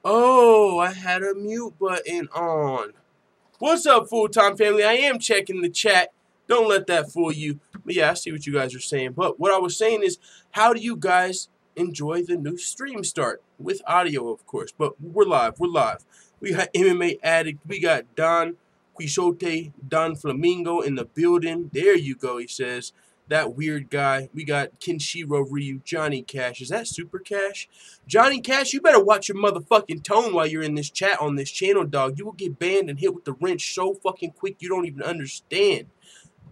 Oh, I had a mute button on. What's up, full-time family? I am checking the chat. Don't let that fool you. But yeah, I see what you guys are saying. But what I was saying is, how do you guys enjoy the new stream start? With audio, of course. But we're live. We're live. We got MMA Addict. We got Don Quixote, Don Flamingo in the building. There you go, he says. That weird guy. We got Kenshiro Ryu, Johnny Cash. Is that Super Cash? Johnny Cash, you better watch your motherfucking tone while you're in this chat on this channel, dog. You will get banned and hit with the wrench so fucking quick you don't even understand.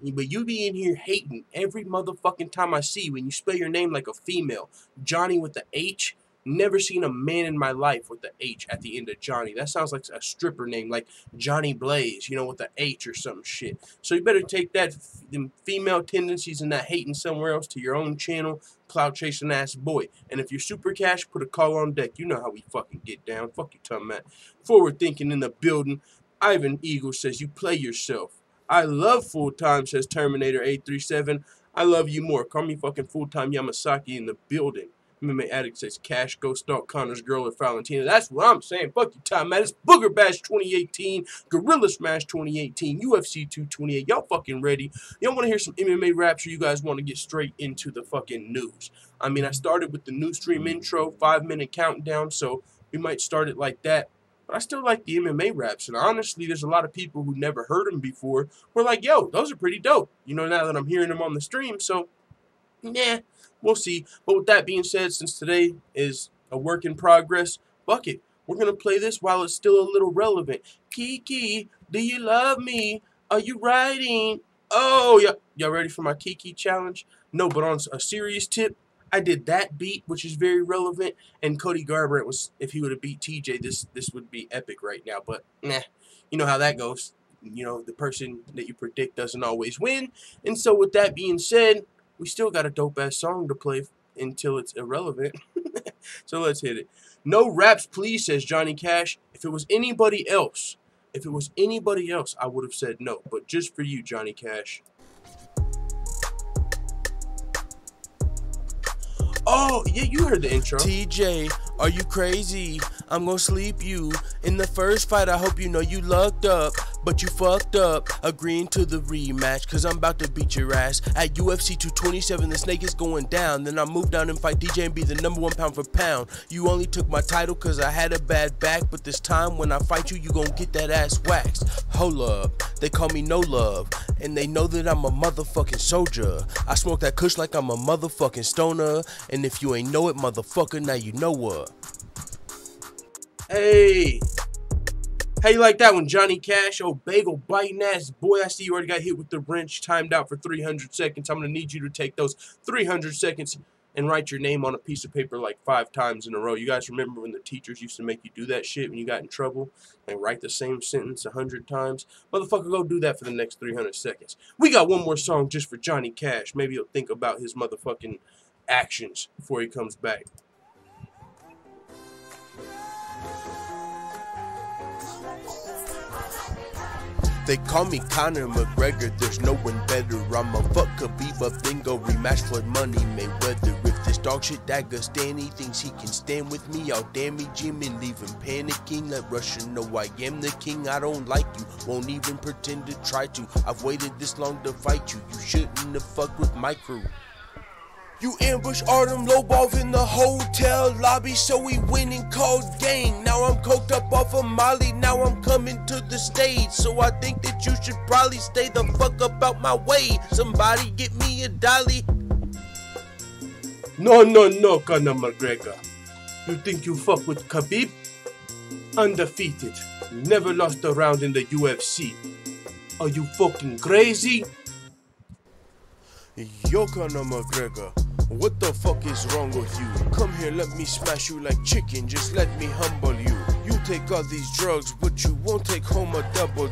But you be in here hating every motherfucking time I see you when you spell your name like a female. Johnny with the H. Never seen a man in my life with the H at the end of Johnny. That sounds like a stripper name, like Johnny Blaydes, you know, with the H or some shit. So you better take that them female tendencies and that hating somewhere else to your own channel, clout chasing ass boy. And if you're Super Cash, put a call on deck. You know how we fucking get down. Fuck you, Tom Matt. Forward thinking in the building. Ivan Eagle says you play yourself. I love full-time, says Terminator 837. I love you more. Call me fucking full-time Yamasaki in the building. MMA Addict says Cash, go stalk Connor's girl at Valentina. That's what I'm saying. Fuck you, Tom, man. It's Booger Bash 2018, Gorilla Smash 2018, UFC 228. Y'all fucking ready? Y'all want to hear some MMA raps or you guys want to get straight into the fucking news? I mean, I started with the new stream intro, 5-minute countdown, so we might start it like that. But I still like the MMA raps, and honestly, there's a lot of people who never heard them before who are like, yo, those are pretty dope. You know, now that I'm hearing them on the stream, so, nah, we'll see. But with that being said, since today is a work in progress, fuck it. We're going to play this while it's still a little relevant. Kiki, do you love me? Are you riding? Oh, y'all ready for my Kiki challenge? No, but on a serious tip, I did that beat, which is very relevant, and Cody Garbrandt was, if he would have beat TJ, this would be epic right now, but nah, you know how that goes. You know, the person that you predict doesn't always win, and so with that being said, we still got a dope-ass song to play until it's irrelevant, so let's hit it. No raps, please, says Johnny Cash. If it was anybody else, I would have said no, but just for you, Johnny Cash. Oh, yeah, you heard the intro. TJ, are you crazy? I'm gonna sleep you. In the first fight, I hope you know you lucked up, but you fucked up, agreeing to the rematch, cause I'm about to beat your ass. At UFC 227, the snake is going down. Then I move down and fight DJ and be the #1 pound for pound. You only took my title cause I had a bad back, but this time when I fight you, you gon' get that ass waxed. Hold up, they call me No Love, and they know that I'm a motherfucking soldier. I smoke that kush like I'm a motherfucking stoner, and if you ain't know it, motherfucker, now you know what. Hey, how you like that one, Johnny Cash? Oh, bagel biting ass boy, I see you already got hit with the wrench, timed out for 300 seconds. I'm gonna need you to take those 300 seconds and write your name on a piece of paper like 5 times in a row. You guys remember when the teachers used to make you do that shit when you got in trouble? Like write the same sentence 100 times? Motherfucker, go do that for the next 300 seconds. We got one more song just for Johnny Cash. Maybe he'll think about his motherfucking actions before he comes back. They call me Conor McGregor, there's no one better. I'm a fuck Khabib up, then go rematch for money Mayweather. If this dog shit Dagger Stanley thinks he can stand with me, I'll damage him and leave him panicking. Let Russia know I am the king. I don't like you, won't even pretend to try to. I've waited this long to fight you, you shouldn't have fucked with my crew. You ambush Artem Lobov in the hotel lobby, so we went and called gang. Now I'm coked up off of Molly, now I'm coming to the stage. So I think that you should probably stay the fuck up out my way. Somebody get me a dolly. No, Conor McGregor. You think you fuck with Khabib? Undefeated. Never lost a round in the UFC. Are you fucking crazy? Yo, Conor McGregor, what the fuck is wrong with you? Come here, let me smash you like chicken, just let me humble you. You take all these drugs, but you won't take home a W.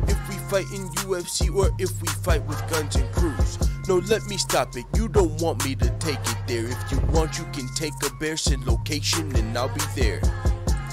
If we fight in UFC or if we fight with guns and crews. No, let me stop it, you don't want me to take it there. If you want, you can take a bear, send location, and I'll be there.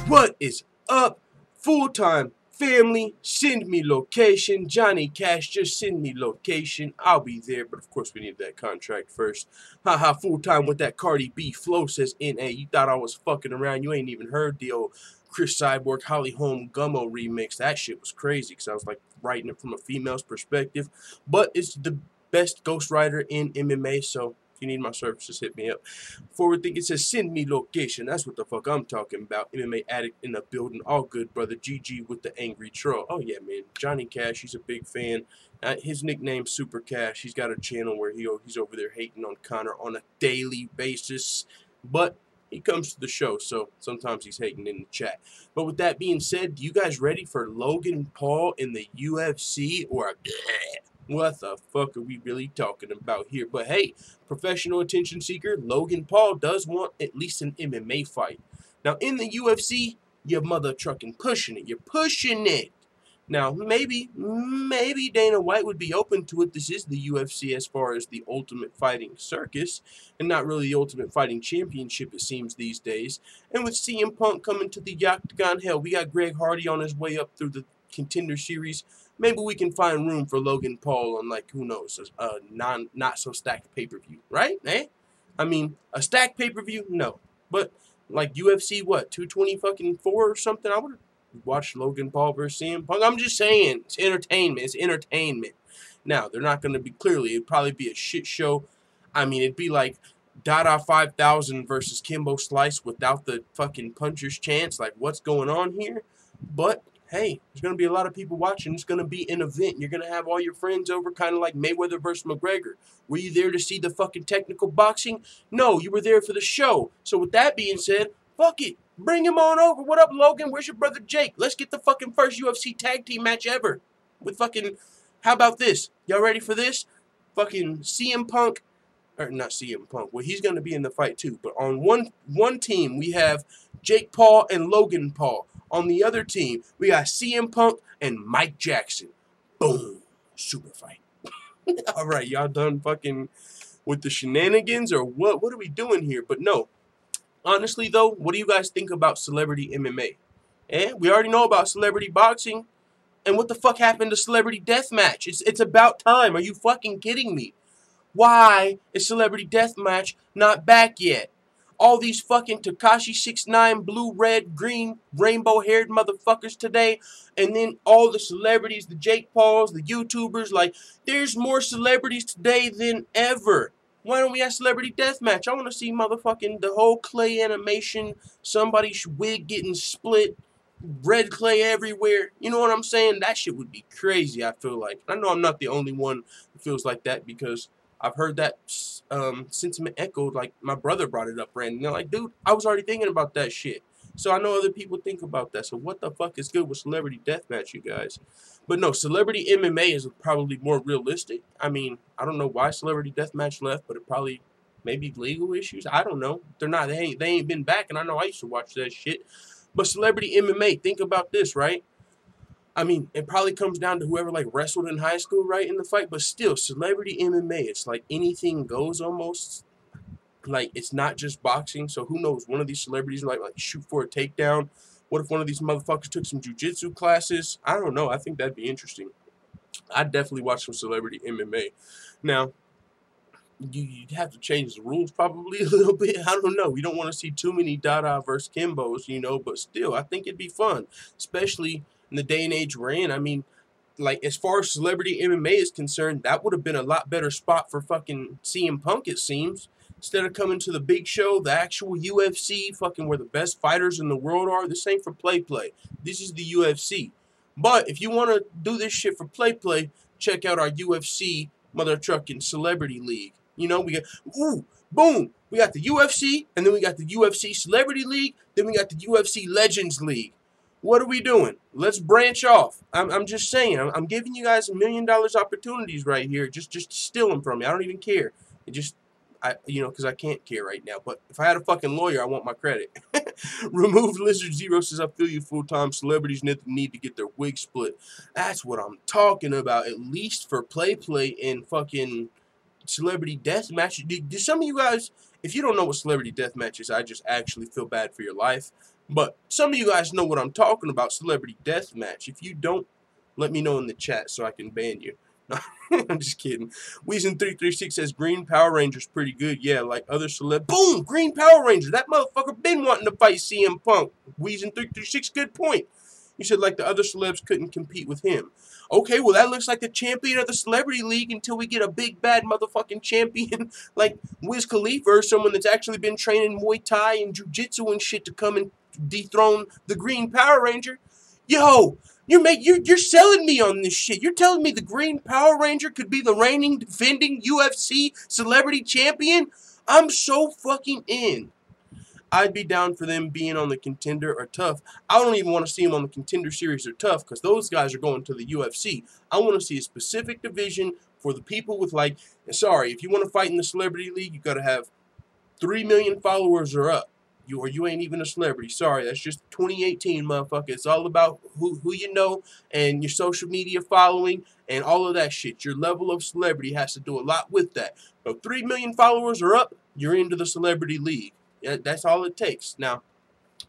What is up, full-time family? Send me location. Johnny Cash, just send me location. I'll be there, but of course we need that contract first. Haha, full time with that Cardi B flow, says NA. You thought I was fucking around. You ain't even heard the old Chris Cyborg, Holly Holm, Gummo remix. That shit was crazy because I was like writing it from a female's perspective. But it's the best ghostwriter in MMA, so if you need my services, hit me up. Forward Think, it says, send me location. That's what the fuck I'm talking about. MMA addict in the building. All good, brother. GG with the angry troll. Oh, yeah, man. Johnny Cash, he's a big fan. His nickname's Super Cash. He's got a channel where he's over there hating on Conor on a daily basis. But he comes to the show, so sometimes he's hating in the chat. But with that being said, you guys ready for Logan Paul in the UFC? Or what the fuck are we really talking about here? But hey, professional attention seeker, Logan Paul does want at least an MMA fight. Now in the UFC, you're mother trucking pushing it. You're pushing it. Now, maybe Dana White would be open to it. This is the UFC as far as the Ultimate Fighting Circus, and not really the Ultimate Fighting Championship, it seems, these days. And with CM Punk coming to the Octagon, hell, we got Greg Hardy on his way up through the Contender Series. Maybe we can find room for Logan Paul on, like, who knows, a not-so-stacked pay-per-view, right? Eh? I mean, a stacked pay-per-view? No. But, like, UFC, what, 224 or something? I would have watch Logan Paul versus CM Punk. I'm just saying, it's entertainment. It's entertainment. Now, they're not going to be, clearly, it'd probably be a shit show. I mean, it'd be like Dada 5000 versus Kimbo Slice without the fucking puncher's chance. Like, what's going on here? But, hey, there's going to be a lot of people watching. It's going to be an event. You're going to have all your friends over, kind of like Mayweather versus McGregor. Were you there to see the fucking technical boxing? No, you were there for the show. So, with that being said, fuck it. Bring him on over. What up, Logan? Where's your brother Jake? Let's get the fucking first UFC tag team match ever. With fucking, how about this? Y'all ready for this? Fucking CM Punk, or not CM Punk. Well, he's going to be in the fight too. But on one team, we have Jake Paul and Logan Paul. On the other team, we got CM Punk and Mike Jackson. Boom. Super fight. All right, y'all done fucking with the shenanigans or what? What are we doing here? But no. Honestly, though, what do you guys think about celebrity MMA? We already know about celebrity boxing. And what the fuck happened to celebrity deathmatch? It's about time. Are you fucking kidding me? Why is celebrity deathmatch not back yet? All these fucking Tekashi 6ix9ine, blue, red, green, rainbow-haired motherfuckers today. And then all the celebrities, the Jake Pauls, the YouTubers. Like, there's more celebrities today than ever. Why don't we have celebrity deathmatch? I want to see motherfucking the whole clay animation, somebody's wig getting split, red clay everywhere. You know what I'm saying? That shit would be crazy, I feel like. I know I'm not the only one who feels like that because I've heard that sentiment echoed. Like, my brother brought it up, Brandon. They're like, dude, I was already thinking about that shit. So I know other people think about that. So what the fuck is good with celebrity deathmatch, you guys? But no, celebrity MMA is probably more realistic. I mean, I don't know why celebrity deathmatch left, but it probably maybe legal issues. I don't know. They're not. They ain't been back, and I know I used to watch that shit. But celebrity MMA, think about this, right? I mean, it probably comes down to whoever like wrestled in high school, right, in the fight. But still, celebrity MMA, it's like anything goes almost. Like, it's not just boxing. So who knows? One of these celebrities like shoot for a takedown. What if one of these motherfuckers took some jiu-jitsu classes? I don't know. I think that'd be interesting. I'd definitely watch some celebrity MMA. Now, you'd have to change the rules probably a little bit. I don't know. We don't want to see too many Dada versus Kimbos, you know. But still, I think it'd be fun. Especially in the day and age we're in. I mean, like, as far as celebrity MMA is concerned, that would have been a lot better spot for fucking CM Punk, it seems. Instead of coming to the big show, the actual UFC, fucking where the best fighters in the world are, this ain't for play. This is the UFC. But if you want to do this shit for play, check out our UFC mother trucking celebrity league. You know, we got, ooh, boom, we got the UFC, and then we got the UFC Celebrity League, then we got the UFC Legends League. What are we doing? Let's branch off. I'm just saying, I'm giving you guys $1 million opportunities right here. Just steal them from me. I don't even care. You know, because I can't care right now. But if I had a fucking lawyer, I want my credit. Removed Lizard Zero says, I feel you full-time. Celebrities need to get their wig split. That's what I'm talking about. At least for play and fucking celebrity deathmatch. Do some of you guys, if you don't know what celebrity deathmatch is, I just actually feel bad for your life. But some of you guys know what I'm talking about, celebrity deathmatch. If you don't, let me know in the chat so I can ban you. I'm just kidding. Weezen336 says Green Power Ranger's pretty good. Yeah, like other celeb. Boom! Green Power Ranger. That motherfucker been wanting to fight CM Punk. Weezen336, good point. You said like the other celebs couldn't compete with him. Okay, well that looks like the champion of the Celebrity League until we get a big bad motherfucking champion like Wiz Khalifa or someone that's actually been training Muay Thai and Jiu-Jitsu and shit to come and dethrone the Green Power Ranger. Yo, you're selling me on this shit. You're telling me the Green Power Ranger could be the reigning, defending UFC celebrity champion? I'm so fucking in. I'd be down for them being on the Contender or Tough. I don't even want to see them on the Contender Series or Tough because those guys are going to the UFC. I want to see a specific division for the people with like, sorry, if you want to fight in the Celebrity League, you got to have 3 million followers or up. You ain't even a celebrity. Sorry, that's just 2018, motherfucker. It's all about who you know and your social media following and all of that shit. Your level of celebrity has to do a lot with that. So 3 million followers or up, you're into the Celebrity League. Yeah, that's all it takes. Now,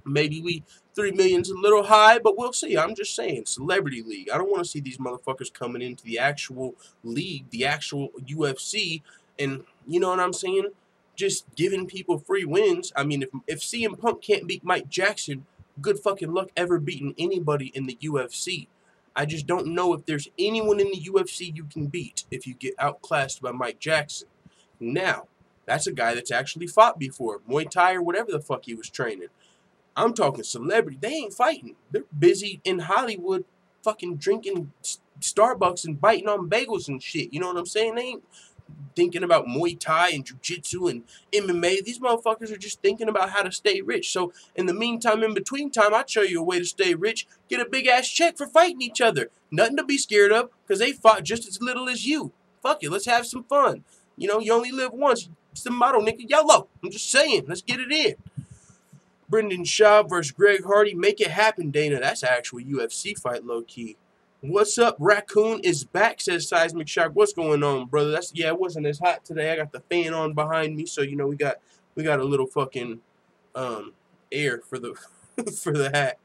maybe 3 million's a little high, but we'll see. I'm just saying, Celebrity League. I don't want to see these motherfuckers coming into the actual league, the actual UFC, and you know what I'm saying? Just giving people free wins. I mean, if CM Punk can't beat Mike Jackson, good fucking luck ever beating anybody in the UFC. I just don't know if there's anyone in the UFC you can beat if you get outclassed by Mike Jackson. Now, that's a guy that's actually fought before, Muay Thai or whatever the fuck he was training. I'm talking celebrity. They ain't fighting. They're busy in Hollywood fucking drinking Starbucks and biting on bagels and shit. You know what I'm saying? They ain't thinking about Muay Thai and Jiu-Jitsu and MMA. These motherfuckers are just thinking about how to stay rich. So in the meantime, in between time, I'll show you a way to stay rich. Get a big-ass check for fighting each other. Nothing to be scared of because they fought just as little as you. Fuck it. Let's have some fun. You know, you only live once. It's the motto, nigga. YOLO. I'm just saying. Let's get it in. Brendan Schaub versus Greg Hardy. Make it happen, Dana. That's an actual UFC fight, low-key. What's up? Raccoon is back, says Seismic Shark. What's going on, brother? It wasn't as hot today. I got the fan on behind me, so you know we got a little fucking air for the for the hat.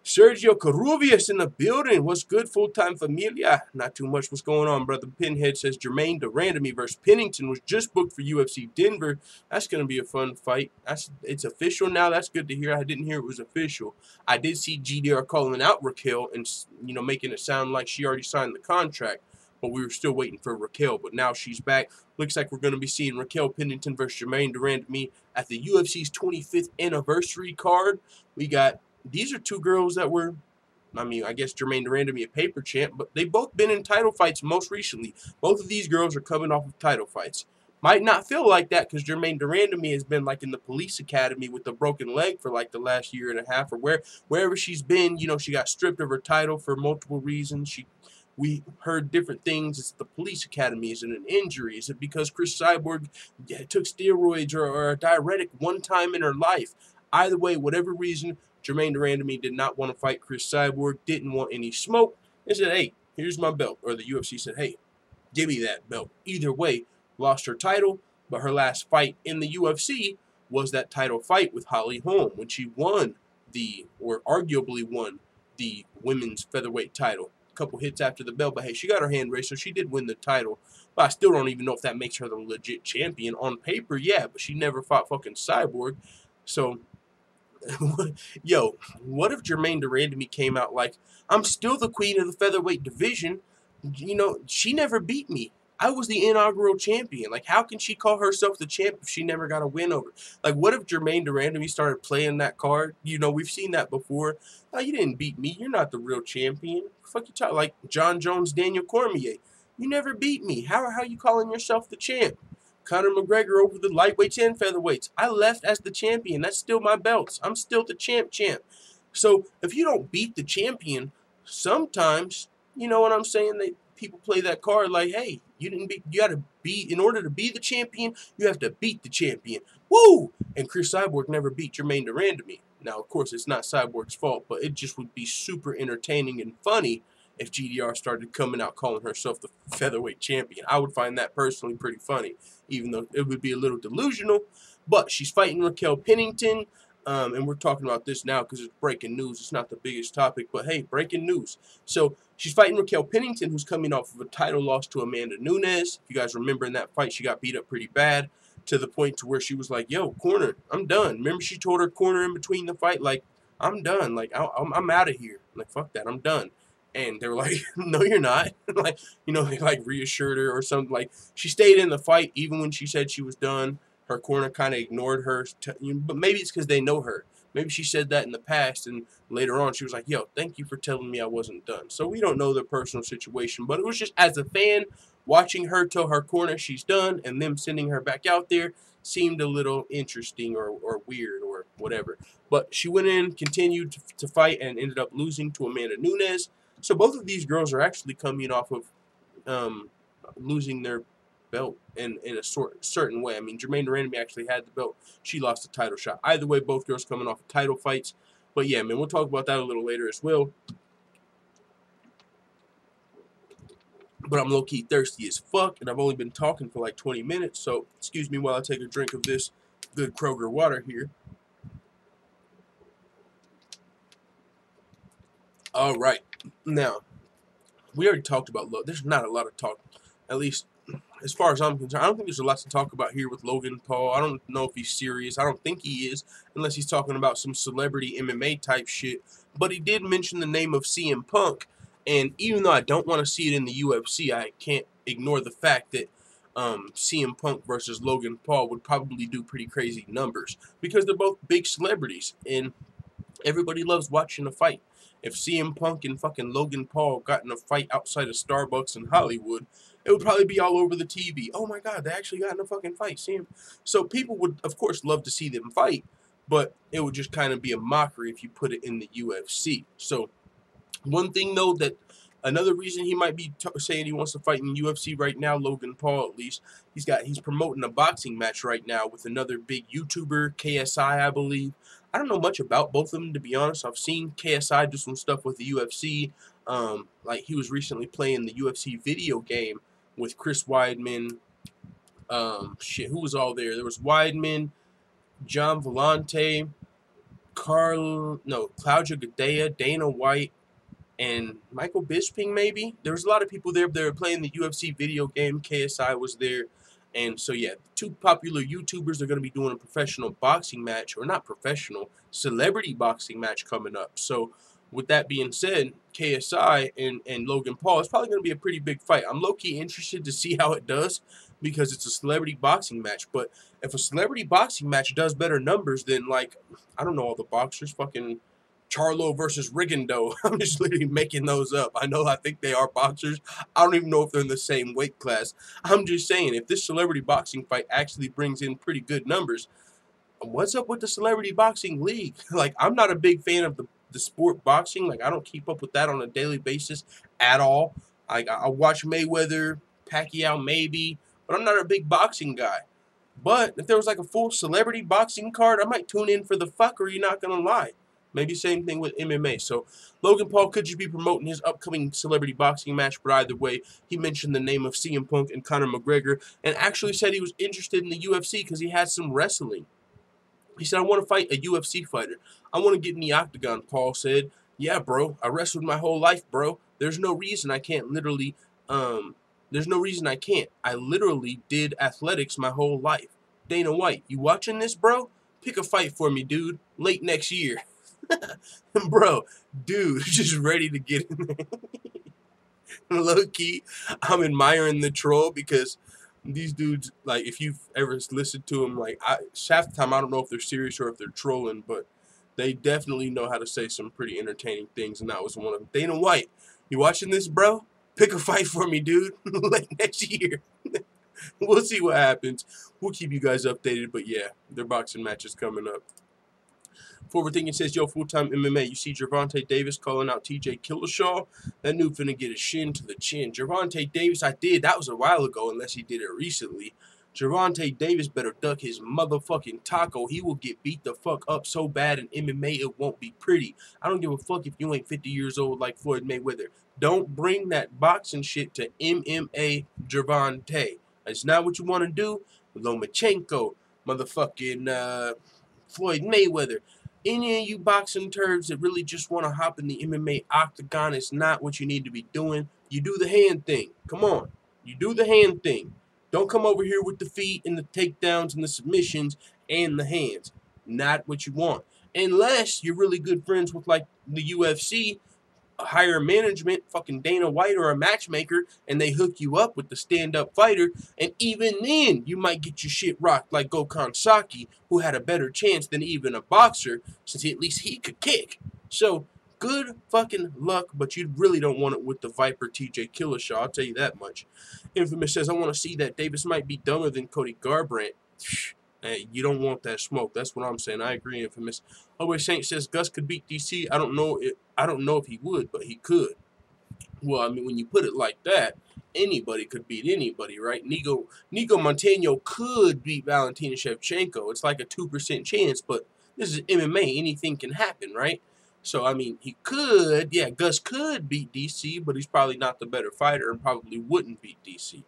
Sergio Carubias in the building. What's good, full-time familia? Not too much. What's going on, brother? Pinhead says Jermaine Durandamy versus Pennington was just booked for UFC Denver. That's going to be a fun fight. It's official now. That's good to hear. I didn't hear it was official. I did see GDR calling out Raquel and, you know, making it sound like she already signed the contract, but we were still waiting for Raquel. But now she's back. Looks like we're going to be seeing Raquel Pennington versus Jermaine Durandamy at the UFC's 25th anniversary card. We got... These are two girls that were, I mean, I guess Jermaine Durandamy a paper champ, but they've both been in title fights most recently. Both of these girls are coming off of title fights. Might not feel like that because Jermaine Durandamy has been like in the police academy with a broken leg for like the last year and a half or wherever she's been. You know, she got stripped of her title for multiple reasons. We heard different things. It's the police academy. Is it an injury? Is it because Chris Cyborg took steroids or a diuretic one time in her life? Either way, whatever reason, Jermaine Durandamy did not want to fight Chris Cyborg, didn't want any smoke, and said, hey, here's my belt. Or the UFC said, hey, give me that belt. Either way, lost her title, but her last fight in the UFC was that title fight with Holly Holm when she won or arguably won the women's featherweight title. A couple hits after the bell, but hey, she got her hand raised, so she did win the title. But I still don't even know if that makes her the legit champion. On paper, yeah, but she never fought fucking Cyborg. So... Yo, what if Jermaine Durandamy came out like, I'm still the queen of the featherweight division. You know, she never beat me. I was the inaugural champion. Like, how can she call herself the champ if she never got a win over? Like, what if Jermaine Durandamy started playing that card? You know, we've seen that before. Oh, you didn't beat me. You're not the real champion. Fuck you talk like John Jones, Daniel Cormier. You never beat me. How are you calling yourself the champ? Conor McGregor over the lightweights and featherweights. I left as the champion. That's still my belts. I'm still the champ. So if you don't beat the champion, sometimes, you know what I'm saying? People play that card like, hey, you gotta be, in order to be the champion, you have to beat the champion. Woo! And Chris Cyborg never beat Jermaine Durandamy. Now, of course, it's not Cyborg's fault, but it just would be super entertaining and funny if GDR started coming out calling herself the featherweight champion. I would find that personally pretty funny, even though it would be a little delusional. But she's fighting Raquel Pennington. And we're talking about this now because it's breaking news. It's not the biggest topic, but hey, breaking news. So she's fighting Raquel Pennington, who's coming off of a title loss to Amanda Nunes. If you guys remember in that fight, she got beat up pretty bad to the point to where she was like, yo, corner, I'm done. Remember she told her corner in between the fight, like, I'm done. Like, I'm out of here. Like, fuck that, I'm done. And they were like, no, you're not. Like, you know, they like reassured her or something. Like, she stayed in the fight even when she said she was done. Her corner kind of ignored her, but maybe it's because they know her. Maybe she said that in the past, and later on she was like, yo, thank you for telling me I wasn't done. So we don't know the personal situation, but it was just as a fan, watching her tell her corner she's done and them sending her back out there seemed a little interesting or weird or whatever. But she went in, continued to fight, and ended up losing to Amanda Nunes. So both of these girls are actually coming off of losing their belt in a certain way. I mean, Jermaine Durandamy actually had the belt. She lost the title shot. Either way, both girls coming off of title fights. But yeah, man, we'll talk about that a little later as well. But I'm low-key thirsty as fuck, and I've only been talking for like 20 minutes, so excuse me while I take a drink of this good Kroger water here. All right. Now, we already talked about there's not a lot of talk, at least as far as I'm concerned. I don't think there's a lot to talk about here with Logan Paul. I don't know if he's serious. I don't think he is, unless he's talking about some celebrity MMA type shit. But he did mention the name of CM Punk, and even though I don't want to see it in the UFC, I can't ignore the fact that CM Punk versus Logan Paul would probably do pretty crazy numbers because they're both big celebrities, and everybody loves watching a fight. If CM Punk and fucking Logan Paul got in a fight outside of Starbucks in Hollywood, it would probably be all over the TV. Oh my God, they actually got in a fucking fight. CM. So people would, of course, love to see them fight, but it would just kind of be a mockery if you put it in the UFC. So one thing, though, that another reason he might be saying he wants to fight in the UFC right now, Logan Paul at least, he's promoting a boxing match right now with another big YouTuber, KSI, I believe. I don't know much about both of them, to be honest. I've seen KSI do some stuff with the UFC. Like he was recently playing the UFC video game with Chris Weidman. Who was all there? There was Weidman, John Vellante, Claudia Gadelha, Dana White, and Michael Bisping, maybe. There was a lot of people there. They were playing the UFC video game. KSI was there. And so, yeah, two popular YouTubers are going to be doing a professional boxing match, or not professional, celebrity boxing match coming up. So, with that being said, KSI and Logan Paul, it's probably going to be a pretty big fight. I'm low-key interested to see how it does because it's a celebrity boxing match. But if a celebrity boxing match does better numbers than, like, I don't know, all the boxers, fucking Charlo versus Rigondeaux. I'm just literally making those up. I think they are boxers. I don't even know if they're in the same weight class. I'm just saying, if this celebrity boxing fight actually brings in pretty good numbers, what's up with the celebrity boxing league? Like, I'm not a big fan of the sport boxing. Like, I don't keep up with that on a daily basis at all. I watch Mayweather, Pacquiao maybe, but I'm not a big boxing guy. But if there was like a full celebrity boxing card, I might tune in for the fuckery, not gonna lie. Maybe same thing with MMA. So Logan Paul could just be promoting his upcoming celebrity boxing match, but either way, he mentioned the name of CM Punk and Conor McGregor and actually said he was interested in the UFC because he has some wrestling. He said, I want to fight a UFC fighter. I want to get in the octagon, Paul said. Yeah, bro, I wrestled my whole life, bro. There's no reason I can't there's no reason I can't. I literally did athletics my whole life. Dana White, you watching this, bro? Pick a fight for me, dude, late next year. Bro, dude, just ready to get in there. Low-key, I'm admiring the troll because these dudes, like, if you've ever listened to them, like, half the time I don't know if they're serious or if they're trolling, but they definitely know how to say some pretty entertaining things, and that was one of them. Dana White, you watching this, bro? Pick a fight for me, dude, late next year. We'll see what happens. We'll keep you guys updated, but yeah, their boxing match is coming up. Forward Thinking says, yo, full-time MMA. You see Gervonta Davis calling out TJ Dillashaw? That dude finna get a shin to the chin. Gervonta Davis, I did. That was a while ago, unless he did it recently. Gervonta Davis better duck his motherfucking taco. He will get beat the fuck up so bad in MMA it won't be pretty. I don't give a fuck if you ain't 50 years old like Floyd Mayweather. Don't bring that boxing shit to MMA, Gervonta. It's not what you want to do. Lomachenko, motherfucking, Floyd Mayweather. Any of you boxing turds that really just want to hop in the MMA octagon, it's not what you need to be doing. You do the hand thing. Come on. You do the hand thing. Don't come over here with the feet and the takedowns and the submissions and the hands. Not what you want. Unless you're really good friends with, like, the UFC, a higher management, fucking Dana White or a matchmaker, and they hook you up with the stand-up fighter, and even then, you might get your shit rocked like Gokhan Saki, who had a better chance than even a boxer, since at least he could kick. So, good fucking luck, but you really don't want it with the Viper TJ Dillashaw, I'll tell you that much. Infamous says, I want to see that Davis might be dumber than Cody Garbrandt. Hey, you don't want that smoke. That's what I'm saying. I agree, Infamous. Always Saint says Gus could beat DC. I don't know if he would, but he could. Well, I mean, when you put it like that, anybody could beat anybody, right? Nico Montano could beat Valentina Shevchenko. It's like a 2% chance, but this is MMA. Anything can happen, right? So, I mean, he could. Yeah, Gus could beat DC, but he's probably not the better fighter and probably wouldn't beat DC.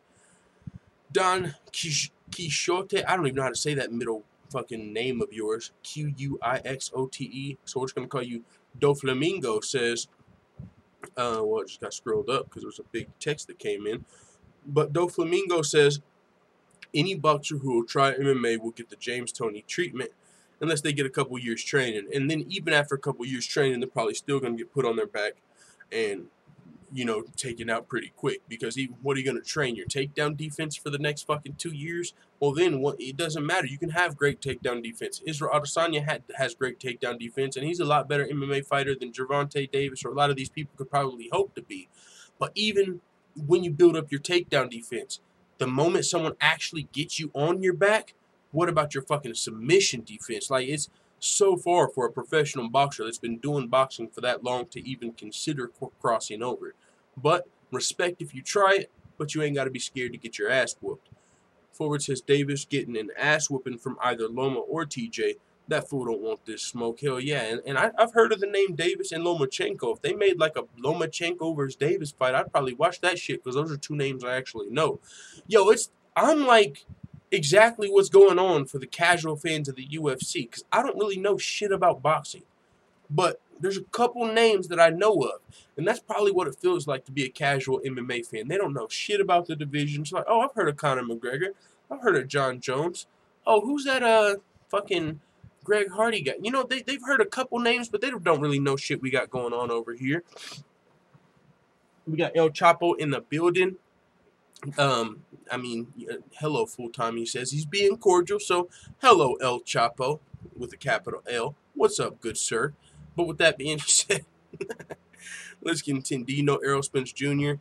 Don Quixote, I don't even know how to say that middle fucking name of yours. Quixote. So we're just going to call you Do Flamingo says, well, it just got scrolled up because there was a big text that came in. But Do Flamingo says, any boxer who will try MMA will get the James Toney treatment unless they get a couple years training. And then even after a couple years training, they're probably still going to get put on their back and, you know, taken out pretty quick. Because what are you going to train? Your takedown defense for the next fucking 2 years? Well, then it doesn't matter. You can have great takedown defense. Israel Adesanya has great takedown defense, and he's a lot better MMA fighter than Gervonta Davis or a lot of these people could probably hope to be. But even when you build up your takedown defense, the moment someone actually gets you on your back, what about your fucking submission defense? Like, it's so far for a professional boxer that's been doing boxing for that long to even consider crossing over. But respect if you try it, but you ain't got to be scared to get your ass whooped. Forward says Davis getting an ass whooping from either Loma or TJ. That fool don't want this smoke. Hell yeah. And I've heard of the name Davis and Lomachenko. If they made like a Lomachenko versus Davis fight, I'd probably watch that shit because those are two names I actually know. Yo, I'm like exactly what's going on for the casual fans of the UFC because I don't really know shit about boxing. But there's a couple names that I know of, and that's probably what it feels like to be a casual MMA fan. They don't know shit about the division. It's like, oh, I've heard of Conor McGregor. I've heard of John Jones. Oh, who's that fucking Greg Hardy guy? You know, they've heard a couple names, but they don't really know shit we got going on over here. We got El Chapo in the building. I mean, hello, full-time, he says. He's being cordial, so hello, El Chapo, with a capital L. What's up, good sir? But with that being said, let's continue. Do you know Errol Spence Jr.?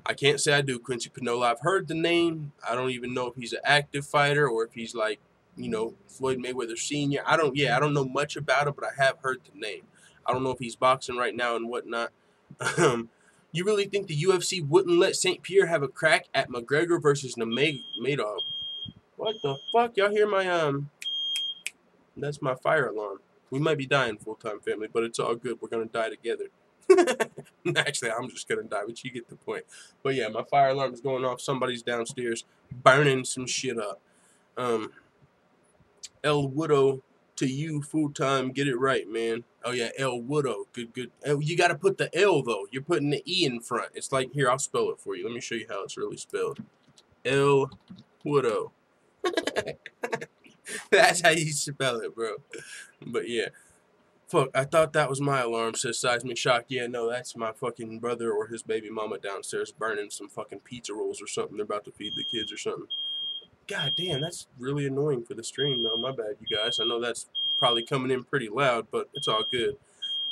I can't say I do, Quincy Pinola. I've heard the name. I don't even know if he's an active fighter or if he's like, you know, Floyd Mayweather Sr. I don't know much about it, but I have heard the name. I don't know if he's boxing right now and whatnot. You really think the UFC wouldn't let St-Pierre have a crack at McGregor versus Nurmagomedov? What the fuck? Y'all hear my, that's my fire alarm. We might be dying, full-time family, but it's all good. We're going to die together. Actually, I'm just going to die, but you get the point. But yeah, my fire alarm is going off. Somebody's downstairs burning some shit up. El Widow to you, full-time. Get it right, man. Oh, yeah, El Widow. Good. You got to put the L, though. You're putting the E in front. It's like, here, I'll spell it for you. Let me show you how it's really spelled. El Widow. That's how you spell it, bro. But yeah. Fuck, I thought that was my alarm, says Seismic Shock. Yeah, no, that's my fucking brother or his baby mama downstairs burning some fucking pizza rolls or something. They're about to feed the kids or something. God damn, that's really annoying for the stream, though. My bad, you guys. I know that's probably coming in pretty loud, but it's all good.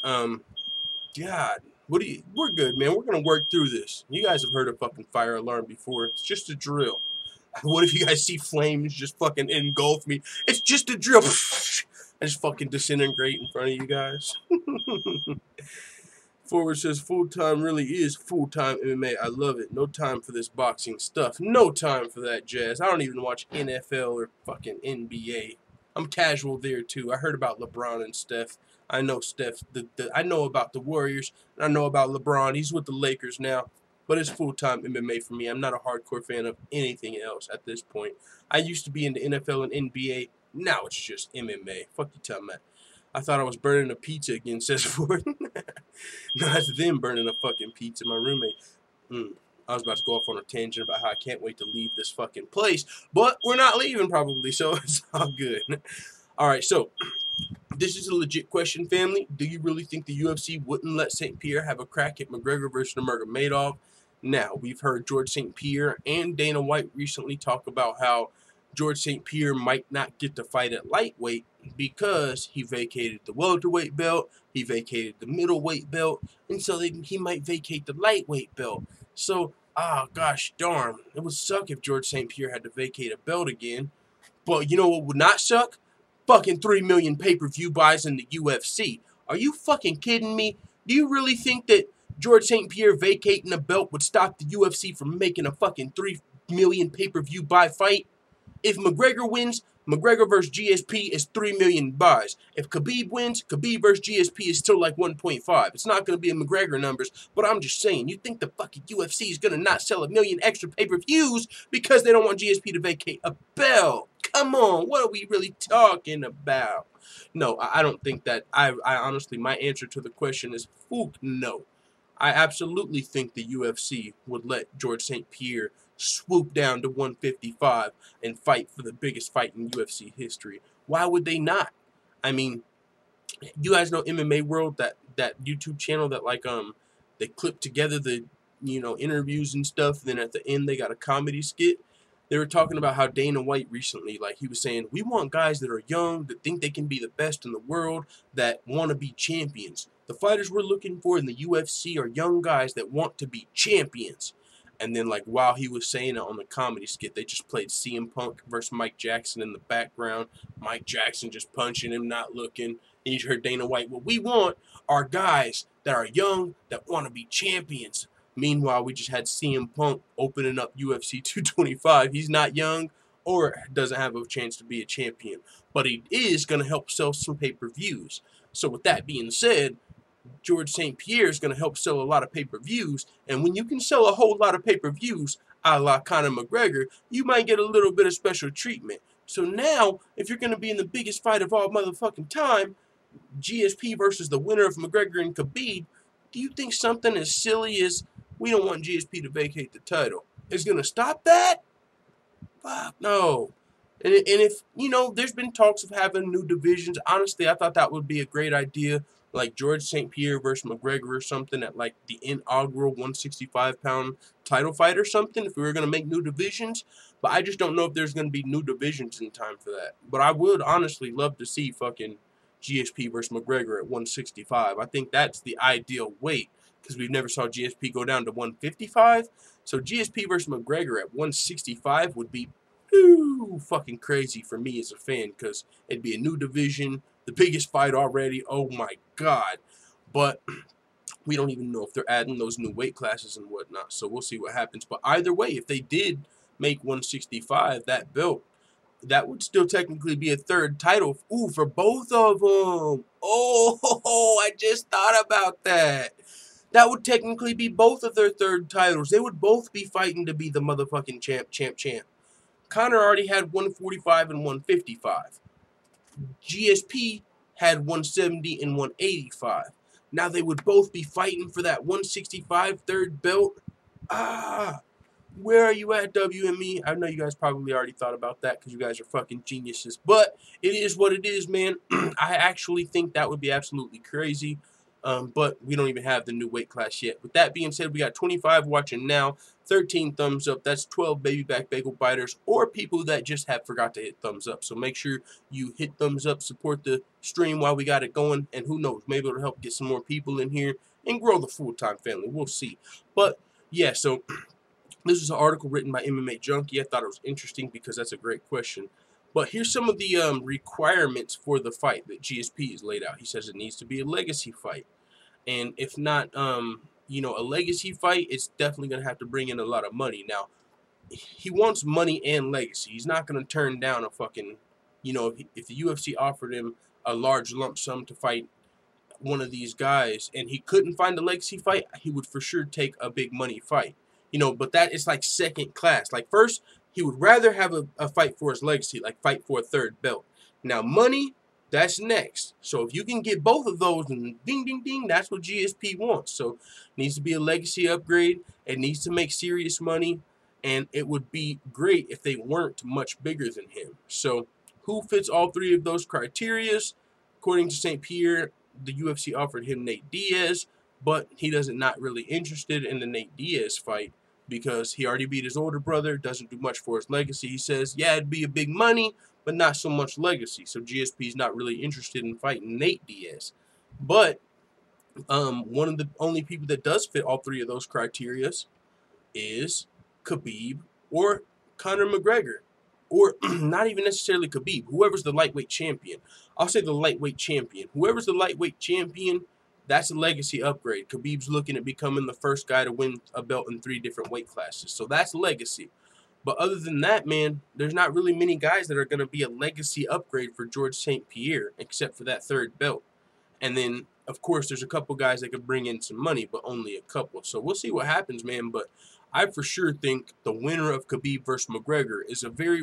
God, we're good, man. We're going to work through this. You guys have heard a fucking fire alarm before. It's just a drill. What if you guys see flames just fucking engulf me? It's just a drill. I just fucking disintegrate in front of you guys. Forward says, full-time really is full-time MMA. I love it. No time for this boxing stuff. No time for that jazz. I don't even watch NFL or fucking NBA. I'm casual there, too. I heard about LeBron and Steph. I know Steph. I know about the Warriors. And I know about LeBron. He's with the Lakers now. But it's full-time MMA for me. I'm not a hardcore fan of anything else at this point. I used to be in the NFL and NBA Now it's just MMA. Fuck you, tell me. I thought I was burning a pizza again, says Ford. No, that's them burning a fucking pizza, my roommate. I was about to go off on a tangent about how I can't wait to leave this fucking place, but we're not leaving probably, so it's all good. Alright, so this is a legit question, family. Do you really think the UFC wouldn't let St-Pierre have a crack at McGregor versus Nurmagomedov? Now, we've heard George St-Pierre and Dana White recently talk about how George St-Pierre might not get to fight at lightweight because he vacated the welterweight belt, he vacated the middleweight belt, and so he might vacate the lightweight belt. So, gosh darn, it would suck if George St-Pierre had to vacate a belt again. But you know what would not suck? Fucking 3 million pay-per-view buys in the UFC. Are you fucking kidding me? Do you really think that George St-Pierre vacating a belt would stop the UFC from making a fucking 3 million pay-per-view buy fight? If McGregor wins, McGregor versus GSP is 3 million buys. If Khabib wins, Khabib versus GSP is still like 1.5. It's not going to be in McGregor numbers, but I'm just saying, you think the fucking UFC is going to not sell 1 million extra pay-per-views because they don't want GSP to vacate a belt? Come on, what are we really talking about? No, I don't think that. I honestly, my answer to the question is no. I absolutely think the UFC would let George St-Pierre swoop down to 155 and fight for the biggest fight in UFC history. Why would they not? I mean, you guys know MMA World, that YouTube channel that like they clip together the interviews and stuff, then at the end they got a comedy skit. They were talking about how Dana White recently, like he was saying, we want guys that are young, that think they can be the best in the world, that want to be champions. The fighters we're looking for in the UFC are young guys that want to be champions. And then, like, while he was saying it on the comedy skit, they just played CM Punk versus Mike Jackson in the background. Mike Jackson just punching him, not looking. And you heard Dana White, what we want are guys that are young, that want to be champions. Meanwhile, we just had CM Punk opening up UFC 225. He's not young or doesn't have a chance to be a champion. But he is going to help sell some pay-per-views. So with that being said, George St-Pierre is going to help sell a lot of pay-per-views, and when you can sell a whole lot of pay-per-views, a la Conor McGregor, you might get a little bit of special treatment. So now, if you're going to be in the biggest fight of all motherfucking time, GSP versus the winner of McGregor and Khabib, do you think something as silly as we don't want GSP to vacate the title is going to stop that? Fuck no. And if, there's been talks of having new divisions. Honestly, I thought that would be a great idea. Like George St-Pierre versus McGregor or something at like the inaugural 165-pound title fight or something if we were going to make new divisions. But I just don't know if there's going to be new divisions in time for that. But I would honestly love to see fucking GSP versus McGregor at 165. I think that's the ideal weight because we've never saw GSP go down to 155. So GSP versus McGregor at 165 would be fucking crazy for me as a fan because it'd be a new division. The biggest fight already. Oh my God. But we don't even know if they're adding those new weight classes and whatnot. So we'll see what happens. But either way, if they did make 165, that belt, that would still technically be a third title. Ooh, for both of them. Oh, I just thought about that. That would technically be both of their third titles. They would both be fighting to be the motherfucking champ. Conor already had 145 and 155. GSP had 170 and 185. Now they would both be fighting for that 165 third belt. Where are you at, WME? I know you guys probably already thought about that because you guys are fucking geniuses. But it is what it is, man. I actually think that would be absolutely crazy. But we don't even have the new weight class yet. With that being said, we got 25 watching now, 13 thumbs up. That's 12 baby back bagel biters or people that just have forgot to hit thumbs up. So make sure you hit thumbs up, support the stream while we got it going. And who knows, maybe it'll help get some more people in here and grow the full-time family. We'll see. But yeah, so this is an article written by MMA Junkie. I thought it was interesting because that's a great question. But here's some of the requirements for the fight that GSP has laid out. He says it needs to be a legacy fight. And if not, a legacy fight, it's definitely going to have to bring in a lot of money. Now, he wants money and legacy. He's not going to turn down a fucking, if the UFC offered him a large lump sum to fight one of these guys and he couldn't find a legacy fight, he would for sure take a big money fight. But that is like second class. Like first, he would rather have a fight for his legacy, like fight for a third belt. Now, money, that's next. So if you can get both of those, and ding, ding, ding, that's what GSP wants. So it needs to be a legacy upgrade. It needs to make serious money. And it would be great if they weren't much bigger than him. So who fits all three of those criterias? According to St-Pierre, the UFC offered him Nate Diaz, but he doesn't not really interested in the Nate Diaz fight because he already beat his older brother, doesn't do much for his legacy. He says, yeah, it'd be a big money, but not so much legacy. So GSP's not really interested in fighting Nate Diaz. But one of the only people that does fit all three of those criterias is Khabib or Conor McGregor. Or not even necessarily Khabib, whoever's the lightweight champion. I'll say the lightweight champion. Whoever's the lightweight champion, that's a legacy upgrade. Khabib's looking at becoming the first guy to win a belt in 3 different weight classes. So that's legacy. But other than that, man, there's not really many guys that are going to be a legacy upgrade for George St-Pierre, except for that 3rd belt. And then, of course, there's a couple guys that could bring in some money, but only a couple. So we'll see what happens, man. But I for sure think the winner of Khabib versus McGregor is a very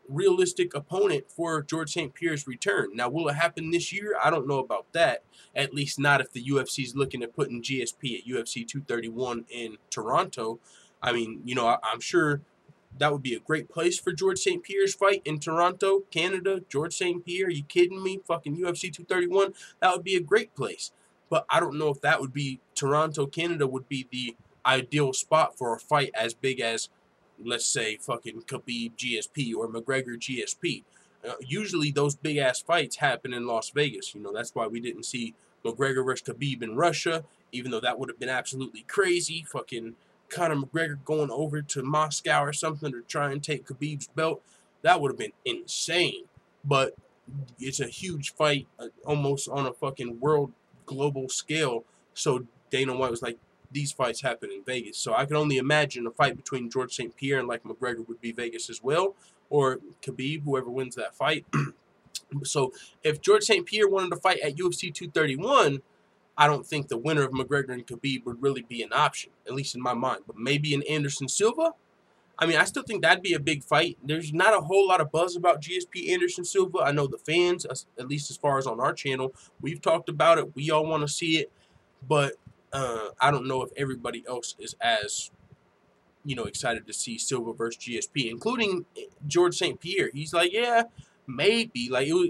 realistic opponent for George St-Pierre's return. Now, will it happen this year? I don't know about that. At least not if the UFC is looking at putting GSP at UFC 231 in Toronto. I mean, you know, I'm sure that would be a great place for George St-Pierre's fight in Toronto, Canada. George St-Pierre, are you kidding me? Fucking UFC 231. That would be a great place. But I don't know if that would be, Toronto, Canada would be the ideal spot for a fight as big as, let's say, fucking Khabib GSP or McGregor GSP. Usually those big-ass fights happen in Las Vegas. You know, that's why we didn't see McGregor versus Khabib in Russia, even though that would have been absolutely crazy. Fucking Conor McGregor going over to Moscow or something to try and take Khabib's belt. That would have been insane. But it's a huge fight, almost on a fucking world global scale. So Dana White was like, these fights happen in Vegas. So I can only imagine a fight between George St-Pierre and like McGregor would be Vegas as well, or Khabib, whoever wins that fight. So if George St-Pierre wanted to fight at UFC 231, I don't think the winner of McGregor and Khabib would really be an option, at least in my mind. But maybe an Anderson Silva? I mean, I still think that'd be a big fight. There's not a whole lot of buzz about GSP Anderson Silva. I know the fans, at least as far as on our channel, we've talked about it. We all want to see it. But I don't know if everybody else is as, you know, excited to see Silva versus GSP, including George St-Pierre. He's like, yeah, maybe. Like, it was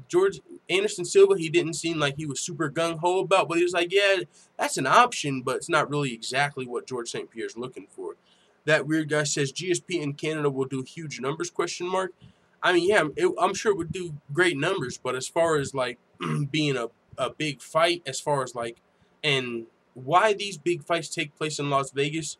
George Anderson Silva, he didn't seem like he was super gung-ho about, but he was like, yeah, that's an option, but it's not really exactly what George St-Pierre's looking for. That weird guy says GSP in Canada will do huge numbers, question mark. I mean, yeah, I'm sure it would do great numbers, but as far as, like, being a big fight, as far as, like, and why these big fights take place in Las Vegas,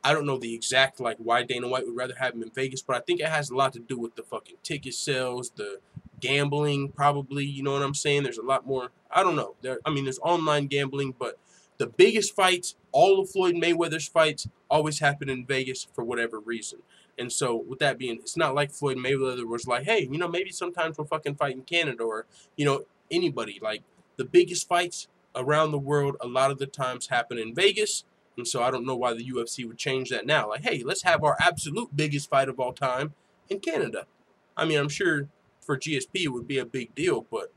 I don't know the exact, like, why Dana White would rather have him in Vegas, but I think it has a lot to do with the fucking ticket sales, the gambling, probably, you know what I'm saying? There's a lot more, I don't know. There's online gambling, but the biggest fights, all of Floyd Mayweather's fights, always happen in Vegas for whatever reason. And so, with that being, it's not like Floyd Mayweather was like, hey, you know, maybe sometimes we'll fucking fight in Canada, or, you know, anybody. Like, the biggest fights around the world a lot of the times happen in Vegas, and so I don't know why the UFC would change that now. Like, hey, let's have our absolute biggest fight of all time in Canada. I mean, I'm sure for GSP it would be a big deal, but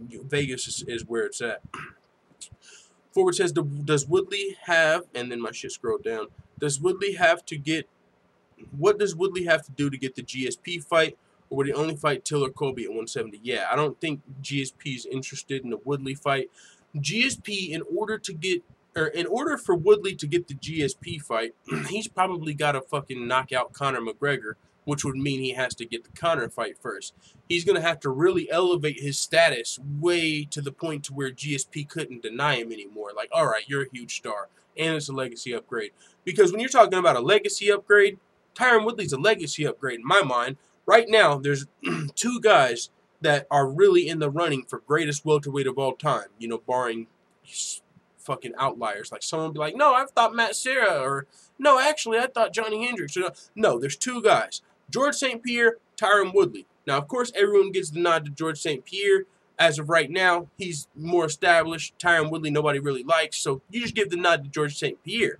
Vegas is where it's at. Forward says, does Woodley have, and then my shit scrolled down, does Woodley have to get, what does Woodley have to do to get the GSP fight, or would he only fight Till or Colby at 170? Yeah, I don't think GSP is interested in the Woodley fight. GSP, in order for Woodley to get the GSP fight, he's probably got to fucking knock out Conor McGregor, which would mean he has to get the Conor fight first. He's going to have to really elevate his status way to the point to where GSP couldn't deny him anymore. Like, all right, you're a huge star, and it's a legacy upgrade. Because when you're talking about a legacy upgrade, Tyron Woodley's a legacy upgrade in my mind. Right now, there's 2 guys that are really in the running for greatest welterweight of all time, you know, barring fucking outliers. Like, someone will be like, no, I thought Matt Serra, or no, actually, I thought Johnny Hendricks. No, there's 2 guys, George St-Pierre, Tyron Woodley. Now, of course, everyone gives the nod to George St-Pierre. As of right now, he's more established. Tyron Woodley, nobody really likes, so you just give the nod to George St-Pierre.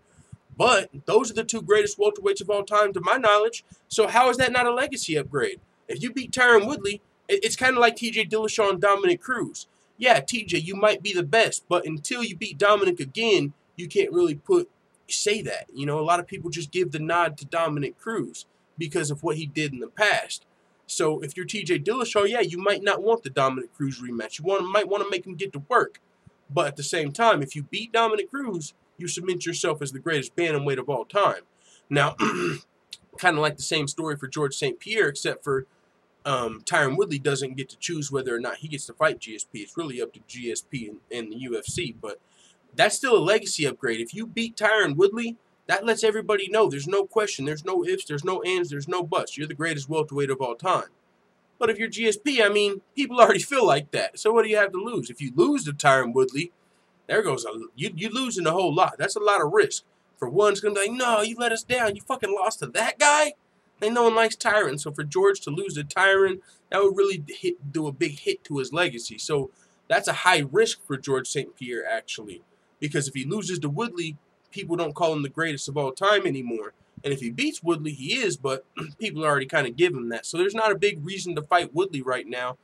But those are the 2 greatest welterweights of all time, to my knowledge. So how is that not a legacy upgrade? If you beat Tyron Woodley, It's kind of like TJ Dillashaw and Dominick Cruz. Yeah, TJ, you might be the best, but until you beat Dominic again, you can't really say that. You know, a lot of people just give the nod to Dominick Cruz because of what he did in the past. So if you're TJ Dillashaw, yeah, you might not want the Dominick Cruz rematch. Might want to make him get to work. But at the same time, if you beat Dominick Cruz, you cement yourself as the greatest bantamweight of all time. Now, kind of like the same story for George St-Pierre, except for Tyron Woodley doesn't get to choose whether or not he gets to fight GSP. It's really up to GSP and the UFC. But that's still a legacy upgrade. If you beat Tyron Woodley, that lets everybody know there's no question, there's no ifs, there's no ands, there's no buts. You're the greatest welterweight of all time. But if you're GSP, I mean, people already feel like that. So what do you have to lose? If you lose to Tyron Woodley, there goes you losing a whole lot. That's a lot of risk. For one, it's going to be like, no, you let us down. You fucking lost to that guy? And no one likes Tyron. So for George to lose to Tyron, that would really do a big hit to his legacy. So that's a high risk for George St-Pierre, actually. Because if he loses to Woodley, people don't call him the greatest of all time anymore. And if he beats Woodley, he is, but people already kind of give him that. So there's not a big reason to fight Woodley right now,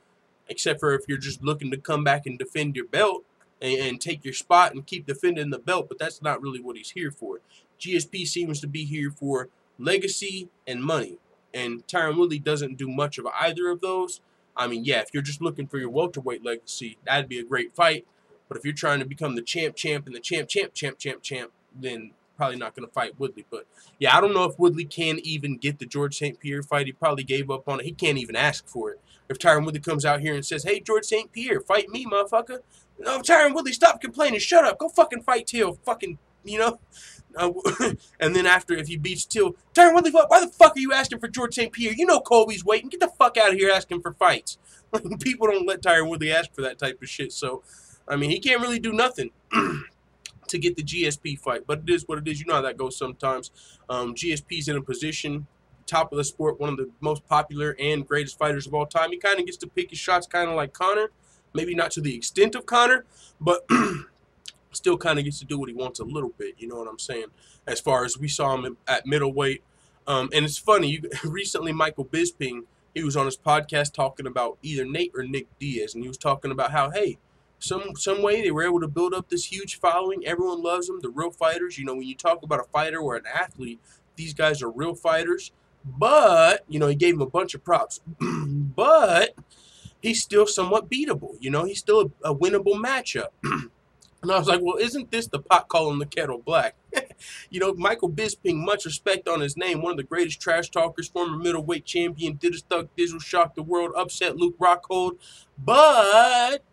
except for if you're just looking to come back and defend your belt and take your spot and keep defending the belt, but that's not really what he's here for. GSP seems to be here for legacy and money, and Tyron Woodley doesn't do much of either of those. I mean, yeah, if you're just looking for your welterweight legacy, that'd be a great fight, but if you're trying to become the champ, and the champ, then probably not going to fight Woodley. But yeah, I don't know if Woodley can even get the George St-Pierre fight. He probably gave up on it. He can't even ask for it. If Tyron Woodley comes out here and says, hey, George St-Pierre, fight me, motherfucker. No, Tyron Woodley, stop complaining. Shut up. Go fucking fight Till. Fucking, you know. And then after, if he beats Till, Tyron Woodley, why the fuck are you asking for George St-Pierre? You know Colby's waiting. Get the fuck out of here asking for fights. People don't let Tyron Woodley ask for that type of shit. So, I mean, he can't really do nothing to get the GSP fight. But it is what it is. You know how that goes sometimes. GSP's in a position, top of the sport, one of the most popular and greatest fighters of all time. He kind of gets to pick his shots kind of like Conor. Maybe not to the extent of Conor, but still kind of gets to do what he wants a little bit. You know what I'm saying? As far as we saw him at middleweight. And it's funny. Recently, Michael Bisping, he was on his podcast talking about either Nate or Nick Diaz. And he was talking about how, hey, some way they were able to build up this huge following. Everyone loves them. The real fighters. You know, when you talk about a fighter or an athlete, these guys are real fighters. But, you know, he gave him a bunch of props. But he's still somewhat beatable. You know, he's still a winnable matchup. And I was like, well, isn't this the pot calling the kettle black? You know, Michael Bisping, much respect on his name, one of the greatest trash talkers, former middleweight champion, did his thug dizzle, shocked the world, upset Luke Rockhold, but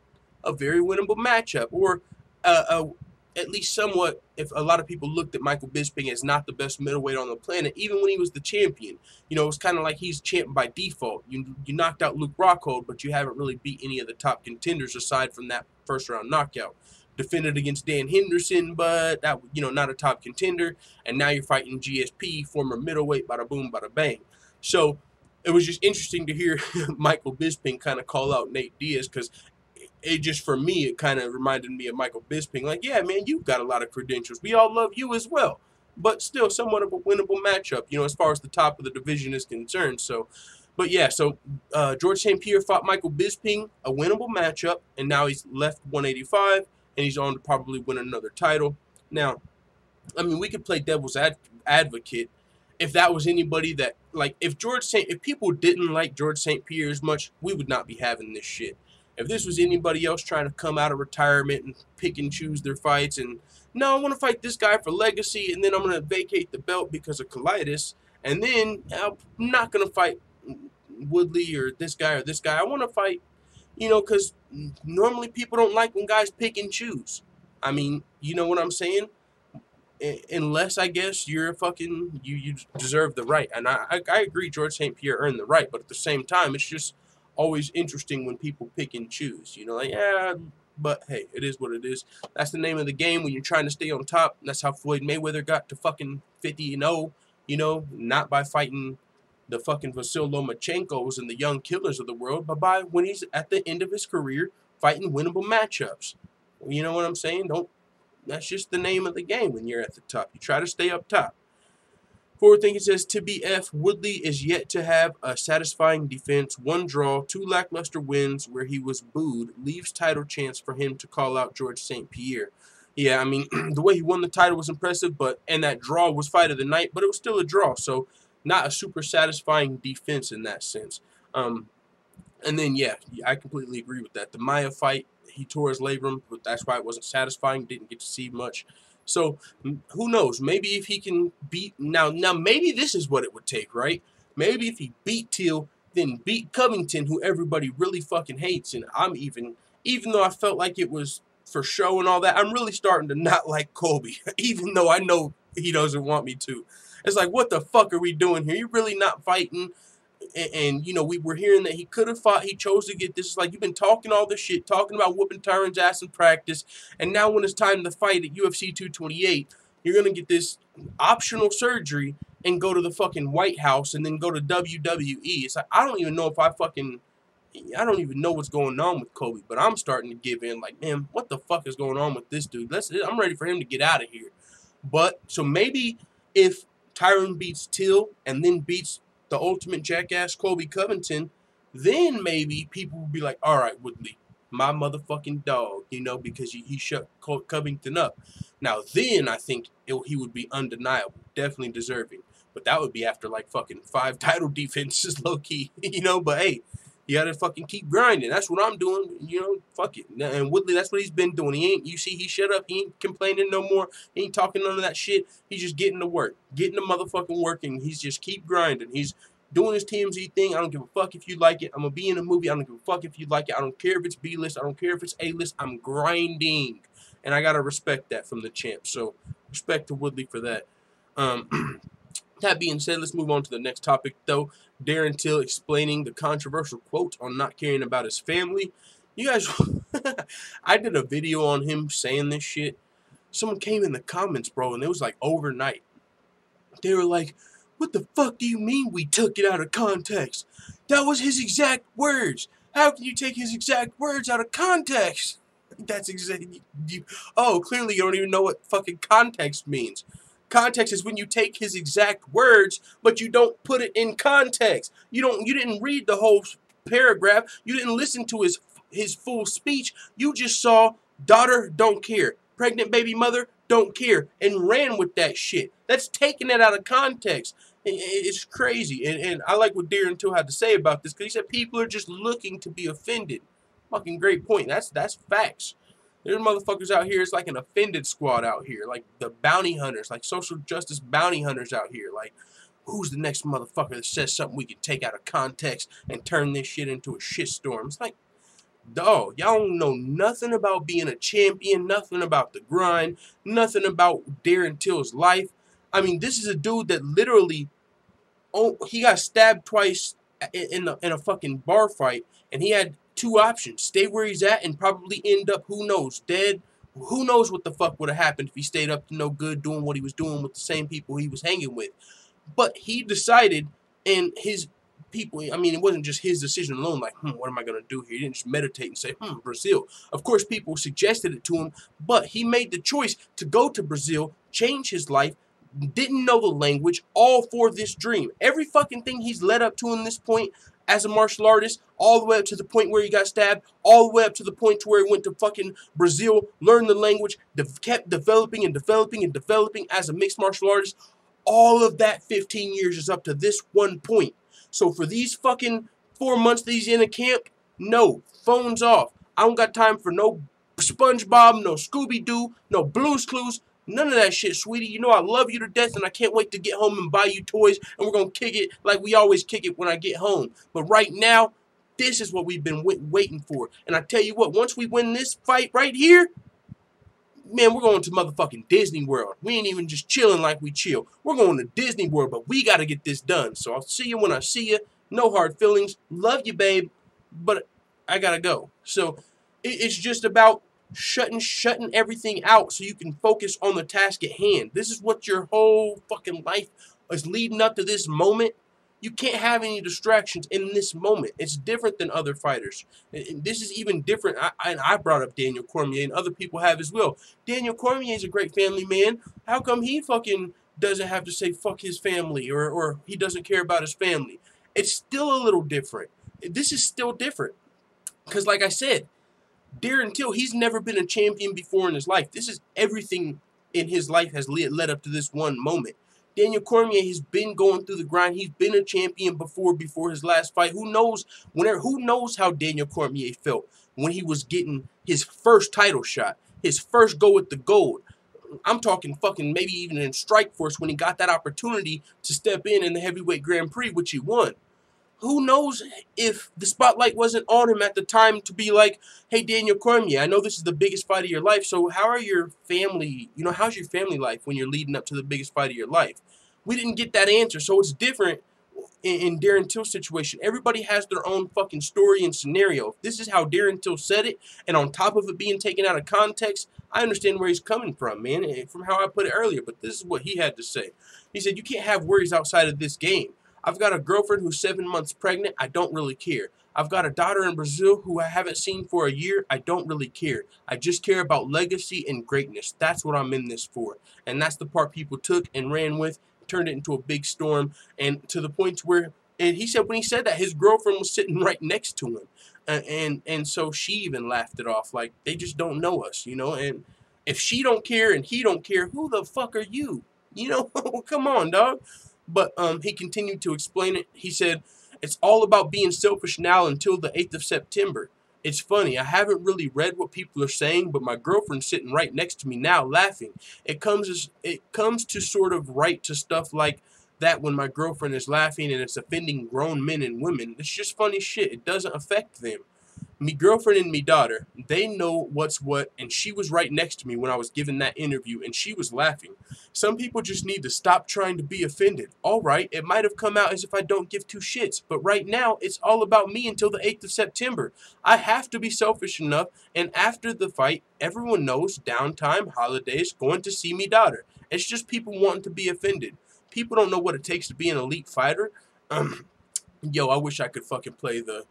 a very winnable matchup, or at least somewhat, if a lot of people looked at Michael Bisping as not the best middleweight on the planet, even when he was the champion. You know, it's kind of like he's champ by default. You knocked out Luke Rockhold, but you haven't really beat any of the top contenders aside from that first-round knockout. Defended against Dan Henderson, but that, you know, not a top contender. And now you're fighting GSP, former middleweight, bada boom, bada bang. So it was just interesting to hear Michael Bisping kind of call out Nate Diaz, because it just, for me, it kind of reminded me of Michael Bisping. Like, yeah, man, you've got a lot of credentials. We all love you as well. But still somewhat of a winnable matchup, you know, as far as the top of the division is concerned. So, but yeah, so George St-Pierre fought Michael Bisping, a winnable matchup, and now he's left 185. And he's on to probably win another title. Now, I mean, we could play devil's advocate if that was anybody that, like, if people didn't like George St-Pierre as much, we would not be having this shit. If this was anybody else trying to come out of retirement and pick and choose their fights, and no, I want to fight this guy for legacy, and then I'm going to vacate the belt because of colitis, and then I'm not going to fight Woodley or this guy. I want to fight, you know, because normally people don't like when guys pick and choose. I mean, you know what I'm saying? Unless, I guess, you're a fucking, you deserve the right. And I agree George St-Pierre earned the right, but at the same time, it's just always interesting when people pick and choose. You know, like, yeah, but hey, it is what it is. That's the name of the game when you're trying to stay on top. That's how Floyd Mayweather got to fucking 50-0, you know, not by fighting the fucking Vasyl Lomachenkos and the young killers of the world, but by when he's at the end of his career fighting winnable matchups. You know what I'm saying? That's just the name of the game when you're at the top. You try to stay up top. Forward Thinking says, to BF, Woodley is yet to have a satisfying defense. 1 draw, 2 lackluster wins where he was booed. Leaves title chance for him to call out George St-Pierre. Yeah, I mean, the way he won the title was impressive, and that draw was fight of the night, but it was still a draw, so not a super satisfying defense in that sense. And then, yeah, I completely agree with that. The Maya fight, he tore his labrum, but that's why it wasn't satisfying. Didn't get to see much. So, who knows? Maybe if he can beat... Now, maybe this is what it would take, right? Maybe if he beat Till, then beat Covington, who everybody really fucking hates. And I'm even though I felt like it was for show and all that, I'm really starting to not like Colby, even though I know he doesn't want me to. It's like, what the fuck are we doing here? You're really not fighting. And, you know, we were hearing that he could have fought. He chose to get this. It's like, you've been talking all this shit, talking about whooping Tyron's ass in practice. And now when it's time to fight at UFC 228, you're going to get this optional surgery and go to the fucking White House and then go to WWE. It's like, I don't even know what's going on with Kobe, but I'm starting to give in. Like, man, what the fuck is going on with this dude? I'm ready for him to get out of here. But, so maybe if Tyron beats Till and then beats the ultimate jackass Colby Covington, then maybe people will be like, all right, Woodley, my motherfucking dog, you know, because he shut Covington up. Now, then I think he would be undeniable, definitely deserving. But that would be after, like, fucking 5 title defenses, low-key, you know. But, hey, you gotta fucking keep grinding. That's what I'm doing, you know, fuck it. And Woodley, that's what he's been doing. You see, he shut up. He ain't complaining no more. He ain't talking none of that shit. He's just getting to work, getting the motherfucking work, and he's just keep grinding. He's doing his TMZ thing. I don't give a fuck if you like it. I'm gonna be in a movie. I don't give a fuck if you like it. I don't care if it's B-list. I don't care if it's A-list. I'm grinding, and I gotta respect that from the champ. So respect to Woodley for that. That being said, let's move on to the next topic, though. Darren Till explaining the controversial quote on not caring about his family. You guys, I did a video on him saying this shit. Someone came in the comments, bro, and it was like overnight. They were like, what the fuck do you mean we took it out of context? That was his exact words. How can you take his exact words out of context? That's exactly... Oh, clearly you don't even know what fucking context means. Context is when you take his exact words, but you don't put it in context. You didn't read the whole paragraph. You didn't listen to his full speech. You just saw daughter don't care, pregnant baby mother don't care, and ran with that shit. That's taking it out of context. It's crazy. And I like what Darren Till had to say about this, because he said people are just looking to be offended. Fucking great point. That's facts. There's motherfuckers out here. It's like an offended squad out here. Like the bounty hunters. Like social justice bounty hunters out here. Like, who's the next motherfucker that says something we can take out of context and turn this shit into a shitstorm? It's like, dog, y'all don't know nothing about being a champion. Nothing about the grind. Nothing about Darren Till's life. I mean, this is a dude that literally, he got stabbed twice in a fucking bar fight. And he had 2 options. Stay where he's at and probably end up, who knows, dead. Who knows what the fuck would have happened if he stayed up to no good doing what he was doing with the same people he was hanging with. But he decided, and his people, I mean, it wasn't just his decision alone, like, what am I going to do here? He didn't just meditate and say, Brazil. Of course, people suggested it to him, but he made the choice to go to Brazil, change his life, didn't know the language, all for this dream. Every fucking thing he's led up to in this point, as a martial artist, all the way up to the point where he got stabbed, all the way up to the point to where he went to fucking Brazil, learned the language, kept developing and developing and developing as a mixed martial artist. All of that 15 years is up to this one point. So for these fucking 4 months that he's in a camp, no, phones off. I don't got time for no SpongeBob, no Scooby-Doo, no Blue's Clues. None of that shit, sweetie. You know I love you to death, and I can't wait to get home and buy you toys, and we're going to kick it like we always kick it when I get home. But right now, this is what we've been waiting for. And I tell you what, once we win this fight right here, man, we're going to motherfucking Disney World. We ain't even just chilling like we chill. We're going to Disney World, but we got to get this done. So I'll see you when I see you. No hard feelings. Love you, babe, but I got to go. So it's just about shutting everything out so you can focus on the task at hand. This is what your whole fucking life is leading up to this moment. You can't have any distractions in this moment. It's different than other fighters. And this is even different. I brought up Daniel Cormier, and other people have as well. Daniel Cormier is a great family man. How come he fucking doesn't have to say fuck his family or he doesn't care about his family. It's still a little different. This is still different. Because like I said, Darren Till, he's never been a champion before in his life. This is everything in his life has led up to this one moment. Daniel Cormier has been going through the grind. He's been a champion before his last fight. Who knows how Daniel Cormier felt when he was getting his first title shot, his first go at the gold. I'm talking fucking maybe even in Strikeforce when he got that opportunity to step in the heavyweight Grand Prix, which he won. Who knows if the spotlight wasn't on him at the time to be like, hey, Daniel Cormier, I know this is the biggest fight of your life, so how are your family, how's your family life when you're leading up to the biggest fight of your life? We didn't get that answer, so it's different in Darren Till's situation. Everybody has their own fucking story and scenario. If this is how Darren Till said it, and on top of it being taken out of context, I understand where he's coming from, man, from how I put it earlier, but this is what he had to say. He said, you can't have worries outside of this game. I've got a girlfriend who's 7 months pregnant. I don't really care. I've got a daughter in Brazil who I haven't seen for a year. I don't really care. I just care about legacy and greatness. That's what I'm in this for. And that's the part people took and ran with, turned it into a big storm, and to the point where, and he said when he said that, his girlfriend was sitting right next to him. And so she even laughed it off, like, they just don't know us, and if she don't care and he don't care, who the fuck are you? Come on, dog. But he continued to explain it. He said, it's all about being selfish now until the 8th of September. It's funny, I haven't really read what people are saying, but my girlfriend's sitting right next to me now laughing. It comes to sort of right to stuff like that when my girlfriend is laughing and it's offending grown men and women. It's just funny shit. It doesn't affect them. Me girlfriend and me daughter, they know what's what, and she was right next to me when I was giving that interview, and she was laughing. Some people just need to stop trying to be offended. All right, it might have come out as if I don't give two shits, but right now, it's all about me until the 8th of September. I have to be selfish enough, and after the fight, everyone knows, downtime, holidays, going to see me daughter. It's just people wanting to be offended. People don't know what it takes to be an elite fighter. Yo, I wish I could fucking play the...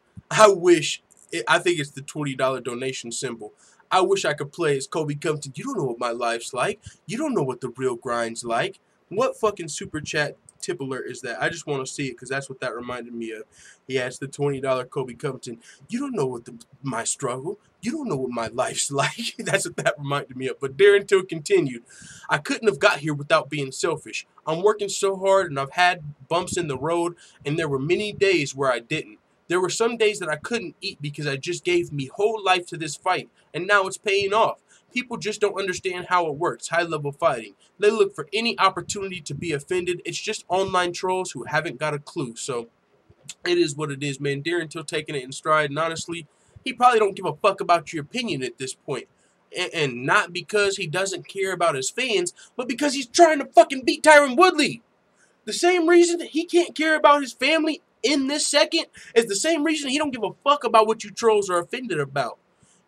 I think it's the $20 donation symbol. I wish I could play as Kobe Compton. You don't know what my life's like. You don't know what the real grind's like. What fucking super chat tip alert is that? I just want to see it because that's what that reminded me of. Yeah, it's the $20 Kobe Compton. You don't know what my struggle. You don't know what my life's like. That's what that reminded me of. But Darren Till continued. I couldn't have got here without being selfish. I'm working so hard and I've had bumps in the road and there were many days where I didn't. There were some days that I couldn't eat because I just gave me whole life to this fight, and now it's paying off. People just don't understand how it works, high-level fighting. They look for any opportunity to be offended. It's just online trolls who haven't got a clue. So it is what it is, man. Darren Till taking it in stride, and honestly, he probably don't give a fuck about your opinion at this point. And not because he doesn't care about his fans, but because he's trying to fucking beat Tyron Woodley. The same reason that he can't care about his family in this second is the same reason he don't give a fuck about what you trolls are offended about.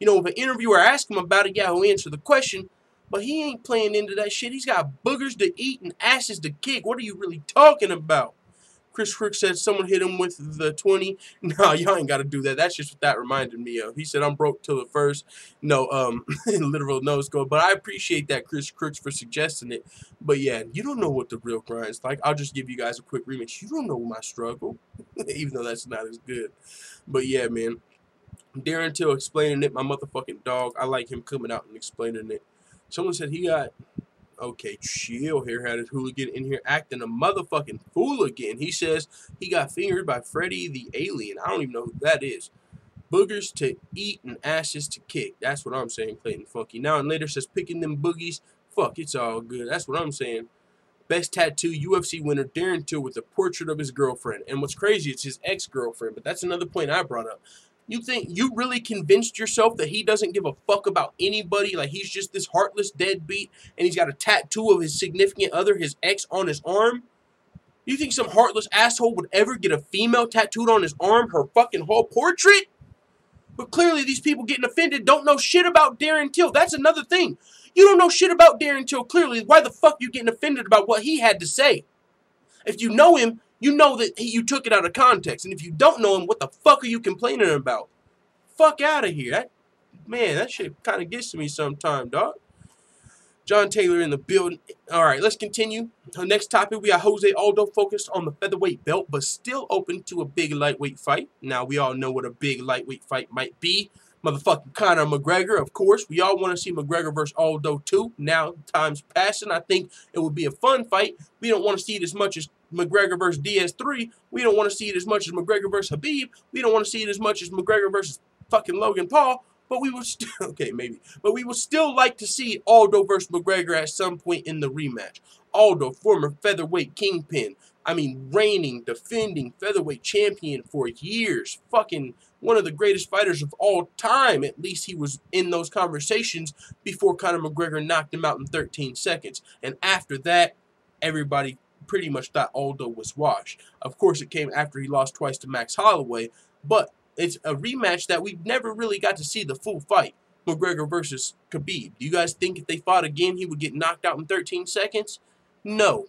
If an interviewer asks him about it, yeah, he'll answer the question, but he ain't playing into that shit. He's got boogers to eat and asses to kick. What are you really talking about? Chris Crook said someone hit him with the 20. No, y'all ain't got to do that. That's just what that reminded me of. He said, I'm broke till the first. No, literal nose go. But I appreciate that, Chris Crooks, for suggesting it. But yeah, you don't know what the real grind's like. I'll just give you guys a quick remix. You don't know my struggle, even though that's not as good. But yeah, man. Darren Till explaining it. My motherfucking dog. I like him coming out and explaining it. Someone said he got... Okay, chill here. Had his hooligan in here acting a motherfucking fool again. He says he got fingered by Freddy the Alien. I don't even know who that is. Boogers to eat and asses to kick. That's what I'm saying, Clayton Funky. Now and later says picking them boogies. Fuck, it's all good. That's what I'm saying. Best tattoo UFC winner Darren Till with a portrait of his girlfriend. And what's crazy, it's his ex-girlfriend. But that's another point I brought up. You think you really convinced yourself that he doesn't give a fuck about anybody? Like he's just this heartless deadbeat and he's got a tattoo of his significant other, his ex, on his arm? You think some heartless asshole would ever get a female tattooed on his arm, her fucking whole portrait? But clearly these people getting offended don't know shit about Darren Till. That's another thing. You don't know shit about Darren Till, clearly. Why the fuck you getting offended about what he had to say? If you know him, you know that you took it out of context. And if you don't know him, what the fuck are you complaining about? Fuck out of here. Man, that shit kind of gets to me sometime, dog. John Taylor in the building. All right, let's continue. Our next topic, we got Jose Aldo focused on the featherweight belt, but still open to a big lightweight fight. Now, we all know what a big lightweight fight might be. Motherfucking Conor McGregor, of course. We all want to see McGregor versus Aldo, too. Now, time's passing. I think it would be a fun fight. We don't want to see it as much as McGregor versus Diaz 3. We don't want to see it as much as McGregor versus Khabib. We don't want to see it as much as McGregor versus fucking Logan Paul. But we would still, okay, maybe. But we would still like to see Aldo versus McGregor at some point in the rematch. Aldo, former featherweight kingpin. I mean, reigning, defending featherweight champion for years. Fucking one of the greatest fighters of all time. At least he was in those conversations before Conor McGregor knocked him out in 13 seconds. And after that, everybody pretty much thought Aldo was washed. Of course, it came after he lost twice to Max Holloway. But it's a rematch that we never really got to see the full fight. McGregor versus Khabib. Do you guys think if they fought again, he would get knocked out in 13 seconds? No.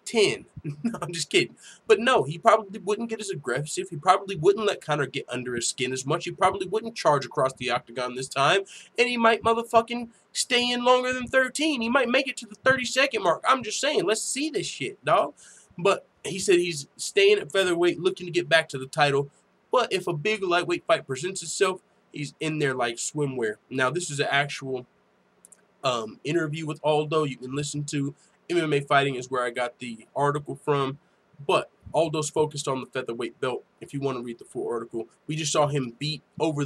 10. No, I'm just kidding. But no, he probably wouldn't get as aggressive. He probably wouldn't let Conor get under his skin as much. He probably wouldn't charge across the octagon this time. And he might motherfucking stay in longer than 13. He might make it to the 30-second mark. I'm just saying, let's see this shit, dog. But he said he's staying at featherweight, looking to get back to the title. But if a big lightweight fight presents itself, he's in there like swimwear. Now, this is an actual interview with Aldo you can listen to. MMA Fighting is where I got the article from. But Aldo's focused on the featherweight belt. If you want to read the full article, we just saw him beat over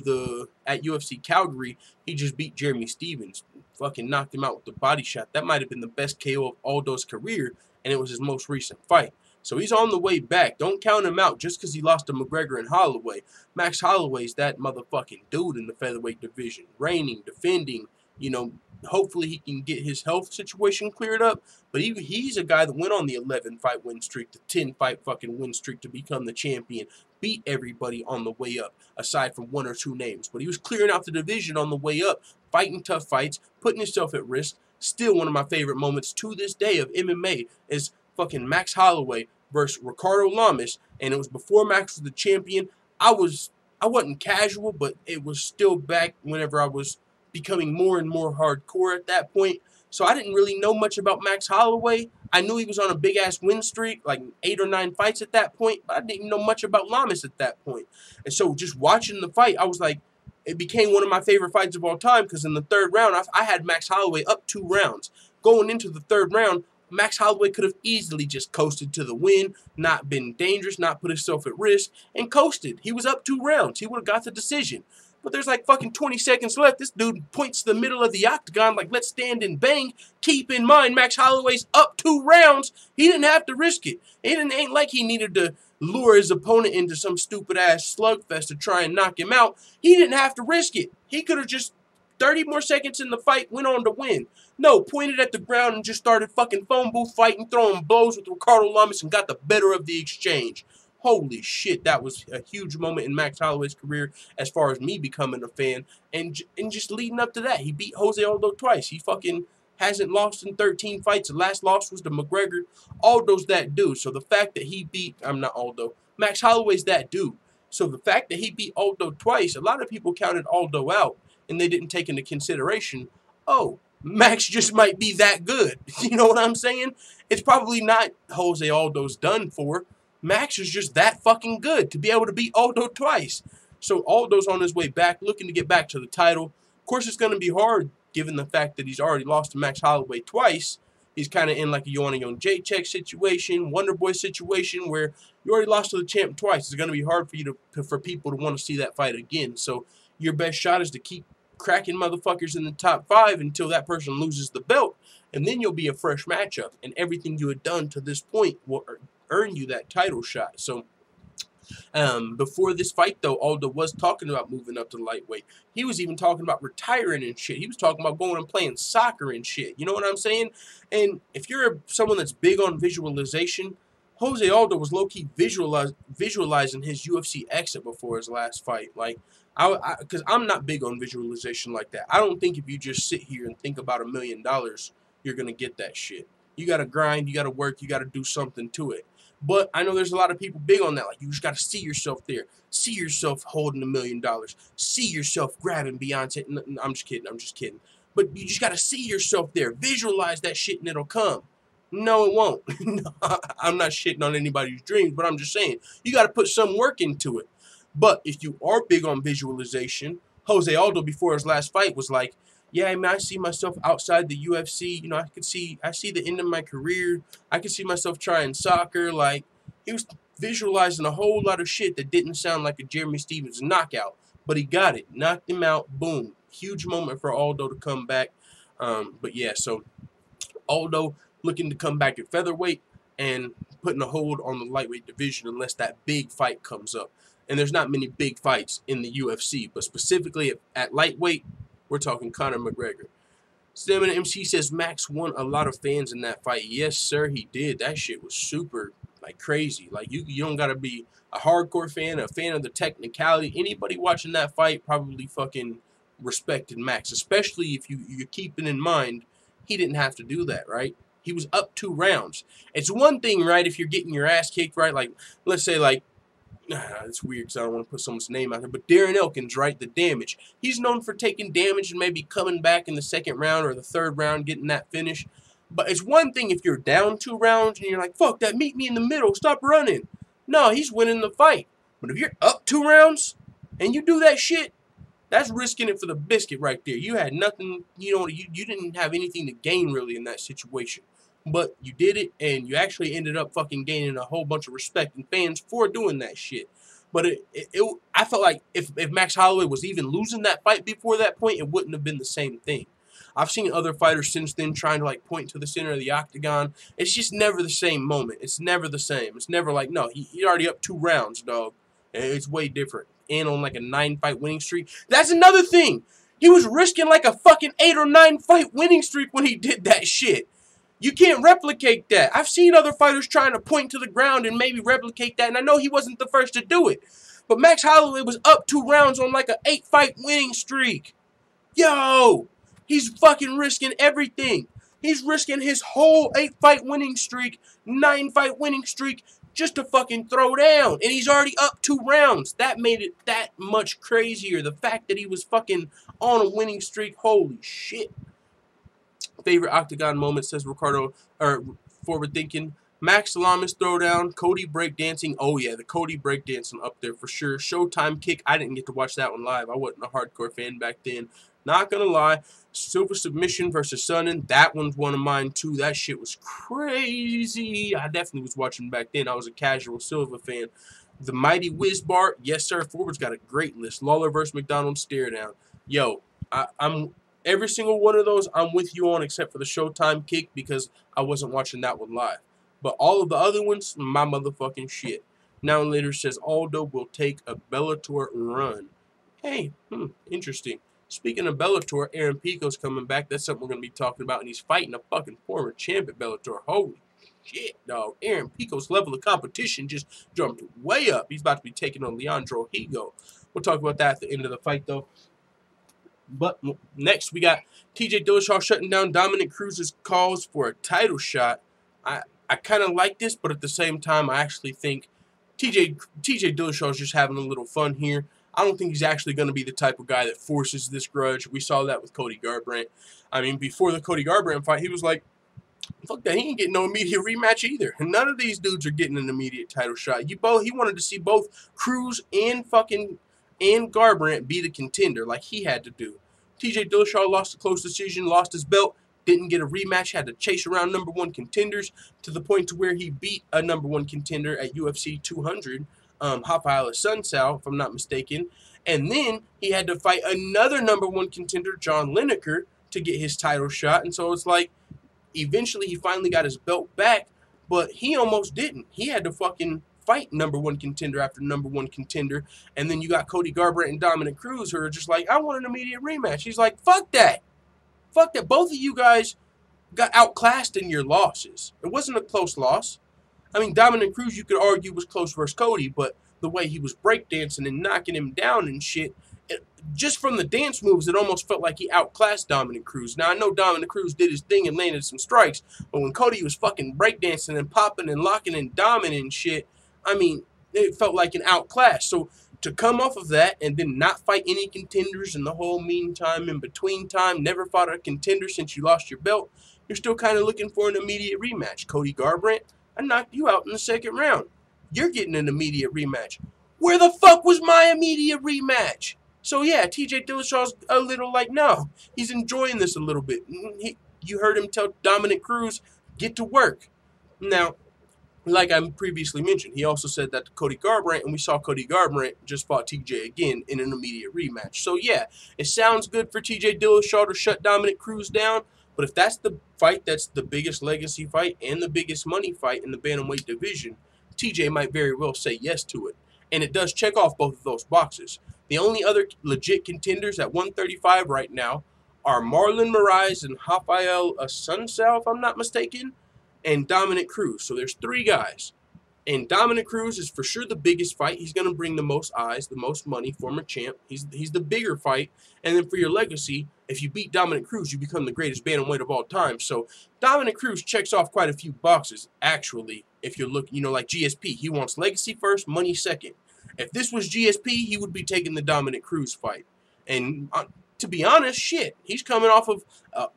at UFC Calgary. He just beat Jeremy Stevens. Fucking knocked him out with the body shot. That might have been the best KO of Aldo's career, and it was his most recent fight. So he's on the way back. Don't count him out just because he lost to McGregor and Holloway. Max Holloway's that motherfucking dude in the featherweight division. Reigning, defending, you know, hopefully he can get his health situation cleared up. But he's a guy that went on the 11-fight win streak, the 10-fight fucking win streak to become the champion. Beat everybody on the way up, aside from one or two names. But he was clearing out the division on the way up, fighting tough fights, putting himself at risk. Still one of my favorite moments to this day of MMA is fucking Max Holloway versus Ricardo Lamas, and it was before Max was the champion. I wasn't casual, but it was still back whenever I was becoming more and more hardcore at that point. So I didn't really know much about Max Holloway. I knew he was on a big-ass win streak, like 8 or 9 fights at that point, but I didn't know much about Lamas at that point. And so just watching the fight, I was like, it became one of my favorite fights of all time because in the third round, I had Max Holloway up 2 rounds. Going into the third round, Max Holloway could have easily just coasted to the win, not been dangerous, not put himself at risk, and coasted. He was up 2 rounds. He would have got the decision. But there's like fucking 20 seconds left. This dude points to the middle of the octagon like, let's stand and bang. Keep in mind, Max Holloway's up 2 rounds. He didn't have to risk it. It ain't like he needed to lure his opponent into some stupid-ass slugfest to try and knock him out. He didn't have to risk it. He could have just 30 more seconds in the fight, went on to win. No, pointed at the ground and just started fucking phone booth fighting, throwing blows with Ricardo Lamas and got the better of the exchange. Holy shit, that was a huge moment in Max Holloway's career as far as me becoming a fan. And just leading up to that, he beat Jose Aldo twice. He fucking hasn't lost in 13 fights. The last loss was to McGregor. Aldo's that dude. So the fact that he beat, Max Holloway's that dude. So the fact that he beat Aldo twice, a lot of people counted Aldo out and they didn't take into consideration, oh, Max just might be that good. You know what I'm saying? It's probably not Jose Aldo's done for. Max is just that fucking good to be able to beat Aldo twice. So Aldo's on his way back, looking to get back to the title. Of course, it's going to be hard given the fact that he's already lost to Max Holloway twice. He's kind of in like a Young J-Check situation, Wonder Boy situation, where you already lost to the champ twice. It's going to be hard for you for people to want to see that fight again. So your best shot is to keep cracking motherfuckers in the top 5 until that person loses the belt, and then you'll be a fresh matchup, and everything you had done to this point will earn you that title shot. So before this fight, though, Aldo was talking about moving up to lightweight. He was even talking about retiring and shit. He was talking about going and playing soccer and shit. You know what I'm saying? And if you're someone that's big on visualization, Jose Aldo was low-key visualizing his UFC exit before his last fight. Like, because I'm not big on visualization like that. I don't think if you just sit here and think about $1 million, you're going to get that shit. You got to grind, you got to work, you got to do something to it. But I know there's a lot of people big on that. Like, you just got to see yourself there. See yourself holding $1 million. See yourself grabbing Beyonce. No, I'm just kidding. I'm just kidding. But you just got to see yourself there. Visualize that shit and it'll come. No, it won't. No, I'm not shitting on anybody's dreams, but I'm just saying, you got to put some work into it. But if you are big on visualization, Jose Aldo before his last fight was like, yeah, I mean, I see myself outside the UFC. You know, I see the end of my career. I can see myself trying soccer. Like, he was visualizing a whole lot of shit that didn't sound like a Jeremy Stephens knockout. But he got it. Knocked him out. Boom. Huge moment for Aldo to come back. But yeah, so Aldo looking to come back at featherweight and putting a hold on the lightweight division unless that big fight comes up. And there's not many big fights in the UFC, but specifically at lightweight, we're talking Conor McGregor. Stamina MC says Max won a lot of fans in that fight. Yes, sir, he did. That shit was super, like, crazy. Like, you don't got to be a hardcore fan, a fan of the technicality. Anybody watching that fight probably fucking respected Max, especially if you're keeping in mind he didn't have to do that, right? He was up 2 rounds. It's one thing, right, if you're getting your ass kicked, right? Like, let's say, like, it's weird because I don't want to put someone's name out there, but Darren Elkins, right, the damage. He's known for taking damage and maybe coming back in the 2nd round or the 3rd round, getting that finish. But it's one thing if you're down 2 rounds and you're like, fuck that, meet me in the middle, stop running. No, he's winning the fight. But if you're up 2 rounds and you do that shit, that's risking it for the biscuit right there. You had nothing, you know, you didn't have anything to gain really in that situation. But you did it, and you actually ended up fucking gaining a whole bunch of respect and fans for doing that shit. But I felt like if Max Holloway was even losing that fight before that point, it wouldn't have been the same thing. I've seen other fighters since then trying to, like, point to the center of the octagon. It's just never the same moment. It's never the same. It's never like, no, he's already up 2 rounds, dog. It's way different. And on, like, a 9-fight winning streak. That's another thing. He was risking, like, a fucking 8 or 9-fight winning streak when he did that shit. You can't replicate that. I've seen other fighters trying to point to the ground and maybe replicate that, and I know he wasn't the first to do it. But Max Holloway was up 2 rounds on like an 8-fight winning streak. Yo! He's fucking risking everything. He's risking his whole 8-fight winning streak, 9-fight winning streak, just to fucking throw down. And he's already up 2 rounds. That made it that much crazier. The fact that he was fucking on a winning streak, holy shit. Favorite octagon moment, says Ricardo, or forward thinking. Max Lamas throwdown, Cody breakdancing. Oh yeah, the Cody breakdancing up there for sure. Showtime kick. I didn't get to watch that one live. I wasn't a hardcore fan back then. Not gonna lie. Silver submission versus Sonnen. That one's one of mine too. That shit was crazy. I definitely was watching back then. I was a casual Silva fan. The Mighty Whiz Bar. Yes sir. Forward's got a great list. Lawler versus McDonald stare down. Yo, I'm. Every single one of those I'm with you on except for the Showtime kick because I wasn't watching that one live. But all of the other ones, my motherfucking shit. Now and later says Aldo will take a Bellator run. Hey, interesting. Speaking of Bellator, Aaron Pico's coming back. That's something we're going to be talking about. And he's fighting a fucking former champ at Bellator. Holy shit, dog. Aaron Pico's level of competition just jumped way up. He's about to be taking on Leandro Higo. We'll talk about that at the end of the fight, though. But next, we got TJ Dillashaw shutting down Dominick Cruz's calls for a title shot. I kind of like this, but at the same time, I actually think TJ Dillashaw is just having a little fun here. I don't think he's actually going to be the type of guy that forces this grudge. We saw that with Cody Garbrandt. I mean, before the Cody Garbrandt fight, he was like, fuck that, he ain't getting no immediate rematch either. And none of these dudes are getting an immediate title shot. He wanted to see both Cruz and Garbrandt be the contender like he had to do. TJ Dillashaw lost a close decision, lost his belt, didn't get a rematch, had to chase around #1 contenders to the point to where he beat a #1 contender at UFC 200, Rafael Sunsao, if I'm not mistaken. And then he had to fight another #1 contender, John Lineker, to get his title shot. And so it's like, eventually he finally got his belt back, but he almost didn't. He had to fucking fight #1 contender after #1 contender. And then you got Cody Garbrandt and Dominick Cruz who are just like, I want an immediate rematch. He's like, fuck that. Fuck that. Both of you guys got outclassed in your losses. It wasn't a close loss. I mean, Dominick Cruz, you could argue, was close versus Cody, but the way he was breakdancing and knocking him down and shit, just from the dance moves, it almost felt like he outclassed Dominick Cruz. Now, I know Dominick Cruz did his thing and landed some strikes, but when Cody was fucking breakdancing and popping and locking and doming and shit, I mean, it felt like an outclass. So to come off of that and then not fight any contenders in the whole meantime, in between time, never fought a contender since you lost your belt, you're still kind of looking for an immediate rematch. Cody Garbrandt, I knocked you out in the second round. You're getting an immediate rematch. Where the fuck was my immediate rematch? So yeah, TJ Dillashaw's a little like, no, he's enjoying this a little bit. You heard him tell Dominick Cruz, get to work. Now, like I previously mentioned, he also said that to Cody Garbrandt, and we saw Cody Garbrandt just fought TJ again in an immediate rematch. So yeah, it sounds good for TJ Dillashaw to shut Dominick Cruz down, but if that's the fight that's the biggest legacy fight and the biggest money fight in the bantamweight division, TJ might very well say yes to it. And it does check off both of those boxes. The only other legit contenders at 135 right now are Marlon Moraes and Rafael Assunção, if I'm not mistaken, and Dominick Cruz. So there's 3 guys. And Dominick Cruz is for sure the biggest fight. He's going to bring the most eyes, the most money, former champ. He's the bigger fight. And then for your legacy, if you beat Dominick Cruz, you become the greatest bantamweight of all time. So Dominick Cruz checks off quite a few boxes, actually. If you're looking, like GSP, he wants legacy first, money second. If this was GSP, he would be taking the Dominick Cruz fight. And to be honest, shit, he's coming off of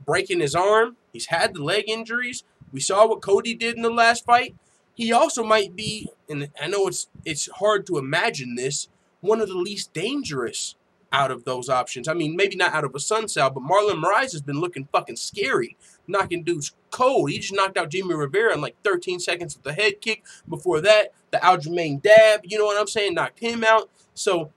breaking his arm. He's had the leg injuries. We saw what Cody did in the last fight. He also might be, and I know it's hard to imagine this, one of the least dangerous out of those options. I mean, maybe not out of Assunção, but Marlon Moraes has been looking fucking scary, knocking dudes cold. He just knocked out Jimmy Rivera in like 13 seconds with the head kick. Before that, the Aljamain dab, you know what I'm saying, knocked him out. So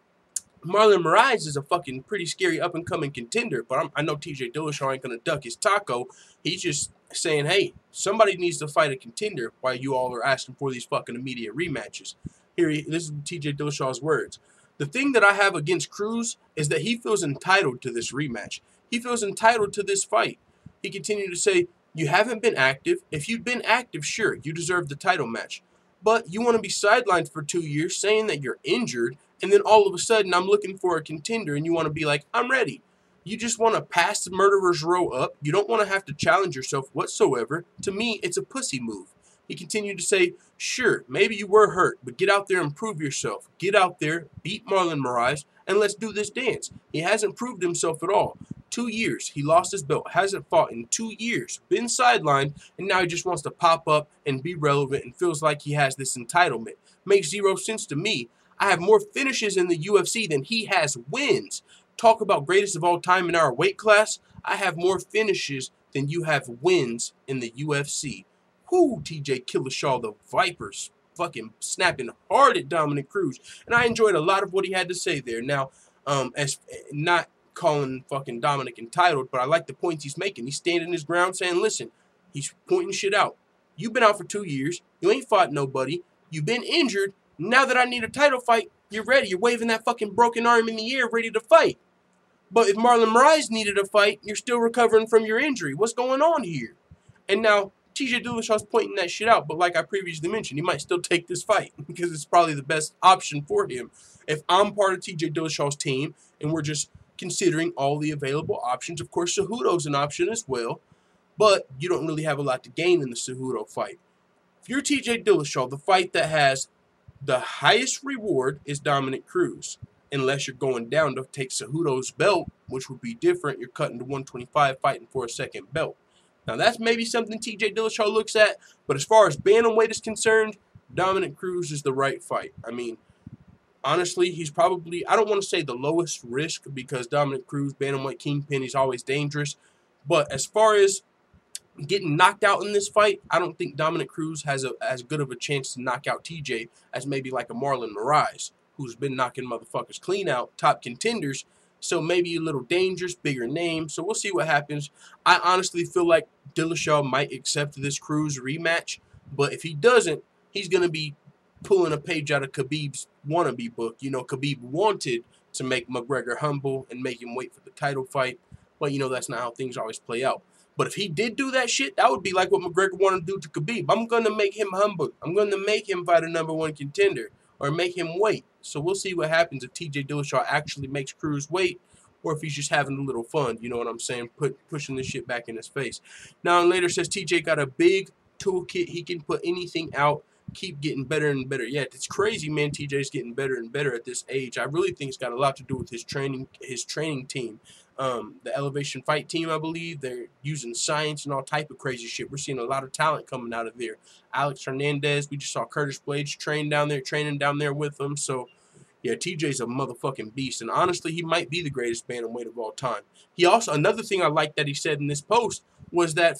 Marlon Moraes is a fucking pretty scary up-and-coming contender, but I know TJ Dillashaw ain't going to duck his taco. He's just saying, hey, somebody needs to fight a contender while you all are asking for these fucking immediate rematches. This is TJ Dillashaw's words. The thing that I have against Cruz is that he feels entitled to this rematch. He feels entitled to this fight. He continued to say, you haven't been active. If you'd been active, sure, you deserve the title match. But you want to be sidelined for 2 years saying that you're injured, and then all of a sudden I'm looking for a contender and you want to be like, I'm ready. You just want to pass the murderer's row up. You don't want to have to challenge yourself whatsoever. To me, it's a pussy move. He continued to say, sure, maybe you were hurt, but get out there and prove yourself. Get out there, beat Marlon Moraes, and let's do this dance. He hasn't proved himself at all. 2 years, he lost his belt, hasn't fought in 2 years, been sidelined, and now he just wants to pop up and be relevant and feels like he has this entitlement. Makes zero sense to me. I have more finishes in the UFC than he has wins. Talk about greatest of all time in our weight class. I have more finishes than you have wins in the UFC. Whoo, TJ Dillashaw, the Vipers, fucking snapping hard at Dominick Cruz. And I enjoyed a lot of what he had to say there. Now, as not calling fucking Dominick entitled, but I like the points he's making. He's standing his ground saying, listen, he's pointing shit out. You've been out for 2 years. You ain't fought nobody. You've been injured. Now that I need a title fight, you're ready. You're waving that fucking broken arm in the air, ready to fight. But if Marlon Moraes needed a fight, you're still recovering from your injury. What's going on here? And now TJ Dillashaw's pointing that shit out, but like I previously mentioned, he might still take this fight because it's probably the best option for him. If I'm part of TJ Dillashaw's team and we're just considering all the available options, of course, Cejudo's an option as well, but you don't really have a lot to gain in the Cejudo fight. If you're TJ Dillashaw, the fight that has the highest reward is Dominick Cruz. Unless you're going down to take Cejudo's belt, which would be different. You're cutting to 125, fighting for a second belt. Now, that's maybe something TJ Dillashaw looks at, but as far as bantamweight is concerned, Dominick Cruz is the right fight. I mean, honestly, he's probably, I don't want to say the lowest risk because Dominick Cruz, bantamweight kingpin, he's always dangerous. But as far as getting knocked out in this fight, I don't think Dominick Cruz has as good of a chance to knock out TJ as maybe like a Marlon Moraes, who's been knocking motherfuckers clean out, top contenders. So maybe a little dangerous, bigger name. So we'll see what happens. I honestly feel like Dillashaw might accept this Cruz rematch. But if he doesn't, he's going to be pulling a page out of Khabib's wannabe book. You know, Khabib wanted to make McGregor humble and make him wait for the title fight. But, you know, that's not how things always play out. But if he did do that shit, that would be like what McGregor wanted to do to Khabib. I'm going to make him humble. I'm going to make him fight a #1 contender or make him wait. So we'll see what happens if TJ Dillashaw actually makes Cruz wait or if he's just having a little fun. You know what I'm saying? Pushing this shit back in his face. Now, later says TJ got a big toolkit. He can put anything out. keep getting better and better. Yeah, it's crazy, man. TJ's getting better and better at this age. I really think it's got a lot to do with his training team. The Elevation Fight team, I believe, they're using science and all type of crazy shit. We're seeing a lot of talent coming out of there. Alex Hernandez, we just saw Curtis Blaydes training down there with them. So, yeah, TJ's a motherfucking beast. And honestly, he might be the greatest bantamweight of all time. He also, another thing I like that he said in this post was that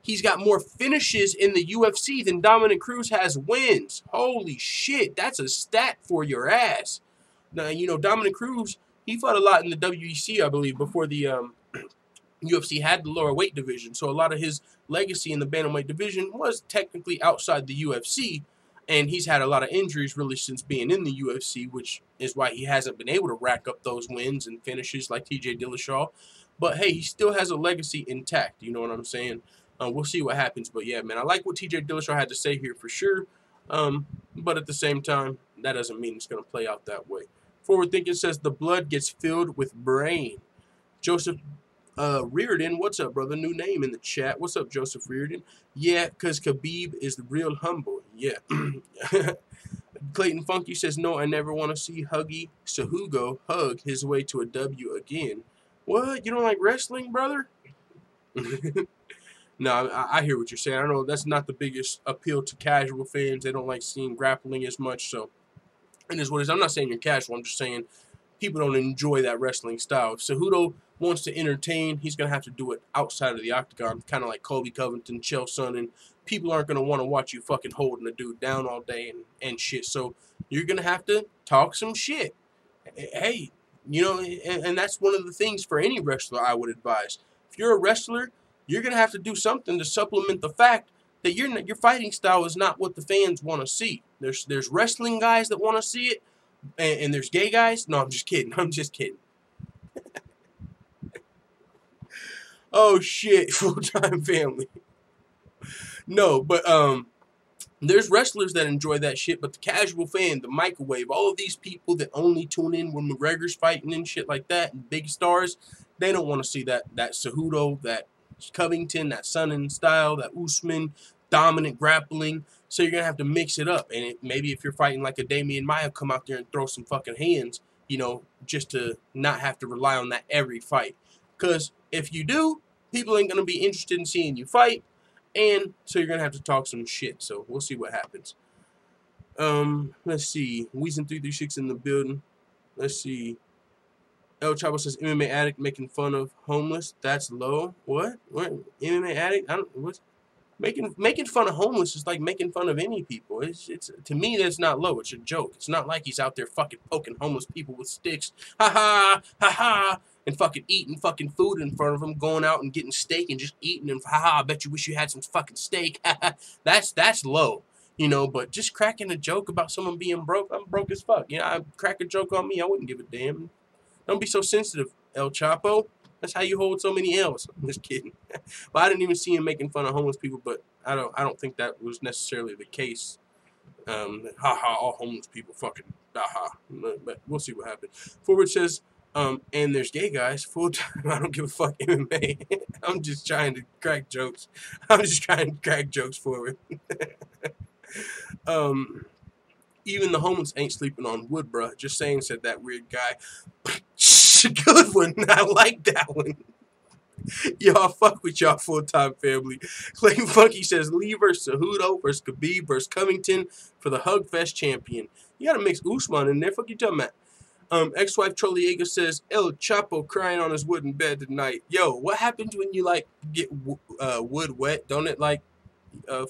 he's got more finishes in the UFC than Dominick Cruz has wins. Holy shit, that's a stat for your ass. Now, you know, Dominick Cruz, he fought a lot in the WEC, I believe, before the UFC had the lower weight division. So a lot of his legacy in the bantamweight division was technically outside the UFC. And he's had a lot of injuries really since being in the UFC, which is why he hasn't been able to rack up those wins and finishes like TJ Dillashaw. But hey, he still has a legacy intact. You know what I'm saying? We'll see what happens. But yeah, man, I like what TJ Dillashaw had to say here for sure. But at the same time, that doesn't mean it's going to play out that way. Forward Thinking says the blood gets filled with brain. Joseph Reardon, what's up, brother? New name in the chat. What's up, Joseph Reardon? Yeah, because Khabib is the real humble. Yeah. Clayton Funky says, no, I never want to see Huggy Cejudo hug his way to a W again. What? You don't like wrestling, brother? No, I hear what you're saying. I know that's not the biggest appeal to casual fans. They don't like seeing grappling as much, so it is what it is. I'm not saying you're casual. I'm just saying people don't enjoy that wrestling style. If Cejudo wants to entertain, he's going to have to do it outside of the octagon, kind of like Colby Covington, Chael Sonnen. People aren't going to want to watch you fucking holding a dude down all day and shit. So you're going to have to talk some shit. Hey, you know, and that's one of the things for any wrestler I would advise. If you're a wrestler, you're going to have to do something to supplement the fact that your fighting style is not what the fans want to see. There's wrestling guys that want to see it, and there's gay guys. No, I'm just kidding. I'm just kidding. Oh, shit. Full-time family. No, but there's wrestlers that enjoy that shit, but the casual fan, the microwave, all of these people that only tune in when McGregor's fighting and shit like that, and big stars, they don't want to see that Cejudo, that Covington, that Sonnen style, that Usman, dominant grappling. So you're going to have to mix it up. And maybe if you're fighting like a Damian Maia, come out there and throw some fucking hands, you know, just to not have to rely on that every fight. Because if you do, people ain't going to be interested in seeing you fight. And so you're going to have to talk some shit. So we'll see what happens. Let's see. Weezen336 in the building. Let's see. El Chavo says MMA addict making fun of homeless. That's low. What? MMA addict? What's making fun of homeless is like making fun of any people. It's to me that's not low. It's a joke. It's not like he's out there fucking poking homeless people with sticks. Ha ha ha ha. And fucking eating fucking food in front of them, going out and getting steak and just eating and haha, I bet you wish you had some fucking steak. That's low, you know, but just cracking a joke about someone being broke, I'm broke as fuck. You know, I crack a joke on me, I wouldn't give a damn. Don't be so sensitive, El Chapo. That's how you hold so many L's. I'm just kidding. But I didn't even see him making fun of homeless people, but I don't think that was necessarily the case. Haha, all homeless people fucking haha. But we'll see what happens. Forward says, and there's gay guys full time. I don't give a fuck MMA. I'm just trying to crack jokes. I'm just trying to crack jokes forward. Even the homeless ain't sleeping on wood, bruh. Just saying, said that weird guy. Good one. I like that one. Y'all fuck with y'all full-time family. Clayton Funky says Lee versus Cejudo versus Khabib versus Covington for the Hugfest champion. You gotta mix Usman in there. Fuck you talking about? Ex-wife Trolliega says El Chapo crying on his wooden bed tonight. Yo, what happens when you like get wood wet? Don't it like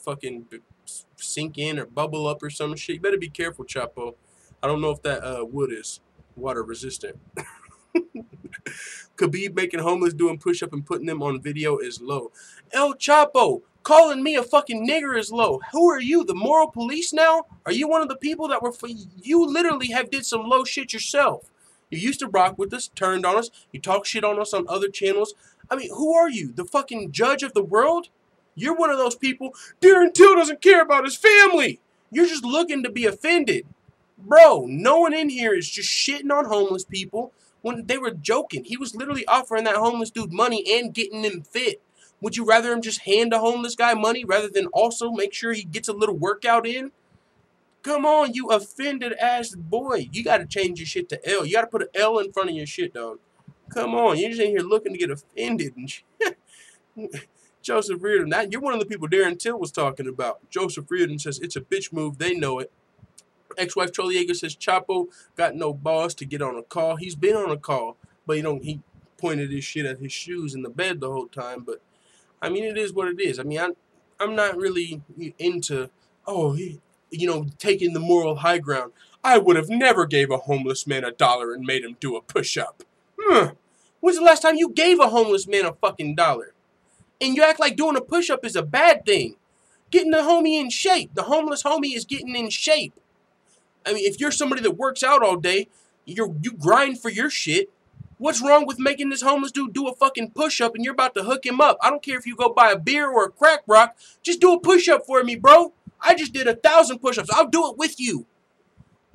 fucking sink in or bubble up or some shit? You better be careful, Chapo. I don't know if that wood is water resistant. Khabib making homeless doing push-up and putting them on video is low. El Chapo, calling me a fucking nigger is low. Who are you, the moral police now? Are you one of the people that were... You literally have did some low shit yourself. You used to rock with us, turned on us. You talk shit on us on other channels. I mean, who are you? The fucking judge of the world? You're one of those people. Darren Till doesn't care about his family. You're just looking to be offended. Bro, no one in here is just shitting on homeless people when they were joking. He was literally offering that homeless dude money and getting him fit. Would you rather him just hand a homeless guy money rather than also make sure he gets a little workout in? Come on, you offended ass boy. You got to change your shit to L. You got to put an L in front of your shit, dog. Come on, you're just in here looking to get offended and shit. Joseph Reardon, you're one of the people Darren Till was talking about. Joseph Reardon says it's a bitch move. They know it. Ex-wife Trolliega says Chapo got no balls to get on a call. He's been on a call, but he pointed his shit at his shoes in the bed the whole time. But I mean, it is what it is. I mean, I'm not really into taking the moral high ground. I would have never gave a homeless man $1 and made him do a push-up. When's the last time you gave a homeless man a fucking $1? And you act like doing a push-up is a bad thing. Getting the homie in shape. The homeless homie is getting in shape. I mean, if you're somebody that works out all day, you grind for your shit, what's wrong with making this homeless dude do a fucking push-up and you're about to hook him up? I don't care if you go buy a beer or a crack rock. Just do a push-up for me, bro. I just did 1,000 push-ups. I'll do it with you.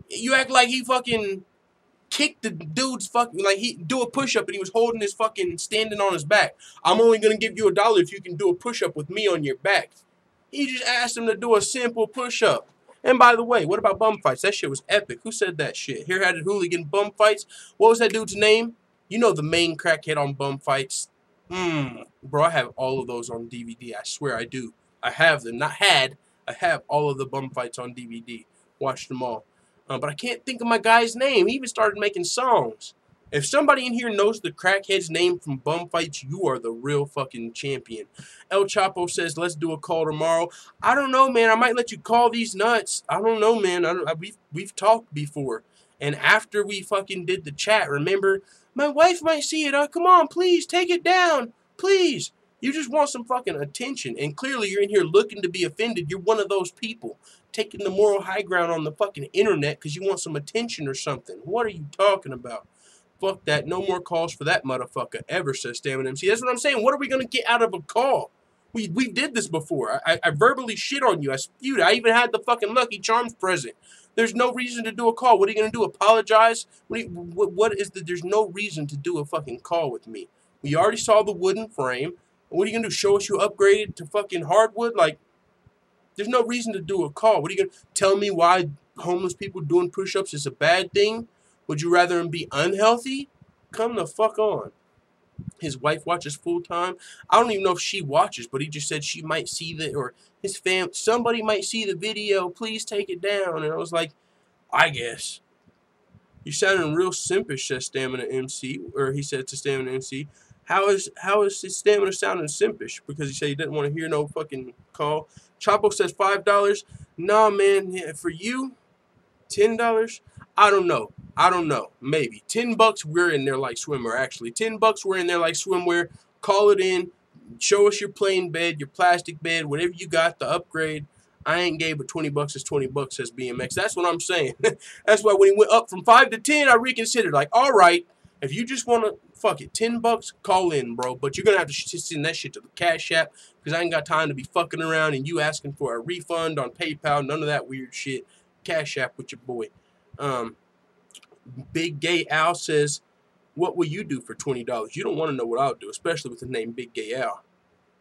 You act like he fucking kicked the dude's fucking, like he do a push-up and he was holding his fucking, standing on his back. I'm only going to give you $1 if you can do a push-up with me on your back. He just asked him to do a simple push-up. And by the way, what about bum fights? That shit was epic. Who said that shit? Here had a hooligan bum fights. What was that dude's name? You know the main crackhead on bum fights. Bro, I have all of those on DVD. I swear I do. I have them. Not had. I have all of the bum fights on DVD. Watched them all. But I can't think of my guy's name. He even started making songs. If somebody in here knows the crackhead's name from bum fights, you are the real fucking champion. El Chapo says, let's do a call tomorrow. I don't know, man. I might let you call these nuts. I don't know, man. We've talked before. And after we fucking did the chat, remember, my wife might see it. Come on, please, take it down. Please. You just want some fucking attention. And clearly you're in here looking to be offended. You're one of those people taking the moral high ground on the fucking internet because you want some attention or something. What are you talking about? Fuck that. No more calls for that motherfucker ever, says Stamina MC. That's what I'm saying. What are we going to get out of a call? We did this before. I verbally shit on you. I spewed. I even had the fucking Lucky Charms present. There's no reason to do a call. What are you going to do? Apologize? There's no reason to do a fucking call with me. We already saw the wooden frame. What are you going to do? Show us you upgraded to fucking hardwood? Like, there's no reason to do a call. What are you going to tell me why homeless people doing push-ups is a bad thing? Would you rather him be unhealthy? Come the fuck on. His wife watches full-time. I don't even know if she watches, but he just said she might see the, or his fam, somebody might see the video. Please take it down. And I was like, I guess. You're sounding real simpish, says Stamina MC, or he said to Stamina MC. How is his stamina sounding simpish? Because he said he didn't want to hear no fucking call. Chapo says $5. Nah, man. Yeah, for you, $10. I don't know. Maybe $10. We're in there like swimwear. Actually, $10. We're in there like swimwear. Call it in. Show us your plain bed, your plastic bed, whatever you got. The upgrade. I ain't gave, but $20 is $20, says BMX. That's what I'm saying. That's why when he went up from 5 to 10, I reconsidered. Like, all right. If you just want to, fuck it, $10, call in, bro. But you're going to have to send that shit to the Cash App because I ain't got time to be fucking around and you asking for a refund on PayPal. None of that weird shit. Cash App with your boy. Big Gay Al says, what will you do for $20? You don't want to know what I'll do, especially with the name Big Gay Al.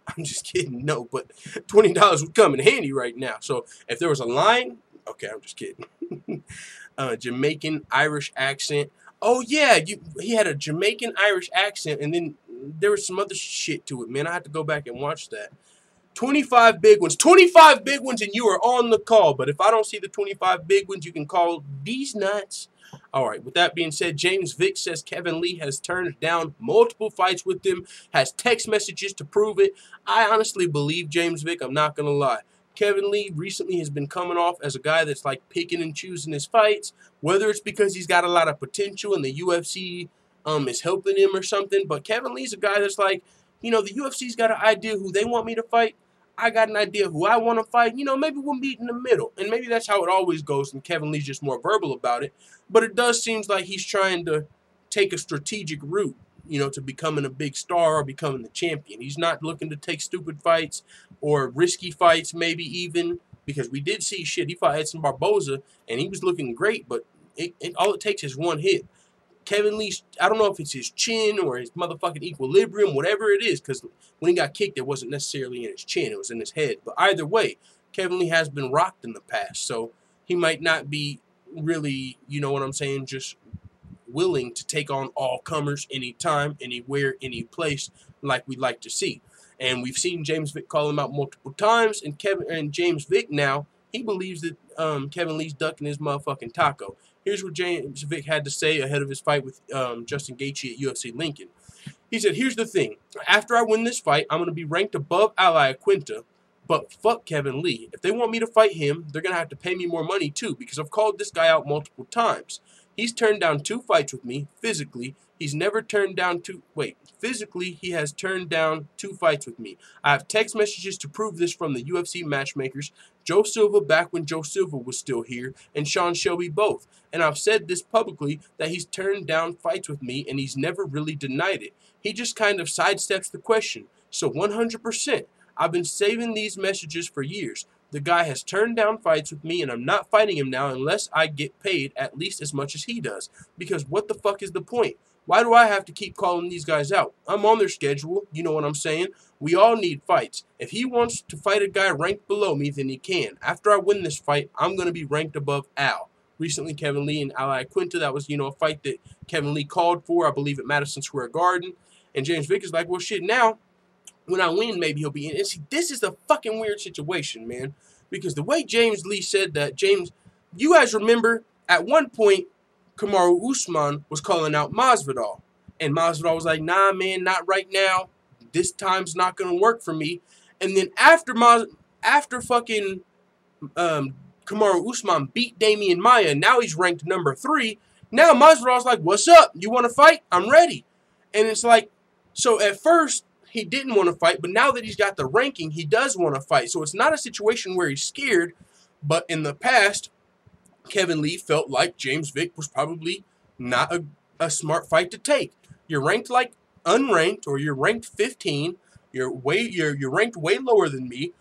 I'm just kidding. No, but $20 would come in handy right now. So if there was a line, okay, I'm just kidding. Jamaican Irish accent. Oh, yeah, he had a Jamaican-Irish accent, and then there was some other shit to it, man. I had to go back and watch that. 25 big ones. 25 big ones, and you are on the call. But if I don't see the 25 big ones, you can call these nuts. All right, with that being said, James Vick says Kevin Lee has turned down multiple fights with him, has text messages to prove it. I honestly believe James Vick. I'm not going to lie. Kevin Lee recently has been coming off as a guy that's like picking and choosing his fights, whether it's because he's got a lot of potential and the UFC is helping him or something. But Kevin Lee's a guy that's like, you know, the UFC's got an idea who they want me to fight. I got an idea who I want to fight. You know, maybe we'll meet in the middle. And maybe that's how it always goes, and Kevin Lee's just more verbal about it. But it does seem like he's trying to take a strategic route, you know, to becoming a big star or becoming the champion. He's not looking to take stupid fights or risky fights, maybe even, because we did see shit. He fought Edson Barboza, and he was looking great, but all it takes is one hit. Kevin Lee, I don't know if it's his chin or his motherfucking equilibrium, whatever it is, because when he got kicked, it wasn't necessarily in his chin, it was in his head. But either way, Kevin Lee has been rocked in the past, so he might not be really, you know what I'm saying, just willing to take on all comers anytime, anywhere, any place, like we'd like to see. And we've seen James Vick call him out multiple times, and James Vick now, he believes that Kevin Lee's ducking his motherfucking taco. Here's what James Vick had to say ahead of his fight with Justin Gaethje at UFC Lincoln. He said, here's the thing. After I win this fight, I'm going to be ranked above Ally Quinta, but fuck Kevin Lee. If they want me to fight him, they're going to have to pay me more money too, because I've called this guy out multiple times. He's turned down 2 fights with me, physically. He's never turned down physically, he has turned down 2 fights with me. I have text messages to prove this from the UFC matchmakers, Joe Silva back when Joe Silva was still here, and Sean Shelby both. And I've said this publicly, that he's turned down fights with me, and he's never really denied it. He just kind of sidesteps the question. So 100%, I've been saving these messages for years. The guy has turned down fights with me, and I'm not fighting him now unless I get paid at least as much as he does. Because what the fuck is the point? Why do I have to keep calling these guys out? I'm on their schedule, you know what I'm saying? We all need fights. If he wants to fight a guy ranked below me, then he can. After I win this fight, I'm going to be ranked above Al. Recently, Kevin Lee and Ally Quinta, that was, you know, a fight that Kevin Lee called for, I believe, at Madison Square Garden. And James Vick is like, well, shit, now, when I win, maybe he'll be in. And see, this is a fucking weird situation, man. Because the way James Lee said that, you guys remember, at one point, Kamaru Usman was calling out Masvidal. And Masvidal was like, nah, man, not right now. This time's not going to work for me. And then after fucking Kamaru Usman beat Damian Maia, now he's ranked number 3. Now Masvidal's like, what's up? You want to fight? I'm ready. And it's like, so at first, he didn't want to fight, but now that he's got the ranking, he does want to fight. So it's not a situation where he's scared, but in the past, Kevin Lee felt like James Vick was probably not a smart fight to take. You're ranked like unranked, or you're ranked 15. You're ranked way lower than me.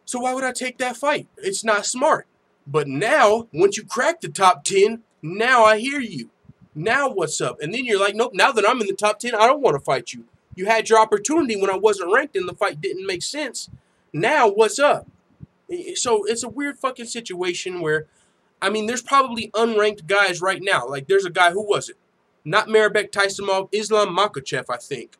So why would I take that fight? It's not smart. But now, once you crack the top 10, now I hear you. Now what's up? And then you're like, nope, now that I'm in the top 10, I don't want to fight you. You had your opportunity when I wasn't ranked and the fight didn't make sense. Now what's up? So it's a weird fucking situation where, I mean, there's probably unranked guys right now. Like, there's a guy, who was it? Not Marbek Taisimov, Islam Makhachev, I think.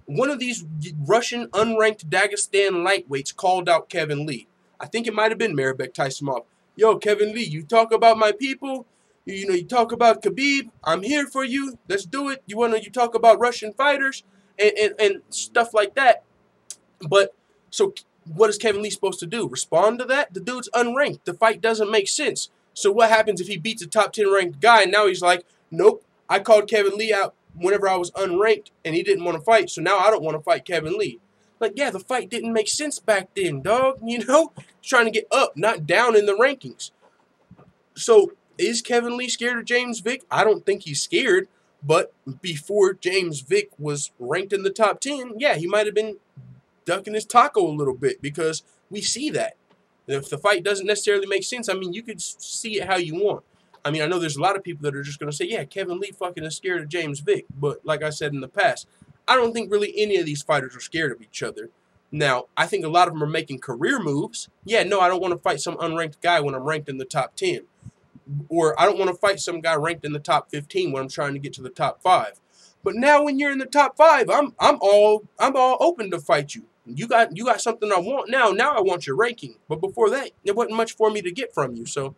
One of these Russian unranked Dagestan lightweights called out Kevin Lee. I think it might have been Marbek Taisimov. Yo, Kevin Lee, you talk about my people. You know, you talk about Khabib. I'm here for you. Let's do it. You talk about Russian fighters and stuff like that. But, so what is Kevin Lee supposed to do? Respond to that? The dude's unranked. The fight doesn't make sense. So what happens if he beats a top 10 ranked guy and now he's like, nope, I called Kevin Lee out whenever I was unranked and he didn't want to fight, so now I don't want to fight Kevin Lee. Like, yeah, the fight didn't make sense back then, dog, you know? He's trying to get up, not down in the rankings. So is Kevin Lee scared of James Vick? I don't think he's scared, but before James Vick was ranked in the top 10, yeah, he might have been ducking his taco a little bit because we see that. If the fight doesn't necessarily make sense, I mean, you could see it how you want. I mean, I know there's a lot of people that are just going to say, yeah, Kevin Lee fucking is scared of James Vick. But like I said in the past, I don't think really any of these fighters are scared of each other. Now, I think a lot of them are making career moves. Yeah, no, I don't want to fight some unranked guy when I'm ranked in the top 10. Or I don't want to fight some guy ranked in the top 15 when I'm trying to get to the top 5. But now when you're in the top 5, I'm all open to fight you. You got something I want now. Now I want your ranking. But before that, there wasn't much for me to get from you. So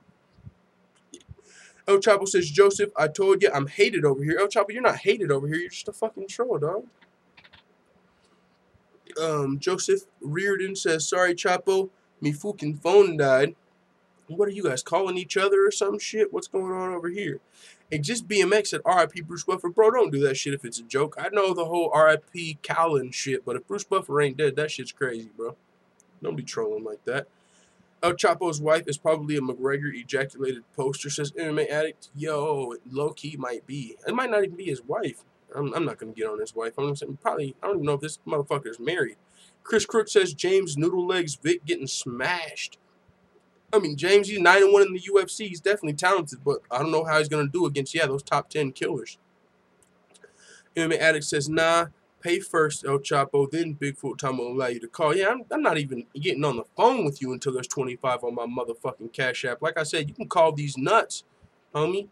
El Chapo says, Joseph, I told you I'm hated over here. El Chapo, you're not hated over here. You're just a fucking troll, dog. Joseph Reardon says, sorry, Chapo, me fucking phone died. What are you guys calling each other or some shit? What's going on over here? And just BMX said, RIP Bruce Buffer. Bro, don't do that shit if it's a joke. I know the whole RIP Callan shit, but if Bruce Buffer ain't dead, that shit's crazy, bro. Don't be trolling like that. El Chapo's wife is probably a McGregor ejaculated poster, says MMA Addict. Yo, low-key might be. It might not even be his wife. I'm not going to get on his wife. I'm saying probably, I don't even know if this motherfucker's married. Chris Crook says, James Noodle Legs Vick getting smashed. I mean, James, he's 9-1 in the UFC. He's definitely talented, but I don't know how he's going to do against, yeah, those top 10 killers. MMA Addict says, nah, pay first, El Chapo, then Bigfoot Time will allow you to call. Yeah, I'm not even getting on the phone with you until there's 25 on my motherfucking Cash App. Like I said, you can call these nuts, homie.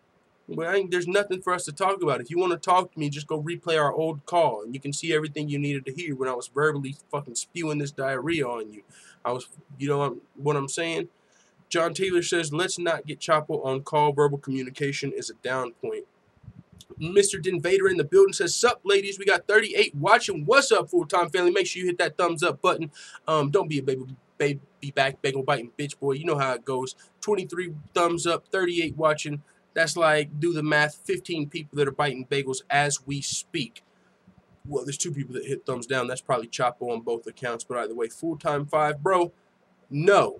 But there's nothing for us to talk about. If you want to talk to me, just go replay our old call, and you can see everything you needed to hear when I was verbally fucking spewing this diarrhea on you. You know what I'm saying? John Taylor says, let's not get Chapo on call. Verbal communication is a down point. Mr. Denvader in the building says, sup, ladies? We got 38 watching. What's up, full-time family? Make sure you hit that thumbs up button. Don't be a baby back, bagel biting bitch boy. You know how it goes. 23 thumbs up, 38 watching. That's like, do the math, 15 people that are biting bagels as we speak. Well, there's 2 people that hit thumbs down. That's probably Chapo on both accounts. But either way, full-time 5. Bro, no.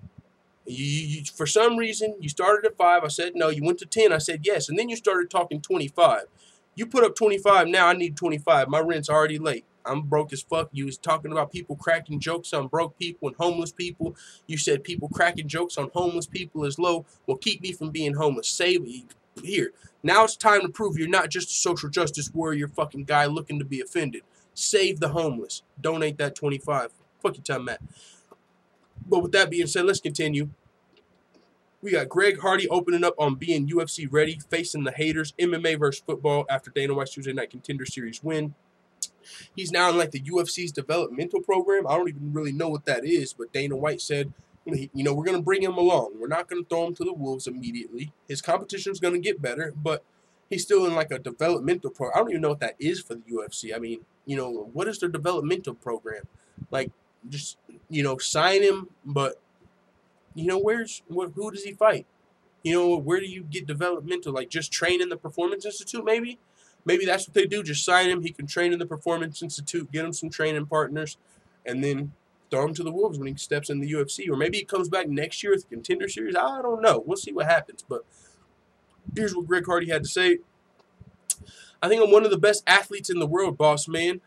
You for some reason, you started at 5. I said no. You went to 10. I said yes. And then you started talking 25. You put up 25. Now I need 25. My rent's already late. I'm broke as fuck. You was talking about people cracking jokes on broke people and homeless people. You said people cracking jokes on homeless people is low. Well, keep me from being homeless. Save me. Here. Now it's time to prove you're not just a social justice warrior fucking guy looking to be offended. Save the homeless. Donate that 25. Fuck your time, Matt. But with that being said, let's continue. We got Greg Hardy opening up on being UFC ready, facing the haters, MMA versus football after Dana White's Tuesday Night Contender Series win. He's now in like the UFC's developmental program. I don't even really know what that is, but Dana White said, you know, we're going to bring him along. We're not going to throw him to the wolves immediately. His competition's going to get better, but he's still in like a developmental program. I don't even know what that is for the UFC. I mean, you know, what is their developmental program? Like, just, you know, sign him, but, you know, who does he fight? You know, where do you get developmental? Like, just train in the Performance Institute, maybe? Maybe that's what they do. Just sign him. He can train in the Performance Institute, get him some training partners, and then throw him to the wolves when he steps in the UFC. Or maybe he comes back next year with the Contender Series. I don't know. We'll see what happens. But here's what Greg Hardy had to say. I think I'm one of the best athletes in the world, boss man.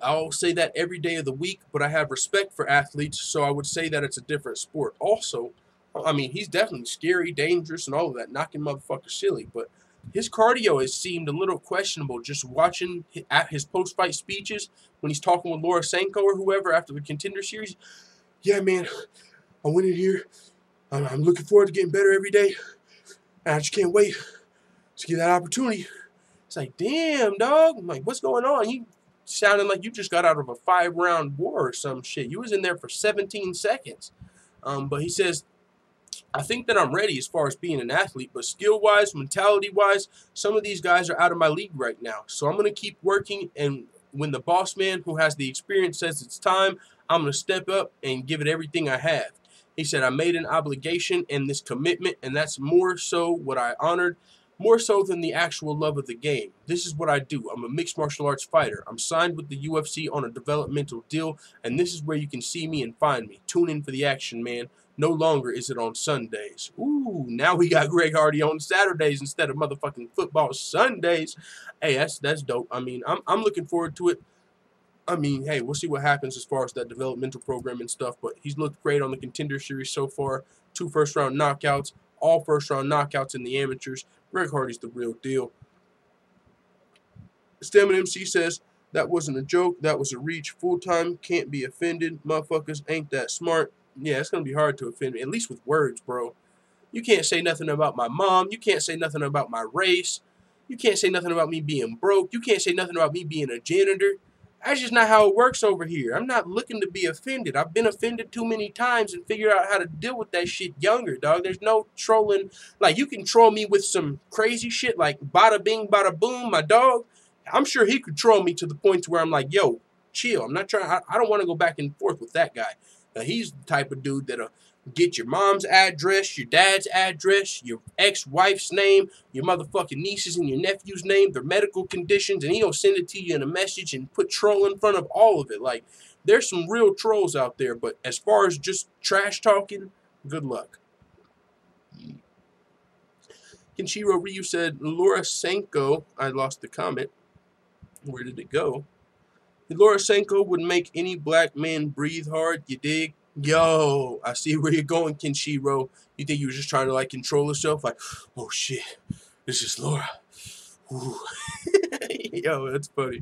I'll say that every day of the week, but I have respect for athletes, so I would say that it's a different sport. Also, I mean, he's definitely scary, dangerous, and all of that, knocking motherfuckers silly, but his cardio has seemed a little questionable just watching his post-fight speeches when he's talking with Laura Sanko or whoever after the Contender Series. Yeah, man, I went in here. I'm looking forward to getting better every day, and I just can't wait to get that opportunity. It's like, damn, dog. I'm like, what's going on? You sounding like you just got out of a 5-round war or some shit. You was in there for 17 seconds. But he says, I think that I'm ready as far as being an athlete, but skill-wise, mentality-wise, some of these guys are out of my league right now. So I'm going to keep working, and when the boss man who has the experience says it's time, I'm going to step up and give it everything I have. He said, I made an obligation and this commitment, and that's more so what I honored, more so than the actual love of the game. This is what I do. I'm a mixed martial arts fighter. I'm signed with the UFC on a developmental deal, and this is where you can see me and find me. Tune in for the action, man. No longer is it on Sundays. Ooh, now we got Greg Hardy on Saturdays instead of motherfucking football Sundays. Hey, that's dope. I mean, I'm looking forward to it. I mean, hey, we'll see what happens as far as that developmental program and stuff, but he's looked great on the Contender Series so far. 2 first-round knockouts, all first-round knockouts in the amateurs. Greg Hardy's the real deal. Stamina MC says, that wasn't a joke. That was a reach. Full-time, can't be offended. Motherfuckers ain't that smart. Yeah, it's going to be hard to offend me, at least with words, bro. You can't say nothing about my mom. You can't say nothing about my race. You can't say nothing about me being broke. You can't say nothing about me being a janitor. That's just not how it works over here. I'm not looking to be offended. I've been offended too many times and figured out how to deal with that shit younger, dog. There's no trolling. Like, you can troll me with some crazy shit like bada bing, bada boom, my dog. I'm sure he could troll me to the point to where I'm like, yo, chill. I'm not trying. I don't want to go back and forth with that guy. He's the type of dude that'll get your mom's address, your dad's address, your ex-wife's name, your motherfucking niece's and your nephew's name, their medical conditions, and he'll send it to you in a message and put troll in front of all of it. Like, there's some real trolls out there, but as far as just trash talking, good luck. Kenshiro Ryu said, Laura Sanko, I lost the comment. Where did it go? Laura Sanko would make any black man breathe hard, you dig? Yo, I see where you're going, Kenshiro. You think you were just trying to, like, control yourself? Like, oh, shit, this is Laura. Ooh. Yo, that's funny.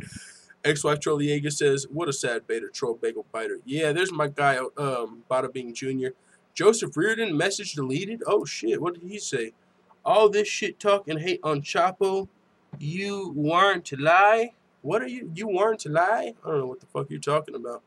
XY Trolliega says, what a sad beta troll bagel biter. Yeah, there's my guy, Bada Bing Jr. Joseph Reardon, message deleted. Oh, shit. What did he say? All this shit talk and hate on Chapo. You weren't to lie? What are you? You weren't to lie? I don't know what the fuck you're talking about.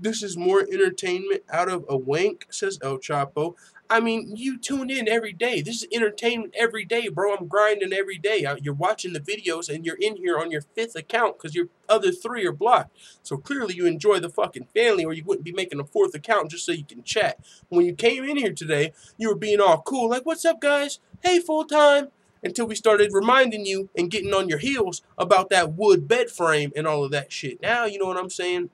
This is more entertainment out of a wank, says El Chapo. I mean, you tune in every day. This is entertainment every day, bro. I'm grinding every day. You're watching the videos, and you're in here on your 5th account because your other 3 are blocked. So clearly you enjoy the fucking family, or you wouldn't be making a 4th account just so you can chat. When you came in here today, you were being all cool, like, what's up, guys? Hey, full time. Until we started reminding you and getting on your heels about that wood bed frame and all of that shit. Now, you know what I'm saying?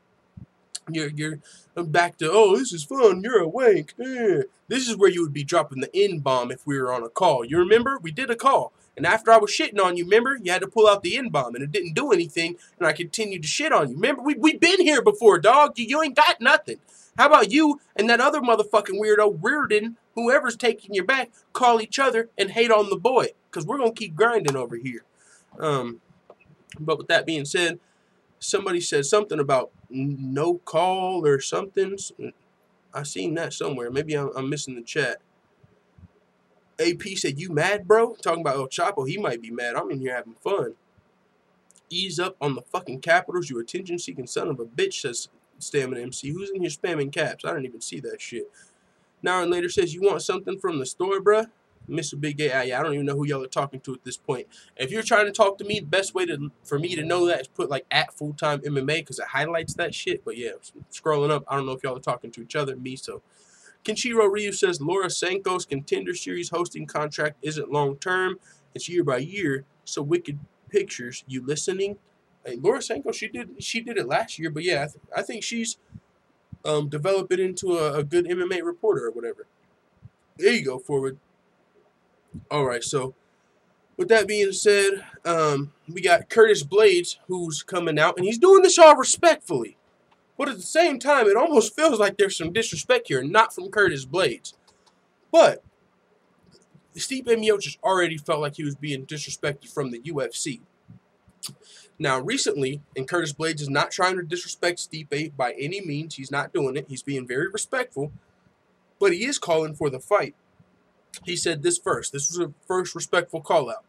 You're back to, oh, this is fun, you're a wank. This is where you would be dropping the N-bomb if we were on a call. You remember? We did a call. And after I was shitting on you, remember? You had to pull out the N-bomb, and it didn't do anything, and I continued to shit on you. Remember? We've been here before, dog. You ain't got nothing. How about you and that other motherfucking weirdo, Reardon, whoever's taking your back, call each other and hate on the boy? Because we're going to keep grinding over here. But with that being said, somebody said something about no call or something. I seen that somewhere. Maybe I'm missing the chat. AP said, you mad, bro? Talking about El Chapo. He might be mad. I'm in here having fun. Ease up on the fucking capitals, you attention-seeking son of a bitch, says Stamina MC. Who's in here spamming caps? I didn't even see that shit. Now and later says, you want something from the store, bruh? Mr. Big A, I don't even know who y'all are talking to at this point. If you're trying to talk to me, the best way for me to know that is put like at full-time MMA because it highlights that shit. But yeah, scrolling up, I don't know if y'all are talking to each other, me, so. Kenshiro Ryu says Laura Sanko's Contender Series hosting contract isn't long-term. It's year by year, so Wicked Pictures, you listening? Hey, Laura Sanko, she did it last year, but yeah, I think she's developed it into a good MMA reporter or whatever. There you go, Forward. All right, so with that being said, we got Curtis Blaydes, who's coming out, and he's doing this all respectfully. But at the same time, it almost feels like there's some disrespect here, not from Curtis Blaydes. But Stipe Miocic already felt like he was being disrespected from the UFC. Now, recently, and Curtis Blaydes is not trying to disrespect Stipe by any means. He's not doing it. He's being very respectful. But he is calling for the fight. He said this first. This was a first respectful call out.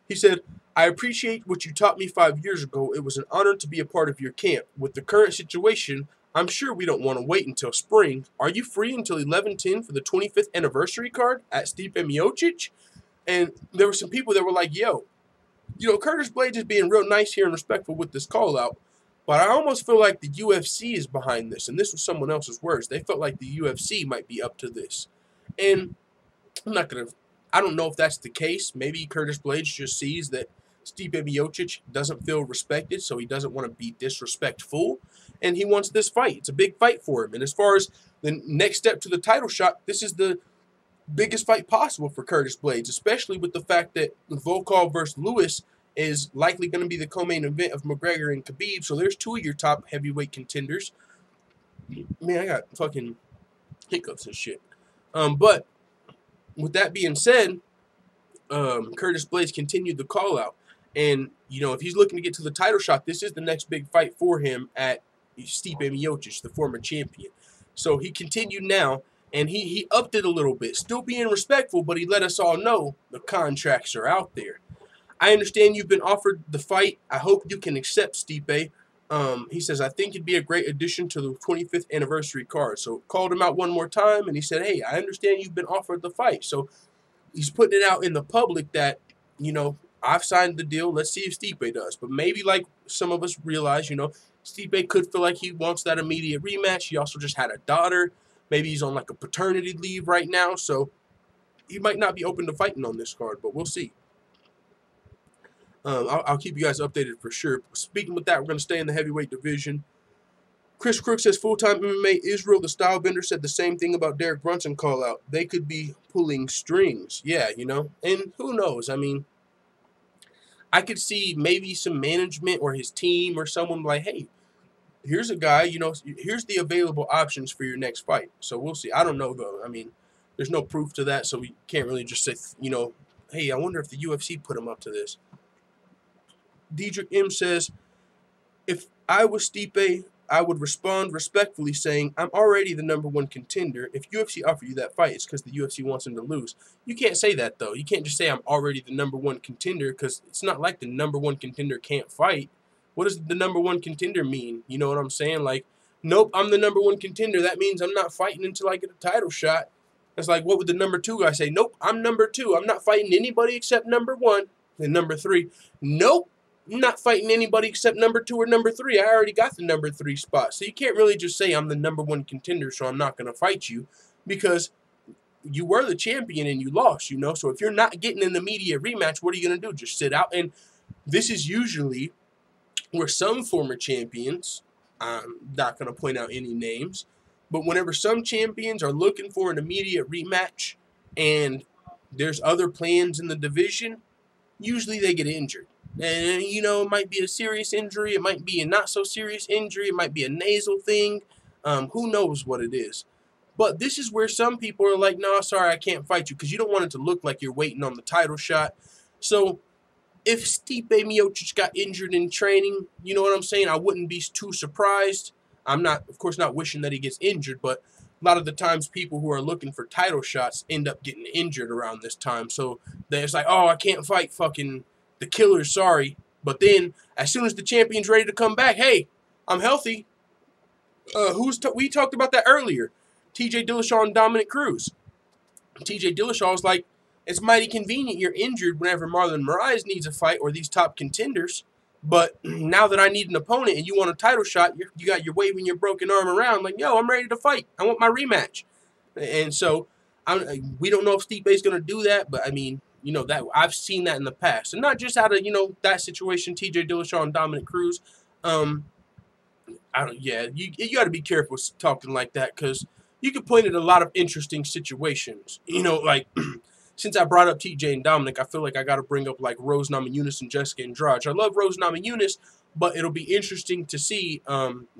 He said, I appreciate what you taught me 5 years ago. It was an honor to be a part of your camp. With the current situation, I'm sure we don't want to wait until spring. Are you free until 11/10 for the 25th anniversary card at Stipe Miocic? And there were some people that were like, yo, you know, Curtis Blaydes is being real nice here and respectful with this call out. But I almost feel like the UFC is behind this. And this was someone else's words. They felt like the UFC might be up to this. And I don't know if that's the case. Maybe Curtis Blaydes just sees that Stipe Miocic doesn't feel respected, so he doesn't want to be disrespectful, and he wants this fight. It's a big fight for him. And as far as the next step to the title shot, this is the biggest fight possible for Curtis Blaydes, especially with the fact that Volkov versus Lewis is likely going to be the co-main event of McGregor and Khabib, so there's 2 of your top heavyweight contenders. Man, I got fucking hiccups and shit. But with that being said, Curtis Blaydes continued the call out. And, you know, if he's looking to get to the title shot, this is the next big fight for him at Stipe Miocic, the former champion. So he continued now, and he upped it a little bit, still being respectful, but he let us all know the contracts are out there. I understand you've been offered the fight. I hope you can accept Stipe. He says, I think it'd be a great addition to the 25th anniversary card. So called him out one more time, and he said, hey, I understand you've been offered the fight. So he's putting it out in the public that, you know, I've signed the deal. Let's see if Stipe does. But maybe like some of us realize, you know, Stipe could feel like he wants that immediate rematch. He also just had a daughter. Maybe he's on like a paternity leave right now. So he might not be open to fighting on this card, but we'll see. I'll keep you guys updated for sure. Speaking with that, we're going to stay in the heavyweight division. Chris Crook says full-time MMA Israel, the style bender, said the same thing about Derek Brunson call out. They could be pulling strings. Yeah, you know, and who knows? I mean, I could see maybe some management or his team or someone like, hey, here's a guy, you know, here's the available options for your next fight. So we'll see. I don't know, though. I mean, there's no proof to that, so we can't really just say, you know, hey, I wonder if the UFC put him up to this. Diedrich M says, if I was Stipe, I would respond respectfully saying, I'm already the #1 contender. If UFC offer you that fight, it's because the UFC wants him to lose. You can't say that, though. You can't just say I'm already the #1 contender, because it's not like the #1 contender can't fight. What does the #1 contender mean? You know what I'm saying? Like, nope, I'm the #1 contender. That means I'm not fighting until I get a title shot. It's like, what would the #2 guy say? Nope, I'm #2. I'm not fighting anybody except #1. And #3, nope. I'm not fighting anybody except #2 or #3. I already got the #3 spot. So you can't really just say I'm the #1 contender, so I'm not going to fight you, because you were the champion and you lost, you know. So if you're not getting an immediate rematch, what are you going to do? Just sit out? And this is usually where some former champions, I'm not going to point out any names, but whenever some champions are looking for an immediate rematch and there's other plans in the division, usually they get injured. And, you know, it might be a serious injury. It might be a not-so-serious injury. It might be a nasal thing. Who knows what it is. But this is where some people are like, no, sorry, I can't fight you, because you don't want it to look like you're waiting on the title shot. So if Stipe Miocic got injured in training, you know what I'm saying, I wouldn't be too surprised. I'm not, of course, not wishing that he gets injured, but a lot of the times people who are looking for title shots end up getting injured around this time. So it's like, oh, I can't fight fucking the killer, sorry. But then, as soon as the champion's ready to come back, hey, I'm healthy. We talked about that earlier. TJ Dillashaw and Dominick Cruz. TJ Dillashaw was like, it's mighty convenient you're injured whenever Marlon Moraes needs a fight or these top contenders. But now that I need an opponent and you want a title shot, you're waving your broken arm around like, yo, I'm ready to fight. I want my rematch. And so we don't know if Stipe's going to do that, but I mean, you know, that I've seen that in the past. And not just out of, you know, that situation, TJ Dillashaw and Dominick Cruz. You got to be careful talking like that, because you could point at a lot of interesting situations. You know, like, since I brought up TJ and Dominic, I feel like I got to bring up, like, Rose Namajunas and Jessica Andrade. I love Rose Namajunas, but it'll be interesting to see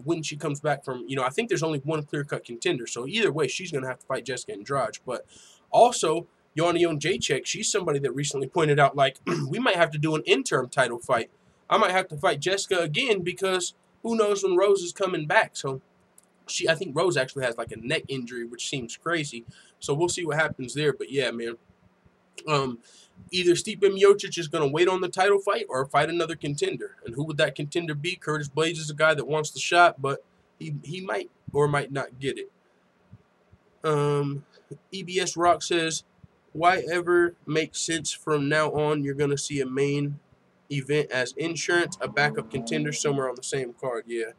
when she comes back from, you know, I think there's only one clear-cut contender. So either way, she's going to have to fight Jessica Andrade. But also, Joanna Jędrzejczyk, she's somebody that recently pointed out, like, we might have to do an interim title fight. I might have to fight Jessica again, because who knows when Rose is coming back. So I think Rose actually has, like, a neck injury, which seems crazy. So we'll see what happens there. But yeah, man. Either Stipe Miocic is going to wait on the title fight or fight another contender. And who would that contender be? Curtis Blaydes is a guy that wants the shot, but he might or might not get it. EBS Rock says, why ever make sense from now on you're going to see a main event as insurance, a backup contender somewhere on the same card? Yeah.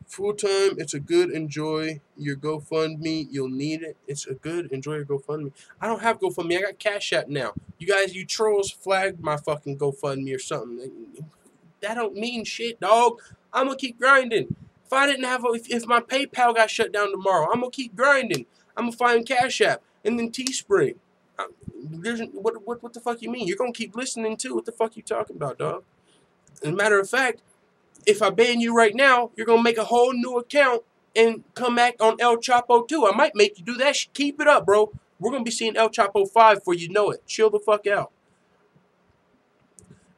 Full time, it's a good enjoy your GoFundMe. You'll need it. It's a good enjoy your GoFundMe. I don't have GoFundMe. I got Cash App now. You guys, you trolls, flagged my fucking GoFundMe or something. That don't mean shit, dog. I'm going to keep grinding. If I didn't have, if my PayPal got shut down tomorrow, I'm going to keep grinding. I'm going to find Cash App and then Teespring. What the fuck you mean? You're going to keep listening too. What the fuck you talking about, dog? As a matter of fact, if I ban you right now, you're going to make a whole new account and come back on El Chapo 2. I might make you do that. Keep it up, bro. We're going to be seeing El Chapo 5 before you know it. Chill the fuck out.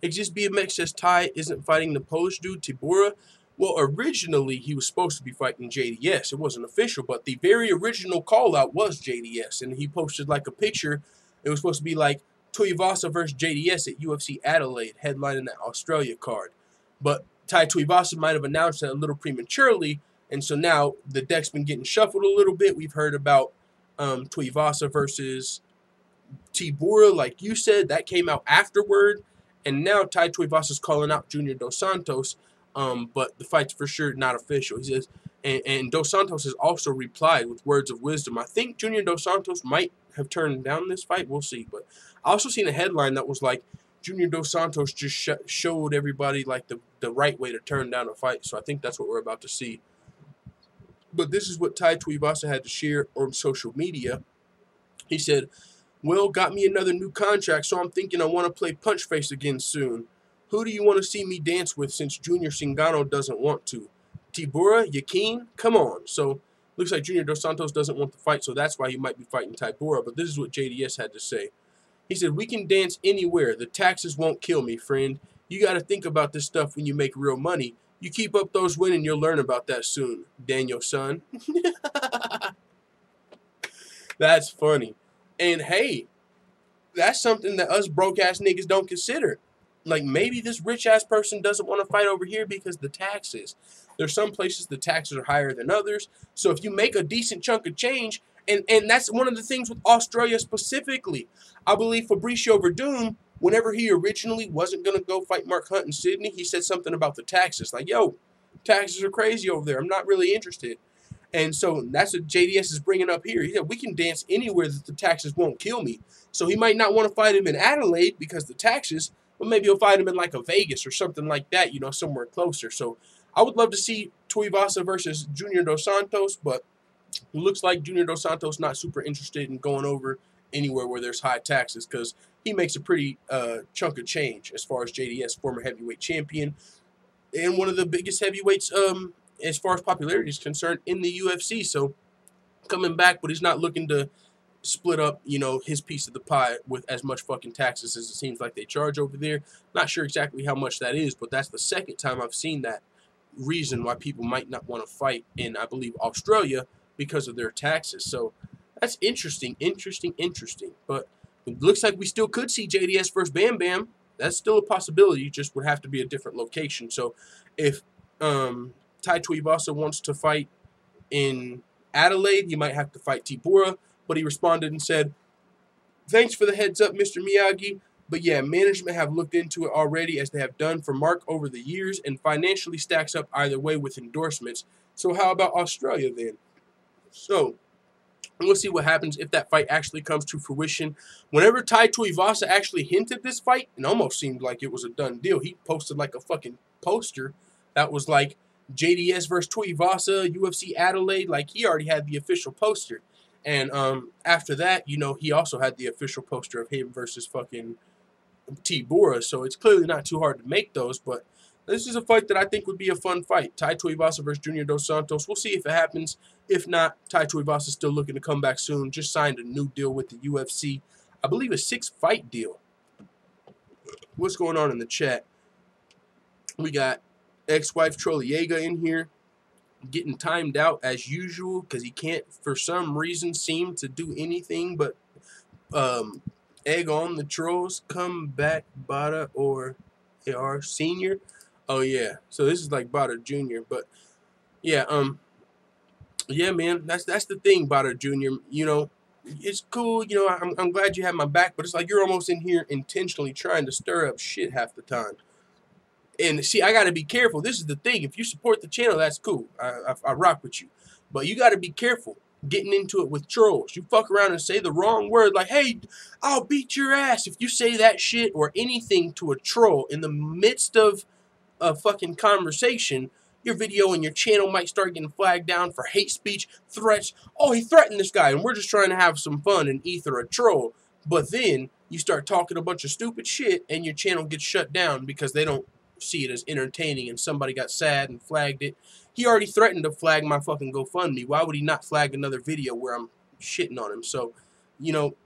Exist BMX says Ty isn't fighting the Polish dude, Tibura. Well, originally, he was supposed to be fighting JDS. It wasn't official, but the very original call-out was JDS. And he posted, like, a picture. It was supposed to be, like, Tuivasa versus JDS at UFC Adelaide, headlining that Australia card. But Tai Tuivasa might have announced that a little prematurely, and so now the deck's been getting shuffled a little bit. We've heard about Tuivasa versus Tibura, like you said. That came out afterward, and now Tai Tuivasa's calling out Junior Dos Santos, but the fight's for sure not official. He says, and Dos Santos has also replied with words of wisdom. I think Junior Dos Santos might have turned down this fight. We'll see, but I also seen a headline that was like, Junior Dos Santos just showed everybody, like, the right way to turn down a fight. So I think that's what we're about to see. But this is what Tai Tuivasa had to share on social media. He said, Will got me another new contract, so I'm thinking I want to play punch face again soon. Who do you want to see me dance with since Junior Cingano doesn't want to? Tibura, you keen? Come on. So looks like Junior Dos Santos doesn't want the fight, so that's why he might be fighting Tibura. But this is what JDS had to say. He said, we can dance anywhere. The taxes won't kill me, friend. You got to think about this stuff when you make real money. You keep up those wins and you'll learn about that soon, Daniel son. That's funny. And hey, that's something that us broke-ass niggas don't consider. Like, maybe this rich-ass person doesn't want to fight over here because the taxes. There's some places the taxes are higher than others. So if you make a decent chunk of change, and that's one of the things with Australia specifically. I believe Fabricio Verdum, whenever he originally wasn't going to go fight Mark Hunt in Sydney, he said something about the taxes. Like, yo, taxes are crazy over there. I'm not really interested. And so that's what JDS is bringing up here. He said, we can dance anywhere that the taxes won't kill me. So he might not want to fight him in Adelaide because the taxes, but maybe he'll fight him in like a Vegas or something like that, you know, somewhere closer. So I would love to see Tuivasa versus Junior Dos Santos, but it looks like Junior Dos Santos not super interested in going over anywhere where there's high taxes because he makes a pretty chunk of change as far as JDS, former heavyweight champion, and one of the biggest heavyweights as far as popularity is concerned in the UFC. So coming back, but he's not looking to split up, you know, his piece of the pie with as much fucking taxes as it seems like they charge over there. Not sure exactly how much that is, but that's the second time I've seen that reason why people might not want to fight in, I believe, Australia because of their taxes. So that's interesting. But it looks like we still could see JDS versus Bam Bam. That's still a possibility, just would have to be a different location. So if Tai Tuivasa wants to fight in Adelaide, he might have to fight Tibura, but he responded and said, thanks for the heads up, Mr. Miyagi, but yeah, management have looked into it already as they have done for Mark over the years and financially stacks up either way with endorsements. So how about Australia then? So we'll see what happens if that fight actually comes to fruition. Whenever Tai Tuivasa actually hinted this fight, it almost seemed like it was a done deal. He posted like a fucking poster that was like JDS versus Tuivasa, UFC Adelaide. Like, he already had the official poster. And after that, you know, he also had the official poster of him versus fucking Tibura. So it's clearly not too hard to make those, but this is a fight that I think would be a fun fight. Tai Tuivasa versus Junior Dos Santos. We'll see if it happens. If not, Tai Tuivasa is still looking to come back soon. Just signed a new deal with the UFC. I believe a 6-fight deal. What's going on in the chat? We got ex-wife Trolliega in here, getting timed out as usual because he can't, for some reason, seem to do anything but egg on the trolls. Come back, Bada or AR Senior. Oh yeah, so this is like Bada Junior, but yeah, yeah, man, that's the thing, Bada Junior. You know, it's cool. You know, I'm glad you have my back, but it's like you're almost in here intentionally trying to stir up shit half the time. And see, I got to be careful. This is the thing. If you support the channel, that's cool. I rock with you. But you got to be careful getting into it with trolls. You fuck around and say the wrong word like, hey, I'll beat your ass. If you say that shit or anything to a troll in the midst of a fucking conversation, your video and your channel might start getting flagged down for hate speech, threats. Oh, he threatened this guy, and we're just trying to have some fun and ether a troll. But then you start talking a bunch of stupid shit, and your channel gets shut down because they don't see it as entertaining, and somebody got sad and flagged it. He already threatened to flag my fucking GoFundMe. Why would he not flag another video where I'm shitting on him? So, you know,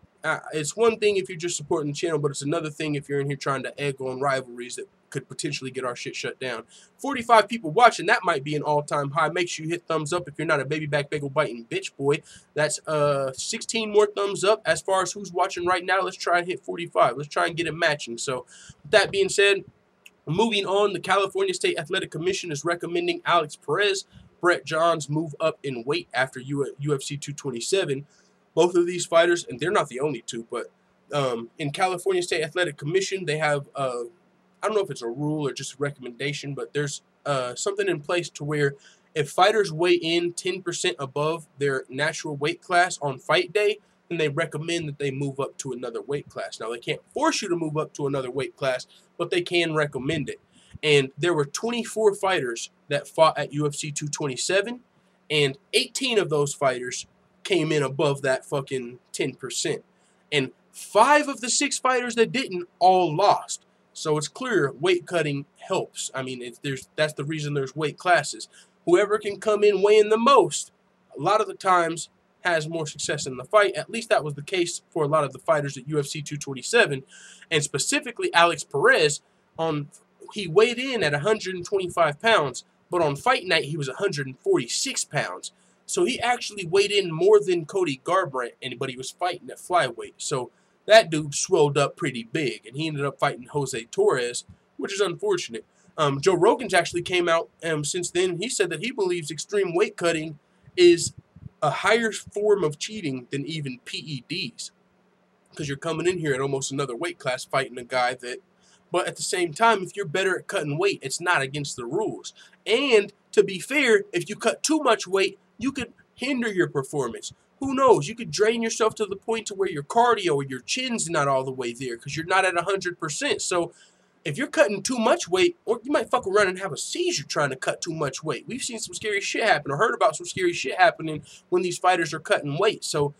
it's one thing if you're just supporting the channel, but it's another thing if you're in here trying to egg on rivalries that could potentially get our shit shut down. 45 people watching, that might be an all-time high. Make sure you hit thumbs up if you're not a baby back bagel biting bitch boy. That's 16 more thumbs up. As far as who's watching right now, let's try and hit 45. Let's try and get it matching. So, with that being said, moving on, the California State Athletic Commission is recommending Alex Perez, Brett Johns move up in weight after UFC 227. Both of these fighters, and they're not the only two, but in California State Athletic Commission, they have, I don't know if it's a rule or just a recommendation, but there's something in place to where if fighters weigh in 10% above their natural weight class on fight day, then they recommend that they move up to another weight class. Now, they can't force you to move up to another weight class, but they can recommend it. And there were 24 fighters that fought at UFC 227, and 18 of those fighters came in above that fucking 10%. And 5 of the 6 fighters that didn't all lost. So it's clear weight cutting helps. I mean, that's the reason there's weight classes. Whoever can come in weighing the most, a lot of the times, has more success in the fight. At least that was the case for a lot of the fighters at UFC 227. And specifically Alex Perez, on he weighed in at 125 pounds, but on fight night he was 146 pounds. So he actually weighed in more than Cody Garbrandt, but he was fighting at flyweight. So that dude swelled up pretty big, and he ended up fighting Jose Torres, which is unfortunate. Joe Rogan's actually came out since then. He said that he believes extreme weight cutting is a higher form of cheating than even PEDs, because you're coming in here at almost another weight class fighting a guy that, but at the same time, if you're better at cutting weight, it's not against the rules. And to be fair, if you cut too much weight, you could hinder your performance. Who knows? You could drain yourself to the point to where your cardio or your chin's not all the way there because you're not at 100%. So if you're cutting too much weight, or you might fuck around and have a seizure trying to cut too much weight. We've seen some scary shit happen, or heard about some scary shit happening when these fighters are cutting weight. So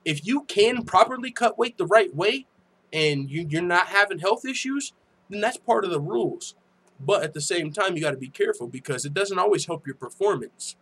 if you can properly cut weight the right way and you're not having health issues, then that's part of the rules. But at the same time, you got to be careful because it doesn't always help your performance.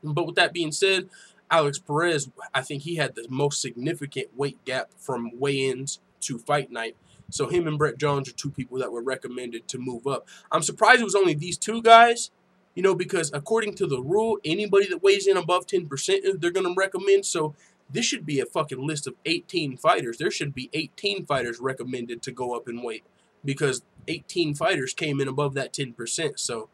But with that being said, Alex Perez, I think he had the most significant weight gap from weigh-ins to fight night. So him and Brett Jones are two people that were recommended to move up. I'm surprised it was only these two guys, you know, because according to the rule, anybody that weighs in above 10%, they're going to recommend. So this should be a fucking list of 18 fighters. There should be 18 fighters recommended to go up in weight because 18 fighters came in above that 10%. So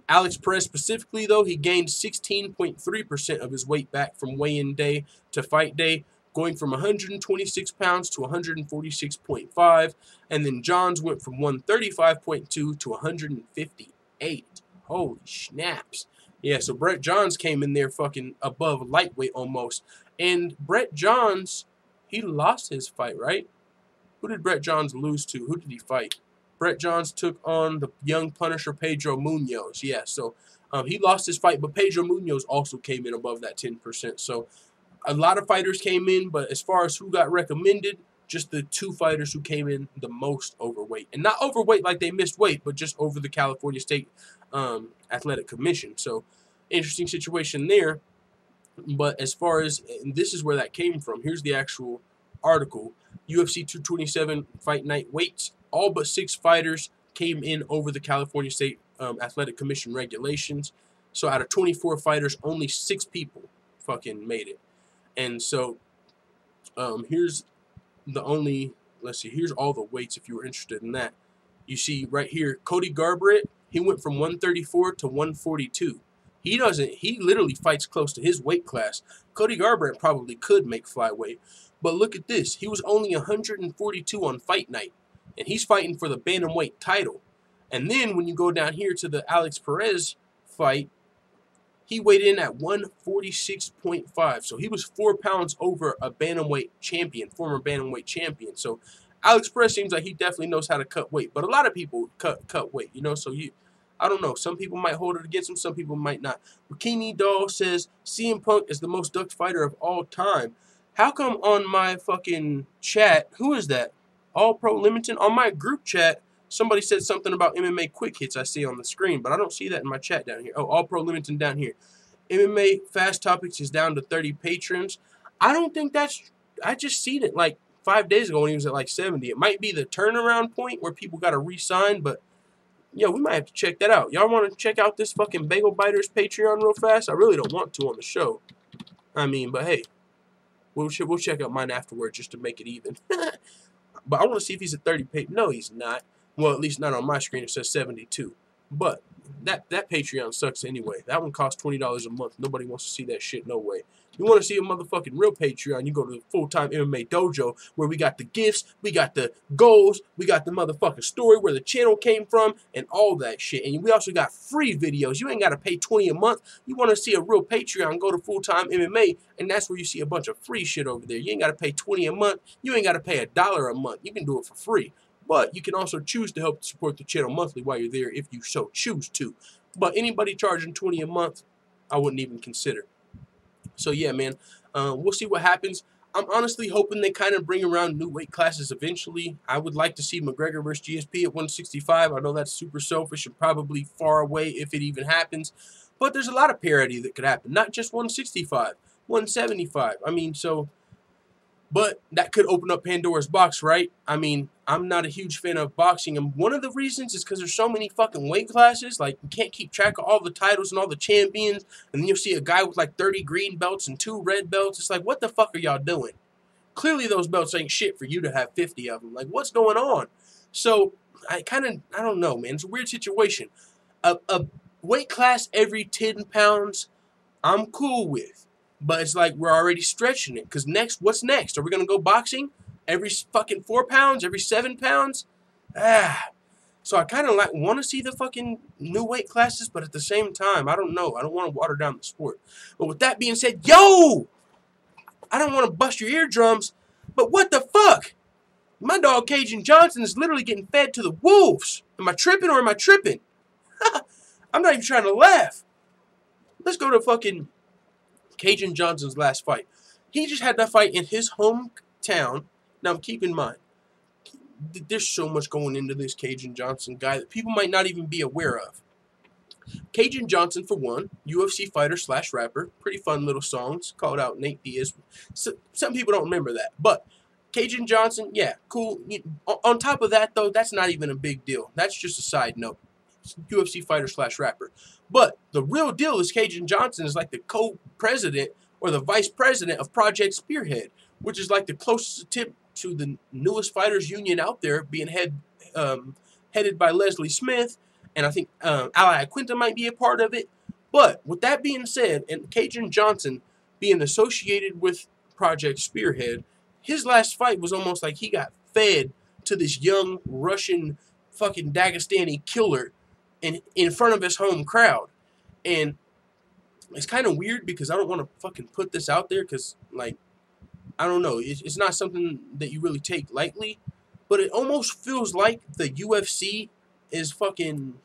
Alex Perez specifically, though, he gained 16.3% of his weight back from weigh-in day to fight day, going from 126 pounds to 146.5, and then Johns went from 135.2 to 158. Holy snaps. Yeah, so Brett Johns came in there fucking above lightweight almost. And Brett Johns, he lost his fight, right? Who did Brett Johns lose to? Who did he fight? Brett Johns took on the young Punisher Pedro Munoz. Yeah, so he lost his fight, but Pedro Munoz also came in above that 10%. So a lot of fighters came in, but as far as who got recommended, just the two fighters who came in the most overweight. And not overweight like they missed weight, but just over the California State Athletic Commission. So interesting situation there. But as far as, and this is where that came from. Here's the actual article. UFC 227 fight night weights. All but 6 fighters came in over the California State Athletic Commission regulations. So out of 24 fighters, only 6 people fucking made it. And so here's the only, let's see, here's all the weights if you were interested in that. You see right here, Cody Garbrandt, he went from 134 to 142. He literally fights close to his weight class. Cody Garbrandt probably could make flyweight. But look at this. He was only 142 on fight night. And he's fighting for the bantamweight title. And then when you go down here to the Alex Perez fight, he weighed in at 146.5. So he was 4 pounds over a bantamweight champion, former bantamweight champion. So Alex Perez seems like he definitely knows how to cut weight. But a lot of people cut weight, you know. So I don't know. Some people might hold it against him. Some people might not. Bikini Doll says CM Punk is the most ducked fighter of all time. How come on my fucking chat, who is that? All Pro Limited? On my group chat, somebody said something about MMA quick hits I see on the screen, but I don't see that in my chat down here. Oh, All Pro Limited down here. MMA Fast Topics is down to 30 patrons. I don't think that's, I just seen it like 5 days ago when he was at like 70. It might be the turnaround point where people got to re-sign, but yo, we might have to check that out. Y'all want to check out this fucking Bagel Biters Patreon real fast? I really don't want to on the show. I mean, but hey, we'll check out mine afterwards just to make it even. But I want to see if he's at 30 pay. No, he's not. Well, at least not on my screen. It says 72. But that Patreon sucks anyway. That one costs $20 a month. Nobody wants to see that shit. No way. You want to see a motherfucking real Patreon, you go to the Full-Time MMA Dojo, where we got the gifts, we got the goals, we got the motherfucking story, where the channel came from, and all that shit. And we also got free videos. You ain't got to pay $20 a month. You want to see a real Patreon, go to Full-Time MMA, and that's where you see a bunch of free shit over there. You ain't got to pay $20 a month. You ain't got to pay $1 a month. You can do it for free. But you can also choose to help support the channel monthly while you're there if you so choose to. But anybody charging $20 a month, I wouldn't even consider. So yeah, man, we'll see what happens. I'm honestly hoping they kind of bring around new weight classes eventually. I would like to see McGregor versus GSP at 165. I know that's super selfish and probably far away if it even happens. But there's a lot of parity that could happen. Not just 165, 175. I mean, so But that could open up Pandora's box, right? I mean, I'm not a huge fan of boxing, and one of the reasons is because there's so many fucking weight classes. Like, you can't keep track of all the titles and all the champions, and then you'll see a guy with like 30 green belts and 2 red belts. It's like, what the fuck are y'all doing? Clearly those belts ain't shit for you to have 50 of them. Like, what's going on? So, I don't know, man. It's a weird situation. A weight class every 10 pounds, I'm cool with. But it's like we're already stretching it. Because next, what's next? Are we going to go boxing every fucking 4 pounds, every 7 pounds? So I kind of like want to see the fucking new weight classes, but at the same time, I don't know. I don't want to water down the sport. But with that being said, yo! I don't want to bust your eardrums, but what the fuck? My dog Cajun Johnson is literally getting fed to the wolves. Am I tripping or am I tripping? I'm not even trying to laugh. Let's go to fucking Cajun Johnson's last fight. He just had that fight in his hometown. Now, keep in mind, there's so much going into this Cajun Johnson guy that people might not even be aware of. Cajun Johnson, for one, UFC fighter / rapper. Pretty fun little songs. Called out Nate Diaz. So, some people don't remember that. But Cajun Johnson, yeah, cool. On top of that, though, that's not even a big deal. That's just a side note. UFC fighter / rapper. But the real deal is Cajun Johnson is like the co-president or the vice president of Project Spearhead, which is like the closest tip to the newest fighters union out there, being headed by Leslie Smith, and I think Ally Quinta might be a part of it. But with that being said, and Cajun Johnson being associated with Project Spearhead, his last fight was almost like he got fed to this young Russian fucking Dagestani killer in front of his home crowd. And it's kind of weird because I don't want to fucking put this out there because, like, I don't know. It's not something that you really take lightly, but it almost feels like the UFC is fucking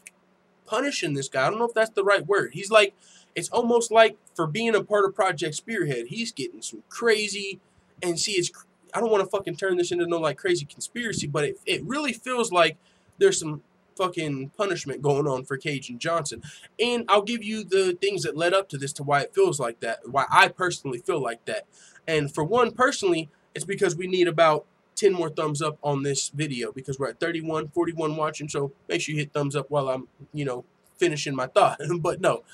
punishing this guy. I don't know if that's the right word. He's like, it's almost like for being a part of Project Spearhead, he's getting some crazy, and see, I don't want to fucking turn this into no, like, crazy conspiracy, but it really feels like there's some fucking punishment going on for Cajun Johnson. And I'll give you the things that led up to this, to why it feels like that, why I personally feel like that. And for one, personally, it's because we need about 10 more thumbs up on this video, because we're at 31, 41 watching, so make sure you hit thumbs up while I'm, finishing my thought. But no.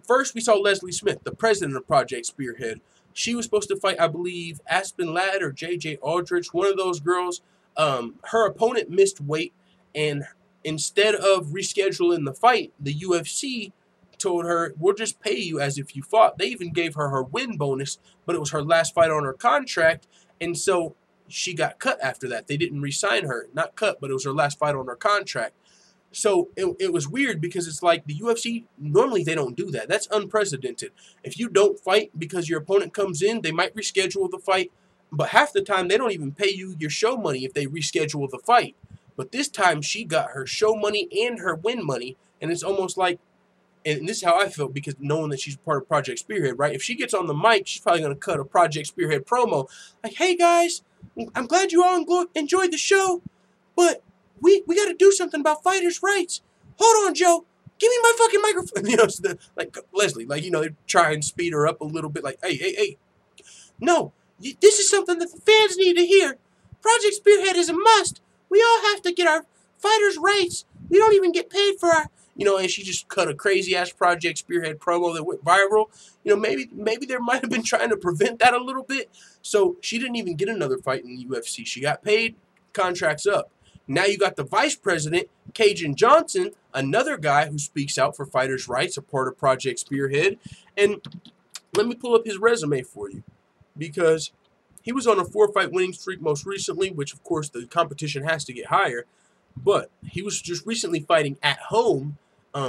First, we saw Leslie Smith, the president of Project Spearhead. She was supposed to fight, I believe, Aspen Ladd or JJ Aldrich, one of those girls. Her opponent missed weight, and instead of rescheduling the fight, the UFC told her, we'll just pay you as if you fought. They even gave her win bonus, but it was her last fight on her contract, and so she got cut after that. They didn't re-sign her. Not cut, but it was her last fight on her contract. So it was weird because it's like the UFC, normally they don't do that. That's unprecedented. If you don't fight because your opponent comes in, they might reschedule the fight, but half the time they don't even pay you your show money if they reschedule the fight. But this time she got her show money and her win money, and it's almost like, and this is how I feel because knowing that she's part of Project Spearhead, right? If she gets on the mic, she's probably going to cut a Project Spearhead promo. Like, hey guys, I'm glad you all enjoyed the show, but we got to do something about fighters' rights. Hold on, Joe. Give me my fucking microphone. Like Leslie, they try and speed her up a little bit. Like, hey. No, this is something that the fans need to hear. Project Spearhead is a must. We all have to get our fighters' rights. We don't even get paid for our, and she just cut a crazy-ass Project Spearhead promo that went viral. Maybe they might have been trying to prevent that a little bit. So she didn't even get another fight in the UFC. She got paid, contract's up. Now you got the vice president, Cajun Johnson, another guy who speaks out for fighters' rights, a part of Project Spearhead. And let me pull up his resume for you, because he was on a 4-fight winning streak most recently, which, of course, the competition has to get higher. But he was just recently fighting at home.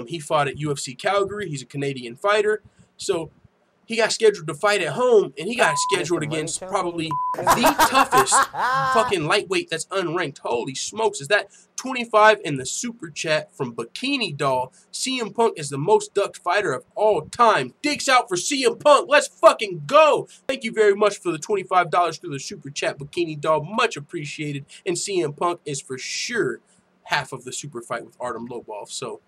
He fought at UFC Calgary. He's a Canadian fighter. So he got scheduled to fight at home, and he got scheduled against probably the toughest fucking lightweight that's unranked. Holy smokes. Is that 25 in the super chat from Bikini Doll? CM Punk is the most ducked fighter of all time. Dicks out for CM Punk. Let's fucking go. Thank you very much for the $25 through the super chat, Bikini Doll. Much appreciated. And CM Punk is for sure half of the super fight with Artem Lobov. So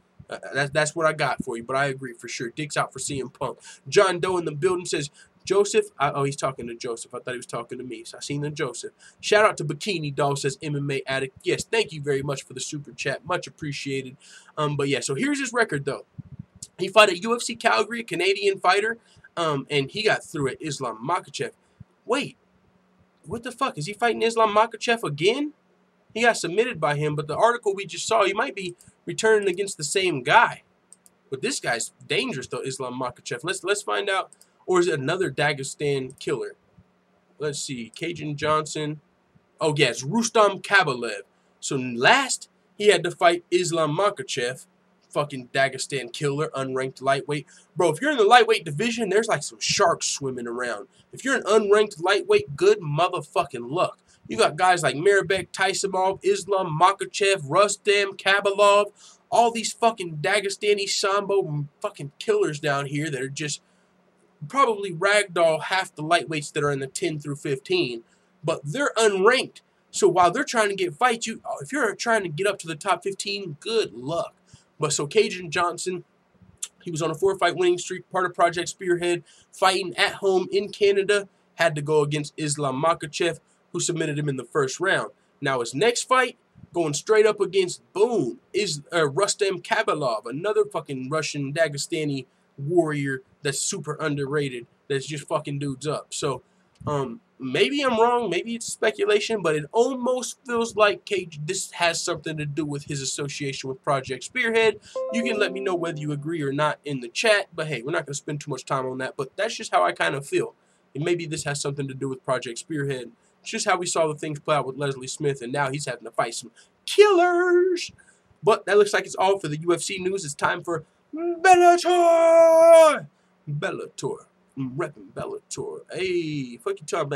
that's what I got for you, but I agree for sure. Dicks out for CM Punk. John Doe in the building says, Joseph, oh, he's talking to Joseph. I thought he was talking to me. So I seen the Joseph. Shout out to Bikini Doll, says MMA Addict. Yes, thank you very much for the super chat. Much appreciated. But yeah, so here's his record, though. He fought at UFC Calgary, a Canadian fighter, and he got through at Islam Makhachev. Wait, what the fuck? Is he fighting Islam Makhachev again? He got submitted by him, but the article we just saw, he might be returning against the same guy. But this guy's dangerous, though, Islam Makhachev. Let's find out. Or is it another Dagestan killer? Let's see. Cajun Johnson. Oh, yeah, it's Rustam Kabalev. So last, he had to fight Islam Makhachev. Fucking Dagestan killer, unranked lightweight. Bro, if you're in the lightweight division, there's like some sharks swimming around. If you're an unranked lightweight, good motherfucking luck. You got guys like Mirabek Taisimov, Islam Makhachev, Rustam Kabalev, all these fucking Dagestani Sambo fucking killers down here that are just probably ragdoll half the lightweights that are in the 10 through 15, but they're unranked. So while they're trying to get fights, if you're trying to get up to the top 15, good luck. But so Cajun Johnson, he was on a 4-fight winning streak, part of Project Spearhead, fighting at home in Canada, had to go against Islam Makhachev, who submitted him in the first round. Now his next fight, going straight up against, boom, is Rustam Kabalev, another fucking Russian Dagestani warrior that's super underrated, that's just fucking dudes up. So, maybe I'm wrong, maybe it's speculation, but it almost feels like this has something to do with his association with Project Spearhead. You can let me know whether you agree or not in the chat, but hey, we're not going to spend too much time on that, but that's just how I kind of feel. And maybe this has something to do with Project Spearhead. It's just how we saw the things play out with Leslie Smith, and now he's having to fight some killers. But that looks like it's all for the UFC news. It's time for Bellator! Bellator. I'm repping Bellator. Hey, fuck you talking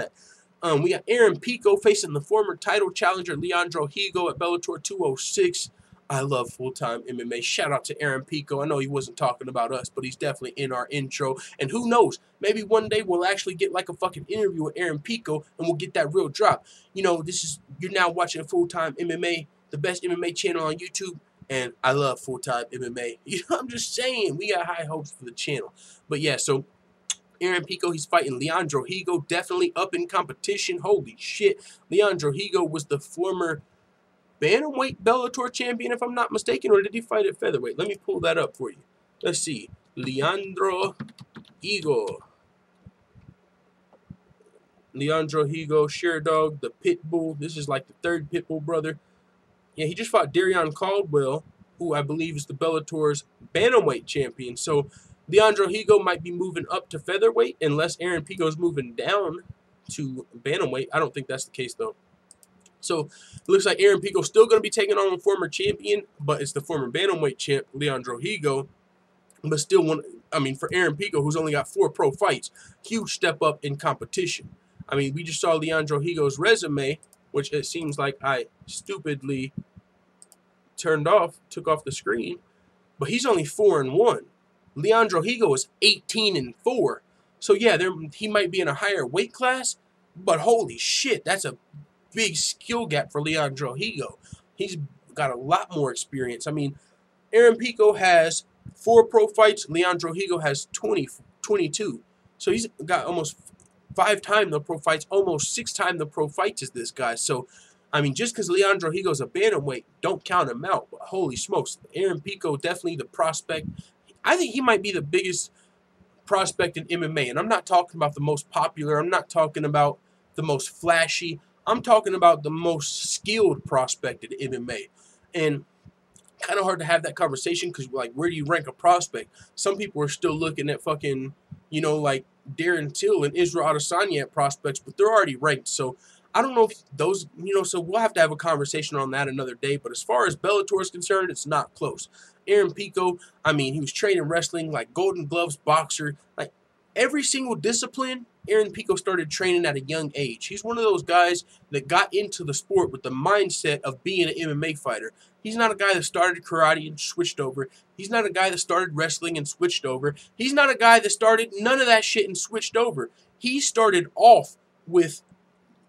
about? We got Aaron Pico facing the former title challenger Leandro Higo at Bellator 206. I love full-time MMA. Shout out to Aaron Pico. I know he wasn't talking about us, but he's definitely in our intro. And who knows, maybe one day we'll actually get like a fucking interview with Aaron Pico and we'll get that real drop. You know, you're now watching full-time MMA, the best MMA channel on YouTube. And I love full-time MMA. You know, I'm just saying, we got high hopes for the channel. But yeah, so Aaron Pico, he's fighting Leandro Higo, definitely up in competition. Holy shit. Leandro Higo was the former bantamweight Bellator champion, if I'm not mistaken, or did he fight at featherweight? Let me pull that up for you. Let's see. Leandro Higo. Leandro Higo, Sherdog, the Pitbull. This is like the third Pitbull brother. Yeah, he just fought Darion Caldwell, who I believe is the Bellator's bantamweight champion. So Leandro Higo might be moving up to featherweight unless Aaron Pico's moving down to bantamweight. I don't think that's the case, though. So it looks like Aaron Pico's still going to be taking on a former champion, but it's the former bantamweight champ, Leandro Higo. But still, for Aaron Pico, who's only got 4 pro fights, huge step up in competition. I mean, we just saw Leandro Higo's resume, which it seems like I stupidly took off the screen, but he's only 4-1. Leandro Higo is 18-4. So yeah, he might be in a higher weight class, but holy shit, that's a big skill gap for Leandro Higo. He's got a lot more experience. I mean, Aaron Pico has 4 pro fights. Leandro Higo has 22. So he's got almost 5 times the pro fights, almost 6 times the pro fights as this guy. So, I mean, just because Leandro Higo's a bantamweight, don't count him out. But holy smokes, Aaron Pico, definitely the prospect. I think he might be the biggest prospect in MMA. And I'm not talking about the most popular. I'm not talking about the most flashy. I'm talking about the most skilled prospect in MMA. And kind of hard to have that conversation because, like, where do you rank a prospect? Some people are still looking at fucking, you know, like Darren Till and Israel Adesanya at prospects, but they're already ranked. So I don't know if those, you know, so we'll have to have a conversation on that another day. But as far as Bellator is concerned, it's not close. Aaron Pico, I mean, he was training wrestling, like Golden Gloves, boxer, like every single discipline. Aaron Pico started training at a young age. He's one of those guys that got into the sport with the mindset of being an MMA fighter. He's not a guy that started karate and switched over. He's not a guy that started wrestling and switched over. He's not a guy that started none of that shit and switched over. He started off with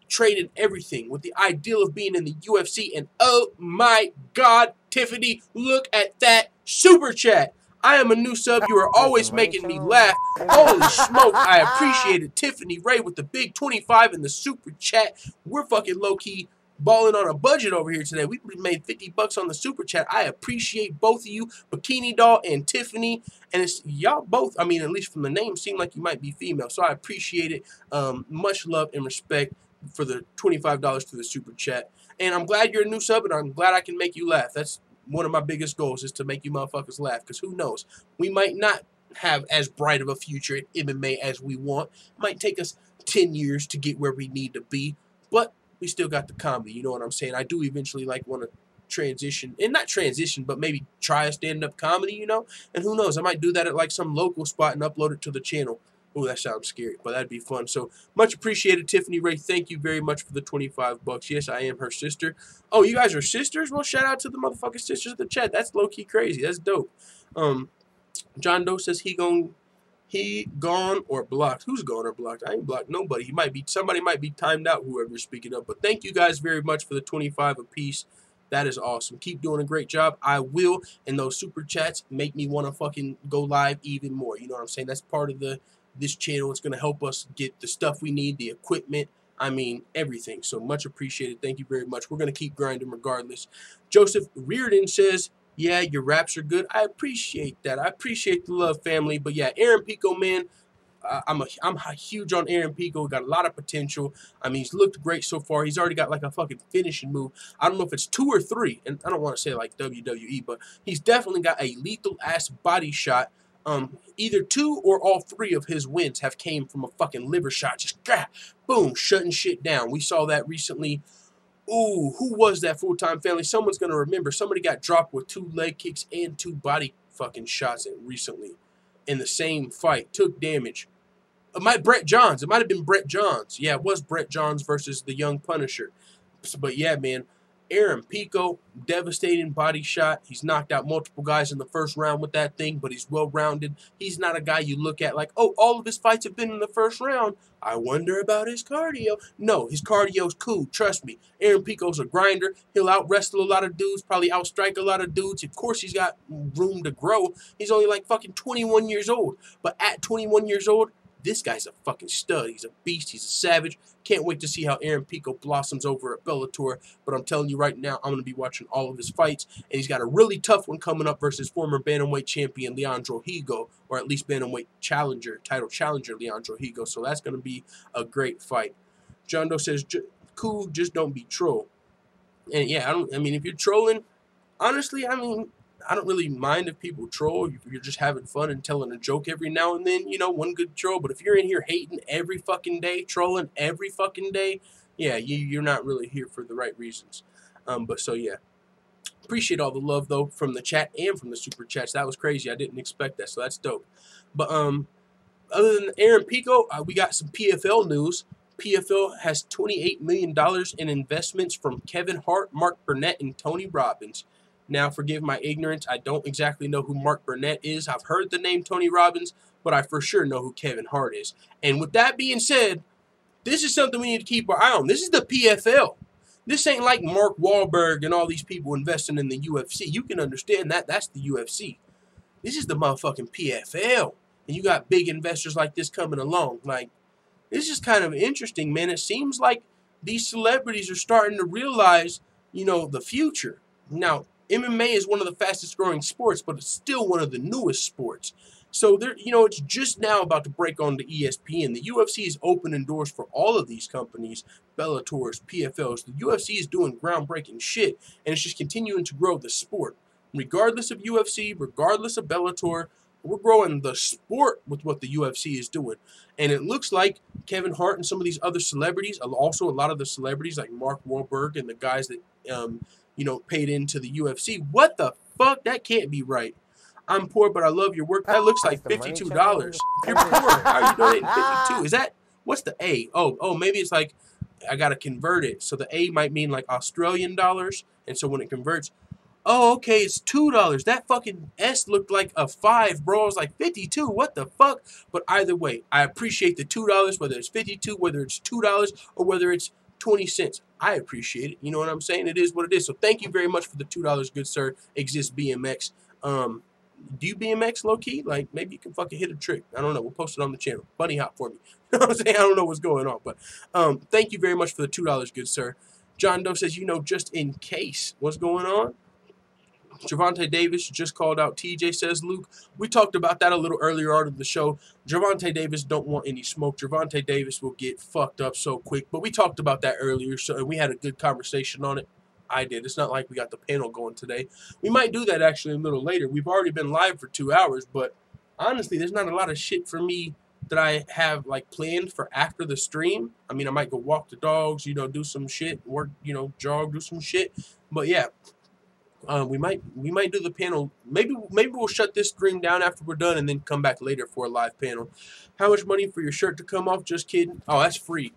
training everything, with the ideal of being in the UFC. And oh my God, Tiffany, look at that super chat. I am a new sub. You are always making me laugh. Holy smoke, I appreciate it. Tiffany Ray with the big 25 in the super chat. We're fucking low-key balling on a budget over here today. We made 50 bucks on the super chat. I appreciate both of you, Bikini Doll and Tiffany. And it's y'all both, I mean, at least from the name, seem like you might be female. So I appreciate it. Much love and respect for the $25 to the super chat. And I'm glad you're a new sub, and I'm glad I can make you laugh. That's one of my biggest goals, is to make you motherfuckers laugh. Because who knows? We might not have as bright of a future at MMA as we want. It might take us 10 years to get where we need to be. But we still got the comedy, you know what I'm saying? I do eventually want to transition, and not transition, but maybe try a stand-up comedy, you know? And who knows, I might do that at like some local spot and upload it to the channel. Oh, that sounds scary, but that'd be fun. So much appreciated, Tiffany Ray. Thank you very much for the 25 bucks. Yes, I am her sister. Oh, you guys are sisters? Well, shout out to the motherfucking sisters of the chat. That's low-key crazy. That's dope. John Doe says he gone or blocked. Who's gone or blocked? I ain't blocked nobody. Somebody might be timed out, whoever's speaking up. But thank you guys very much for the 25 apiece. That is awesome. Keep doing a great job. I will. And those super chats make me want to fucking go live even more. You know what I'm saying? That's part of this channel. It's going to help us get the stuff we need, the equipment. I mean, everything. So much appreciated. Thank you very much. We're going to keep grinding regardless. Joseph Reardon says, yeah, your raps are good. I appreciate that. I appreciate the love, family. But yeah, Aaron Pico, man, I'm huge on Aaron Pico. Got a lot of potential. I mean, he's looked great so far. He's already got like a fucking finishing move. I don't know if it's 2 or 3, and I don't want to say like WWE, but he's definitely got a lethal ass body shot. Either 2 or all 3 of his wins have came from a fucking liver shot. Just boom, shutting shit down. We saw that recently. Ooh, who was that, full-time family? Someone's going to remember. Somebody got dropped with 2 leg kicks and 2 body fucking shots recently in the same fight. Took damage. Brett Johns. It might have been Brett Johns. Yeah, it was Brett Johns versus the Young Punisher. But yeah, man, Aaron Pico, devastating body shot. He's knocked out multiple guys in the first round with that thing, but he's well-rounded. He's not a guy you look at like, oh, all of his fights have been in the first round. I wonder about his cardio. No, his cardio's cool. Trust me. Aaron Pico's a grinder. He'll out-wrestle a lot of dudes, probably out-strike a lot of dudes. Of course, he's got room to grow. He's only like fucking 21 years old. But at 21 years old, this guy's a fucking stud. He's a beast. He's a savage. Can't wait to see how Aaron Pico blossoms over at Bellator. But I'm telling you right now, I'm going to be watching all of his fights. And he's got a really tough one coming up versus former bantamweight champion Leandro Higo. Or at least bantamweight title challenger Leandro Higo. So that's going to be a great fight. John Doe says, cool, just don't be troll. And yeah, I mean, if you're trolling, honestly, I mean, I don't really mind if people troll. If you're just having fun and telling a joke every now and then, you know, one good troll. But if you're in here hating every fucking day, trolling every fucking day, yeah, you're not really here for the right reasons. But so, yeah. Appreciate all the love, though, from the chat and from the super chats. That was crazy. I didn't expect that, so that's dope. But other than Aaron Pico, we got some PFL news. PFL has $28 million in investments from Kevin Hart, Mark Burnett, and Tony Robbins. Now, forgive my ignorance. I don't exactly know who Mark Burnett is. I've heard the name Tony Robbins, but I for sure know who Kevin Hart is. And with that being said, this is something we need to keep our eye on. This is the PFL. This ain't like Mark Wahlberg and all these people investing in the UFC. You can understand that. That's the UFC. This is the motherfucking PFL. And you got big investors like this coming along. Like, this is kind of interesting, man. It seems like these celebrities are starting to realize, you know, the future. Now, MMA is one of the fastest growing sports, but it's still one of the newest sports. So, you know, it's just now about to break on to ESPN. The UFC is opening doors for all of these companies, Bellators, PFLs. The UFC is doing groundbreaking shit, and it's just continuing to grow the sport. Regardless of UFC, regardless of Bellator, we're growing the sport with what the UFC is doing. And it looks like Kevin Hart and some of these other celebrities, also a lot of the celebrities like Mark Wahlberg and the guys that, you know, paid into the UFC. What the fuck? That can't be right. I'm poor, but I love your work. That looks like $52. If you're poor, how are you donating $52? Is that, what's the A? Oh, maybe it's like, I got to convert it. So the A might mean like Australian dollars. And so when it converts, oh, okay, it's $2. That fucking S looked like a 5, bro. I was like, 52, what the fuck? But either way, I appreciate the $2, whether it's 52, whether it's $2, or whether it's 20 cents. I appreciate it. You know what I'm saying? It is what it is. So thank you very much for the $2, good sir. Exists BMX. Do you BMX low key? Like, maybe you can fucking hit a trick. I don't know. We'll post it on the channel. Bunny hop for me. You know what I'm saying? I don't know what's going on, but thank you very much for the $2, good sir. John Doe says, you know, just in case. What's going on? Gervonta Davis just called out TJ, says Luke. We talked about that a little earlier on in the show. Gervonta Davis don't want any smoke. Gervonta Davis will get fucked up so quick. But we talked about that earlier, so we had a good conversation on it. I did. It's not like we got the panel going today. We might do that actually a little later. We've already been live for 2 hours, but honestly, there's not a lot of shit for me that I have like planned for after the stream. I mean, I might go walk the dogs, you know, do some shit, work, you know, jog, do some shit. But yeah. We might do the panel. Maybe we'll shut this stream down after we're done and then come back later for a live panel. How much money for your shirt to come off? Just kidding. Oh, that's free.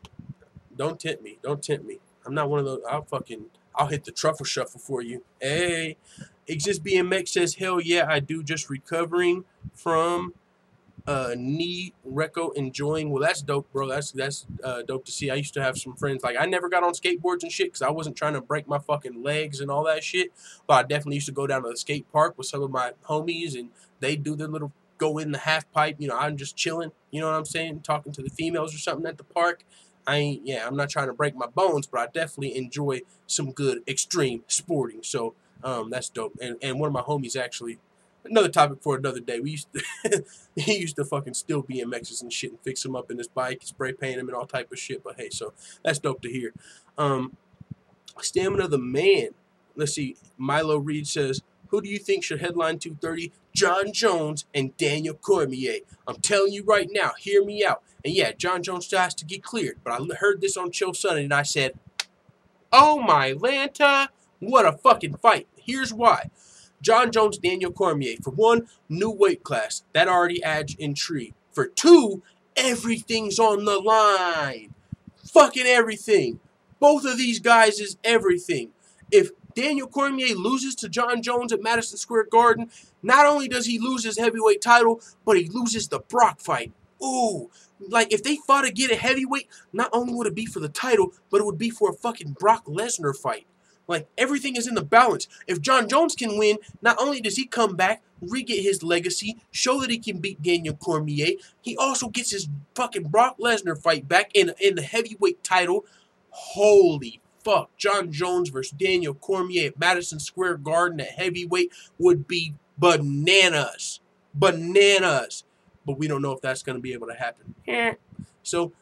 Don't tempt me. Don't tempt me. I'm not one of those. I'll hit the truffle shuffle for you. Hey, Exist BMX says, hell yeah, I do. Just recovering from knee reco, enjoying. Well, that's dope, bro. That's dope to see. I used to have some friends, like, I never got on skateboards and shit because I wasn't trying to break my fucking legs and all that shit, but I definitely used to go down to the skate park with some of my homies, and they do their little go in the half pipe. You know, I'm just chilling, you know what I'm saying, talking to the females or something at the park. I'm not trying to break my bones, but I definitely enjoy some good extreme sporting. So that's dope. And one of my homies, actually, another topic for another day. We used to, he used to fucking steal BMXs and shit and fix them up in his bike, spray paint them and all type of shit. But hey, so that's dope to hear. Stamina the man. Let's see. Milo Reed says, who do you think should headline 230? Jon Jones and Daniel Cormier. I'm telling you right now, hear me out. And yeah, Jon Jones still has to get cleared. But I heard this on Chill Sunday and I said, oh my Lanta, what a fucking fight. Here's why. Jon Jones, Daniel Cormier. For one, new weight class. That already adds intrigue. For two, everything's on the line. Fucking everything. Both of these guys is everything. If Daniel Cormier loses to Jon Jones at Madison Square Garden, not only does he lose his heavyweight title, but he loses the Brock fight. Ooh. Like, if they fought again at heavyweight, not only would it be for the title, but it would be for a fucking Brock Lesnar fight. Like, everything is in the balance. If Jon Jones can win, not only does he come back, re-get his legacy, show that he can beat Daniel Cormier, he also gets his fucking Brock Lesnar fight back in the heavyweight title. Holy fuck. Jon Jones versus Daniel Cormier at Madison Square Garden at heavyweight would be bananas. Bananas. But we don't know if that's going to be able to happen. So,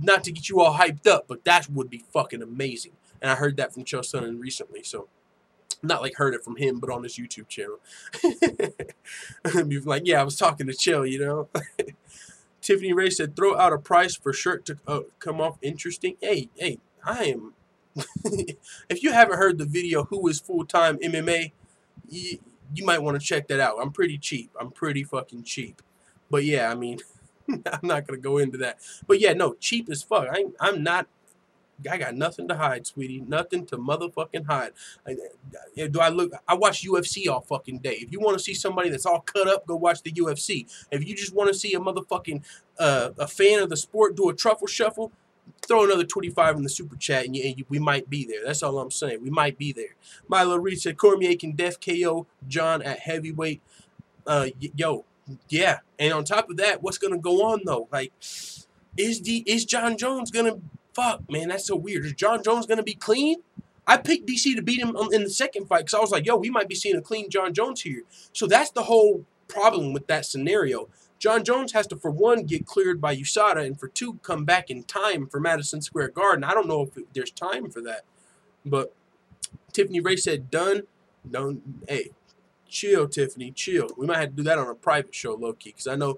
not to get you all hyped up, but that would be fucking amazing. And I heard that from Chael Sonnen recently, so not like heard it from him, but on his YouTube channel. Like, yeah, I was talking to Chael, you know. Tiffany Ray said, throw out a price for shirt to come off interesting. Hey, I am. If you haven't heard the video, Who is Full-Time MMA, you might want to check that out. I'm pretty cheap. I'm pretty fucking cheap. But yeah, I mean, I'm not going to go into that. But yeah, no, cheap as fuck. I'm not. I got nothing to hide, sweetie. Nothing to motherfucking hide. I watch UFC all fucking day. If you want to see somebody that's all cut up, go watch the UFC. If you just want to see a motherfucking a fan of the sport do a truffle shuffle, throw another 25 in the super chat and we might be there. That's all I'm saying. We might be there. Milo Reed said Cormier can def KO John at heavyweight. Yo, yeah. And on top of that, what's gonna go on though? Like, is Jon Jones gonna? Fuck, man, that's so weird. Is Jon Jones going to be clean? I picked DC to beat him in the second fight because I was like, yo, we might be seeing a clean Jon Jones here. So that's the whole problem with that scenario. Jon Jones has to, for one, get cleared by USADA, and for two, come back in time for Madison Square Garden. I don't know if there's time for that. But Tiffany Ray said, done. Hey, chill, Tiffany, chill. We might have to do that on a private show, low-key, because I know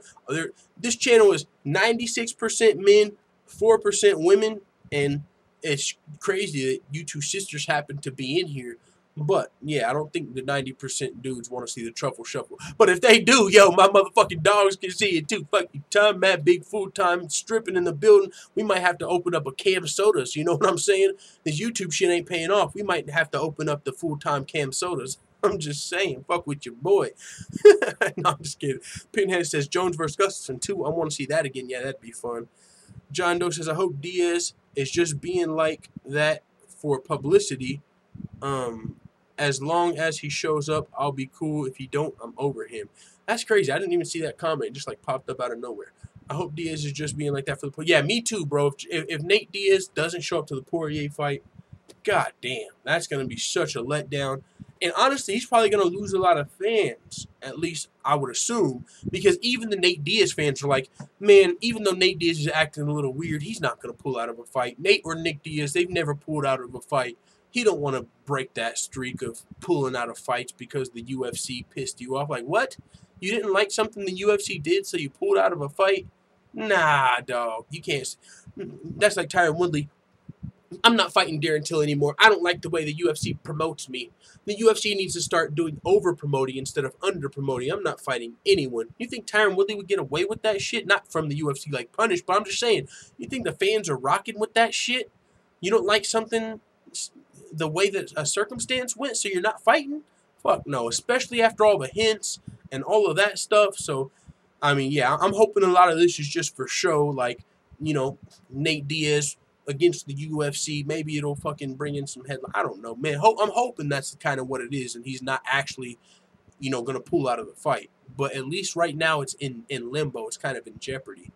this channel is 96% men, 4% women, and it's crazy that you two sisters happen to be in here. But, yeah, I don't think the 90% dudes want to see the truffle shuffle. But if they do, yo, my motherfucking dogs can see it too. Fuck you, Tom, Matt, big full-time stripping in the building. We might have to open up a Cam Sodas. You know what I'm saying? This YouTube shit ain't paying off. We might have to open up the full-time Cam Sodas. I'm just saying. Fuck with your boy. No, I'm just kidding. Pinhead says, Jones versus Gustafson, too. I want to see that again. Yeah, that'd be fun. John Doe says, I hope Diaz is just being like that for publicity. As long as he shows up, I'll be cool. If he don't, I'm over him. That's crazy. I didn't even see that comment. It just like popped up out of nowhere. I hope Diaz is just being like that for the... Yeah, me too, bro. If Nate Diaz doesn't show up to the Poirier fight, god damn, that's going to be such a letdown. And honestly, he's probably going to lose a lot of fans, at least I would assume, because even the Nate Diaz fans are like, man, even though Nate Diaz is acting a little weird, he's not going to pull out of a fight. Nate or Nick Diaz, they've never pulled out of a fight. He don't want to break that streak of pulling out of fights because the UFC pissed you off. Like, what? You didn't like something the UFC did, so you pulled out of a fight? Nah, dog. You can't. That's like Tyron Woodley. I'm not fighting Darren Till anymore. I don't like the way the UFC promotes me. The UFC needs to start doing over-promoting instead of under-promoting. I'm not fighting anyone. You think Tyron Woodley would get away with that shit? Not from the UFC, like, punished, but I'm just saying, you think the fans are rocking with that shit? You don't like something the way that a circumstance went, so you're not fighting? Fuck no, especially after all the hints and all of that stuff. So, I mean, yeah, I'm hoping a lot of this is just for show, like, you know, Nate Diaz against the UFC. Maybe it'll fucking bring in some headline. I don't know, man. I'm hoping that's kind of what it is, and he's not actually, you know, going to pull out of the fight. But at least right now it's in limbo. It's kind of in jeopardy.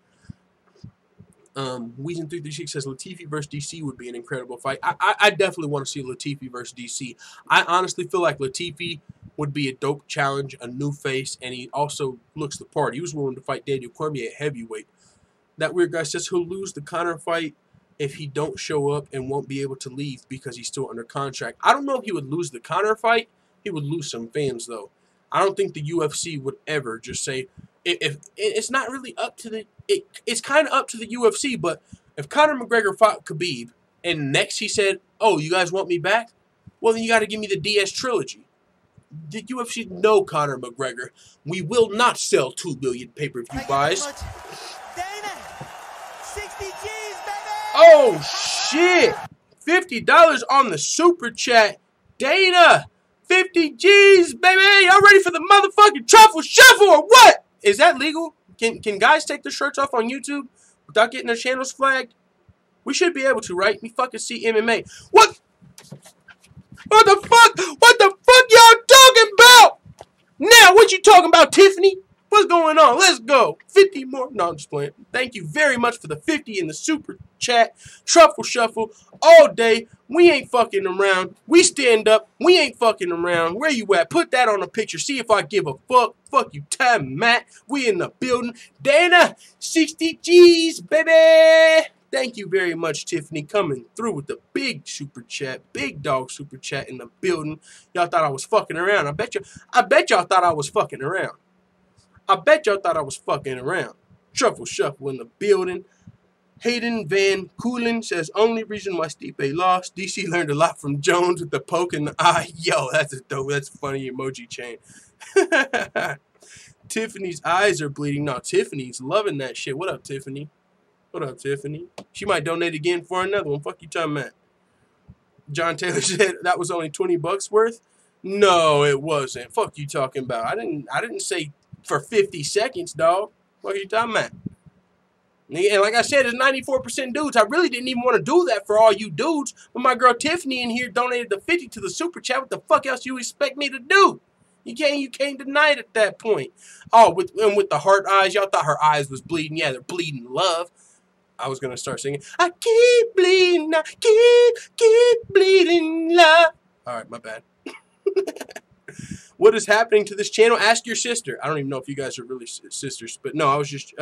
Weezen336 says Latifi versus DC would be an incredible fight. I definitely want to see Latifi versus DC. I honestly feel like Latifi would be a dope challenge, a new face, and he also looks the part. He was willing to fight Daniel Cormier at heavyweight. That weird guy says he'll lose the Conor fight if he don't show up and won't be able to leave because he's still under contract. I don't know if he would lose the Conor fight. He would lose some fans, though. I don't think the UFC would ever just say, if it's not really up to the, it's kind of up to the UFC, but if Conor McGregor fought Khabib and next he said, oh, you guys want me back? Well, then you got to give me the Diaz trilogy. The UFC, no, Conor McGregor. We will not sell 2 million pay-per-view buys. Oh, shit. $50 on the super chat. Dana, 50 G's, baby. Y'all ready for the motherfucking truffle shuffle or what? Is that legal? Can guys take their shirts off on YouTube without getting their channels flagged? We should be able to, right? We fucking see MMA. What? What the fuck? What the fuck y'all talking about? Now, what you talking about, Tiffany? What's going on? Let's go. 50 more. No, I'm just playing. Thank you very much for the 50 in the super chat. Truffle shuffle all day. We ain't fucking around. We stand up. We ain't fucking around. Where you at? Put that on a picture. See if I give a fuck. Fuck you, Time Matt. We in the building. Dana, 60 G's, baby. Thank you very much, Tiffany, coming through with the big super chat, big dog super chat in the building. Y'all thought I was fucking around. I bet y'all thought I was fucking around. I bet y'all thought I was fucking around. Truffle shuffle in the building. Hayden Van Coolen says, only reason why Stipe lost, DC learned a lot from Jones with the poke in the eye. Yo, that's a dope, that's a funny emoji chain. Tiffany's eyes are bleeding. No, Tiffany's loving that shit. What up, Tiffany? What up, Tiffany? She might donate again for another one. Fuck you talking about. John Taylor said that was only $20 worth. No, it wasn't. Fuck you talking about. I didn't say for 50 seconds, dog. What are you talking about? And like I said, it's 94% dudes. I really didn't even want to do that for all you dudes. But my girl Tiffany in here donated the 50 to the super chat. What the fuck else you expect me to do? You can't deny it at that point. Oh, with the heart eyes, y'all thought her eyes was bleeding. Yeah, they're bleeding love. I was gonna start singing. I keep bleeding, I keep bleeding love. All right, my bad. What is happening to this channel? Ask your sister. I don't even know if you guys are really sisters, but no, I was just,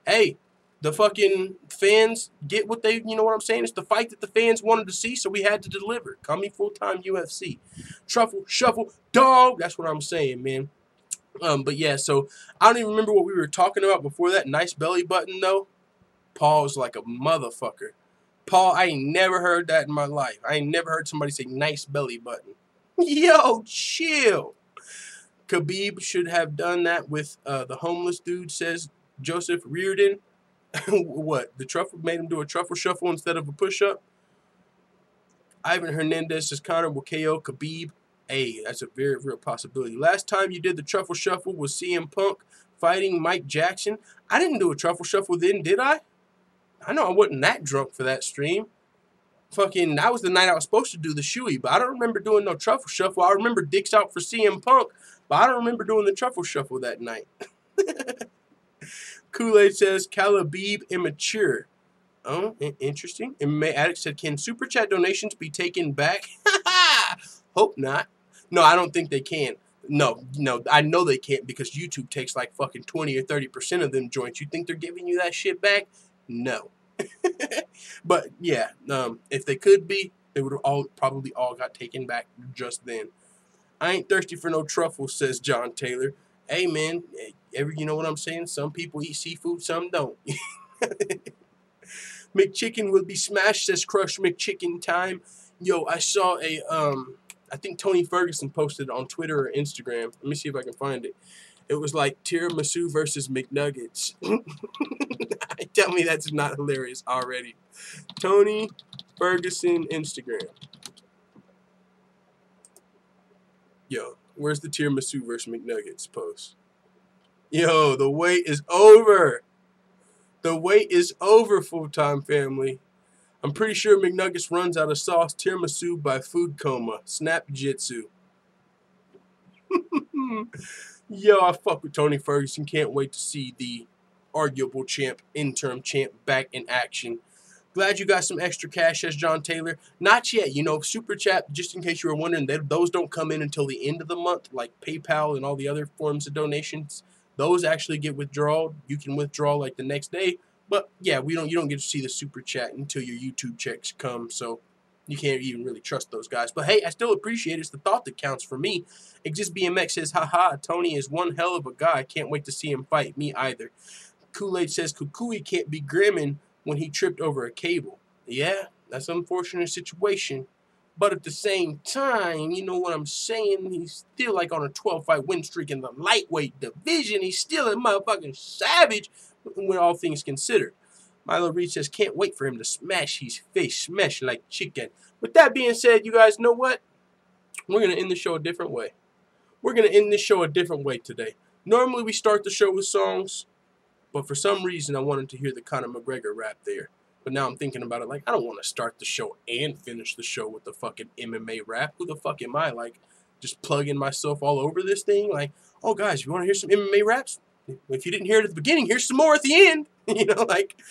hey, the fucking fans get what they, you know what I'm saying? It's the fight that the fans wanted to see, so we had to deliver. Call me full-time UFC. Truffle, shuffle, dog. That's what I'm saying, man. But yeah, so I don't even remember what we were talking about before that. Nice belly button, though. Paul's like a motherfucker. Paul, I ain't never heard that in my life. I ain't never heard somebody say nice belly button. Yo, chill. Khabib should have done that with the homeless dude, says Joseph Reardon. What? The truffle made him do a truffle shuffle instead of a push-up? Ivan Hernandez says Conor will KO Khabib. Hey, that's a very real possibility. Last time you did the truffle shuffle was CM Punk fighting Mike Jackson. I didn't do a truffle shuffle then, did I? I know I wasn't that drunk for that stream. Fucking, that was the night I was supposed to do the shoey, but I don't remember doing no truffle shuffle. I remember Dick's out for CM Punk, but I don't remember doing the truffle shuffle that night. Kool-Aid says, Khabib immature. Oh, interesting. MMA Addict said, can Super Chat donations be taken back? Hope not. No, I don't think they can. No, I know they can't because YouTube takes like fucking 20 or 30% of them joints. You think they're giving you that shit back? No. But yeah, if they could be, they would have probably all got taken back just then. I ain't thirsty for no truffles, says John Taylor. Hey man, you know what I'm saying? Some people eat seafood, some don't. McChicken will be smashed, says Crush McChicken time. Yo, I saw a I think Tony Ferguson posted it on Twitter or Instagram. Let me see if I can find it. It was like tiramisu versus McNuggets. Tell me that's not hilarious already. Tony Ferguson Instagram. Yo, where's the tiramisu versus McNuggets post? Yo, the wait is over. The wait is over, full-time family. I'm pretty sure McNuggets runs out of sauce. Tiramisu by Food Coma. Snap Jitsu. Yo, I fuck with Tony Ferguson. Can't wait to see the arguable champ, interim champ, back in action. Glad you got some extra cash, says John Taylor. Not yet. You know, Super Chat, just in case you were wondering, those don't come in until the end of the month, like PayPal and all the other forms of donations. Those actually get withdrawn. You can withdraw like the next day. But yeah, you don't get to see the Super Chat until your YouTube checks come, so you can't even really trust those guys. But hey, I still appreciate it. It's the thought that counts for me. Exist BMX says, haha, Tony is one hell of a guy. Can't wait to see him fight. Me either. Kool-Aid says, Kukui can't be grimming when he tripped over a cable. Yeah, that's an unfortunate situation. But at the same time, you know what I'm saying? He's still like on a 12-fight win streak in the lightweight division. He's still a motherfucking savage when all things considered. Milo Reed says, can't wait for him to smash his face, smash like chicken. With that being said, you guys know what? We're going to end the show a different way. We're going to end this show a different way today. Normally we start the show with songs, but for some reason I wanted to hear the Conor McGregor rap there. But now I'm thinking about it like, I don't want to start the show and finish the show with the fucking MMA rap. Who the fuck am I? Like, just plugging myself all over this thing? Like, oh guys, you want to hear some MMA raps? If you didn't hear it at the beginning, here's some more at the end. You know, like,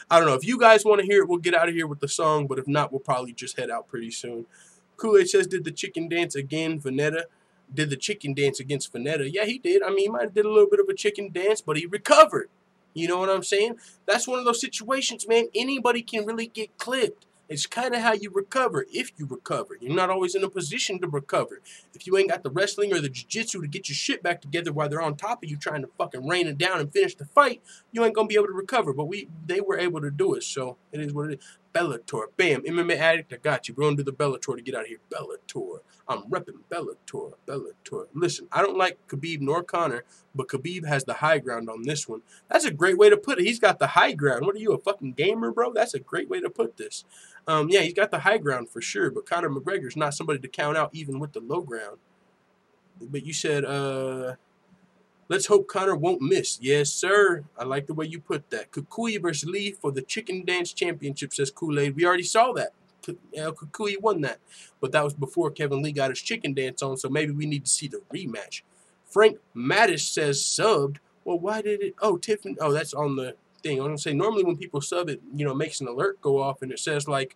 I don't know. If you guys want to hear it, we'll get out of here with the song. But if not, we'll probably just head out pretty soon. Kool-Aid says, did the chicken dance again, Veneta? Did the chicken dance against Veneta? Yeah, he did. I mean, he might have did a little bit of a chicken dance, but he recovered. You know what I'm saying? That's one of those situations, man. Anybody can really get clipped. It's kind of how you recover, if you recover. You're not always in a position to recover. If you ain't got the wrestling or the jiu-jitsu to get your shit back together while they're on top of you trying to fucking rain it down and finish the fight, you ain't going to be able to recover. But they were able to do it, so it is what it is. Bellator. Bam. MMA Addict, I got you. We're going to do the Bellator to get out of here. Bellator. I'm repping Bellator. Bellator. Listen, I don't like Khabib nor Conor, but Khabib has the high ground on this one. That's a great way to put it. He's got the high ground. What are you, a fucking gamer, bro? That's a great way to put this. Yeah, he's got the high ground for sure, but Conor McGregor's not somebody to count out even with the low ground. But you said, let's hope Conor won't miss. Yes, sir. I like the way you put that. Kukui versus Lee for the Chicken Dance Championship, says Kool-Aid. We already saw that. Kukui won that. But that was before Kevin Lee got his chicken dance on, so maybe we need to see the rematch. Frank Mattis says subbed. Well, why did it? Oh, Tiffany. Oh, that's on the thing. I'm going to say, normally when people sub it, you know, makes an alert go off, and it says, like,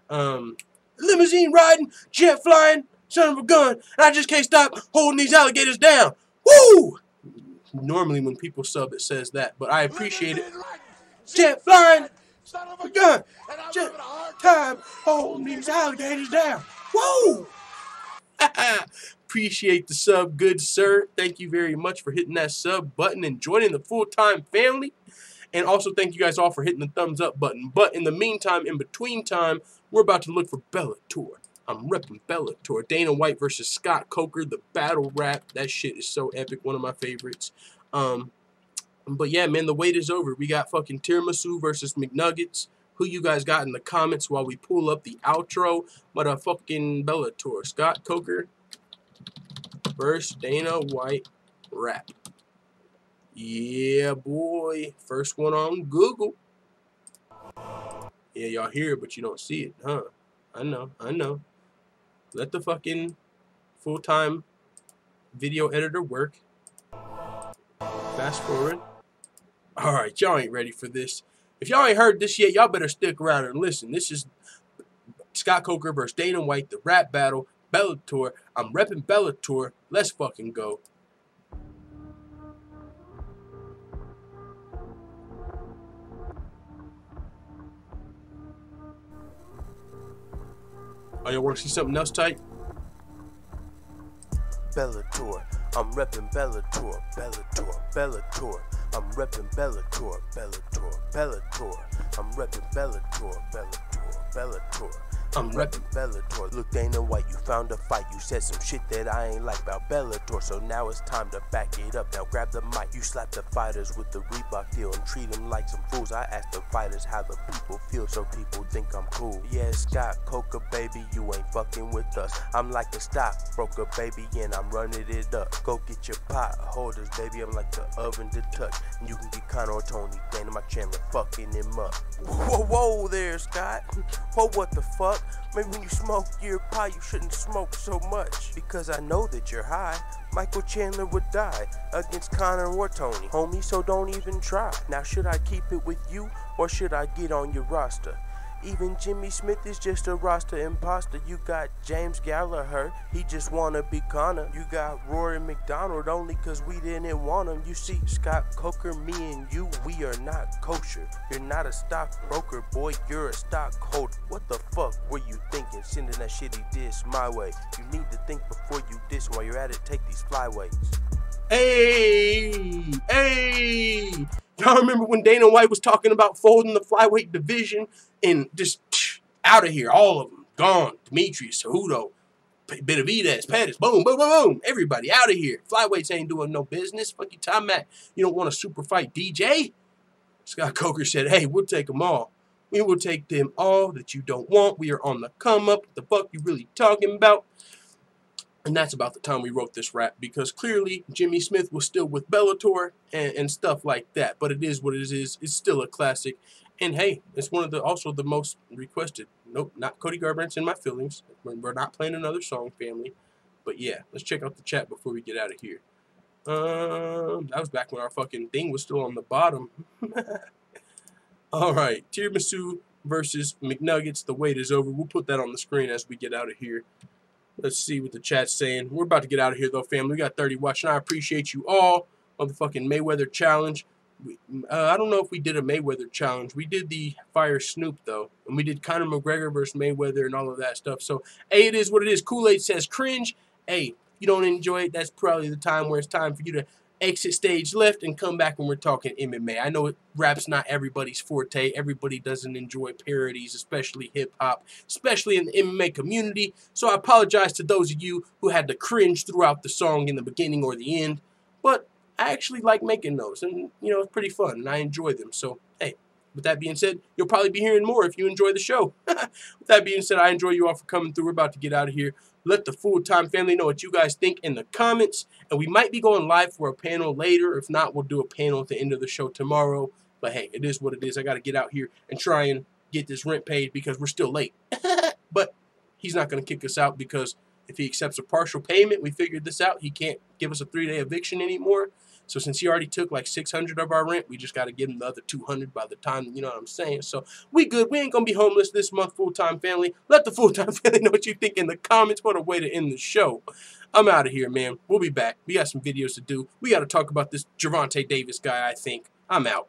limousine riding, jet flying, son of a gun, and I just can't stop holding these alligators down. Woo! Normally when people sub, it says that, but I appreciate it. Jet flying, son of a gun, jet time holding these alligators down. Woo! Appreciate the sub, good sir. Thank you very much for hitting that sub button and joining the full-time family. And also thank you guys all for hitting the thumbs up button. But in the meantime, in between time, we're about to look for Bellator. I'm repping Bellator. Dana White versus Scott Coker, the battle rap. That shit is so epic. One of my favorites. But yeah, man, the wait is over. We got fucking tiramisu versus McNuggets. Who you guys got in the comments while we pull up the outro? Motherfucking Bellator. Scott Coker versus Dana White rap. Yeah, boy. First one on Google. Yeah, y'all hear it, but you don't see it, huh? I know. Let the fucking full-time video editor work. Fast forward. Alright, y'all ain't ready for this. If y'all ain't heard this yet, y'all better stick around and listen. This is Scott Coker versus Dana White, the rap battle, Bellator. I'm repping Bellator. Let's fucking go. Oh, you want to see something else tight? Bellator, I'm reppin' Bellator, Bellator. I'm reppin' Bellator, Bellator. I'm reppin' Bellator. I'm reppin' Bellator. Look, Dana White, you found a fight. You said some shit that I ain't like about Bellator, so now it's time to back it up. Now grab the mic. You slap the fighters with the Reebok deal and treat them like some fools. I ask the fighters how the people feel, so people think I'm cool. Yeah, Scott Coker, baby, you ain't fucking with us. I'm like a stockbroker, baby, and I'm running it up. Go get your pot holders, baby. I'm like the oven to touch, and you can get Conor or Tony, Dana my Chandler, fucking him up. Whoa there, Scott. Whoa, what the fuck? Maybe when you smoke your pot, you shouldn't smoke so much. Because I know that you're high. Michael Chandler would die against Conor or Tony. Homie, so don't even try. Now, should I keep it with you, or should I get on your roster? Even Jimmy Smith is just a roster imposter. You got James Gallagher, he just wanna be Conor. You got Rory McDonald only cause we didn't want him. You see, Scott Coker, me and you, we are not kosher. You're not a stockbroker, boy, you're a stockholder. What the fuck were you thinking, sending that shitty diss my way? You need to think before you diss. While you're at it, take these flyweights. Hey! Y'all remember when Dana White was talking about folding the flyweight division and just out of here, all of them gone. Demetrius, Cejudo, Benavidez, Pettis, boom. Everybody out of here. Flyweights ain't doing no business. Fuck you, Tom Mack. You don't want a super fight, DJ? Scott Coker said, hey, we'll take them all. We will take them all that you don't want. We are on the come up. What the fuck you really talking about? And that's about the time we wrote this rap, because clearly Jimmy Smith was still with Bellator and stuff like that. But it is what it is. It's still a classic. And hey, it's one of the also the most requested. Nope, not Cody Garbrandt in my feelings. We're not playing another song, family. But yeah, let's check out the chat before we get out of here. That was back when our fucking thing was still on the bottom. All right, Tiramisu versus McNuggets. The wait is over. We'll put that on the screen as we get out of here. Let's see what the chat's saying. We're about to get out of here, though, family. We got 30 watching. I appreciate you all on the fucking Mayweather challenge. I don't know if we did a Mayweather challenge. We did the Fire Snoop, though. And we did Conor McGregor versus Mayweather and all of that stuff. So, hey, it is what it is. Kool-Aid says cringe. Hey, if you don't enjoy it, that's probably the time where it's time for you to exit stage left and come back when we're talking MMA. I know rap's not everybody's forte. Everybody doesn't enjoy parodies, especially hip-hop, especially in the MMA community. So I apologize to those of you who had to cringe throughout the song in the beginning or the end. But I actually like making those, and, you know, it's pretty fun, and I enjoy them. So, hey, with that being said, you'll probably be hearing more if you enjoy the show. With that being said, I enjoy you all for coming through. We're about to get out of here. Let the full-time family know what you guys think in the comments. And we might be going live for a panel later. If not, we'll do a panel at the end of the show tomorrow. But hey, it is what it is. I got to get out here and try and get this rent paid because we're still late. But he's not going to kick us out, because if he accepts a partial payment, we figured this out, he can't give us a 3-day eviction anymore. So since he already took like $600 of our rent, we just got to give him the other $200 by the time, you know what I'm saying? So we good. We ain't going to be homeless this month, full-time family. Let the full-time family know what you think in the comments. What a way to end the show. I'm out of here, man. We'll be back. We got some videos to do. We got to talk about this Gervonta Davis guy, I think. I'm out.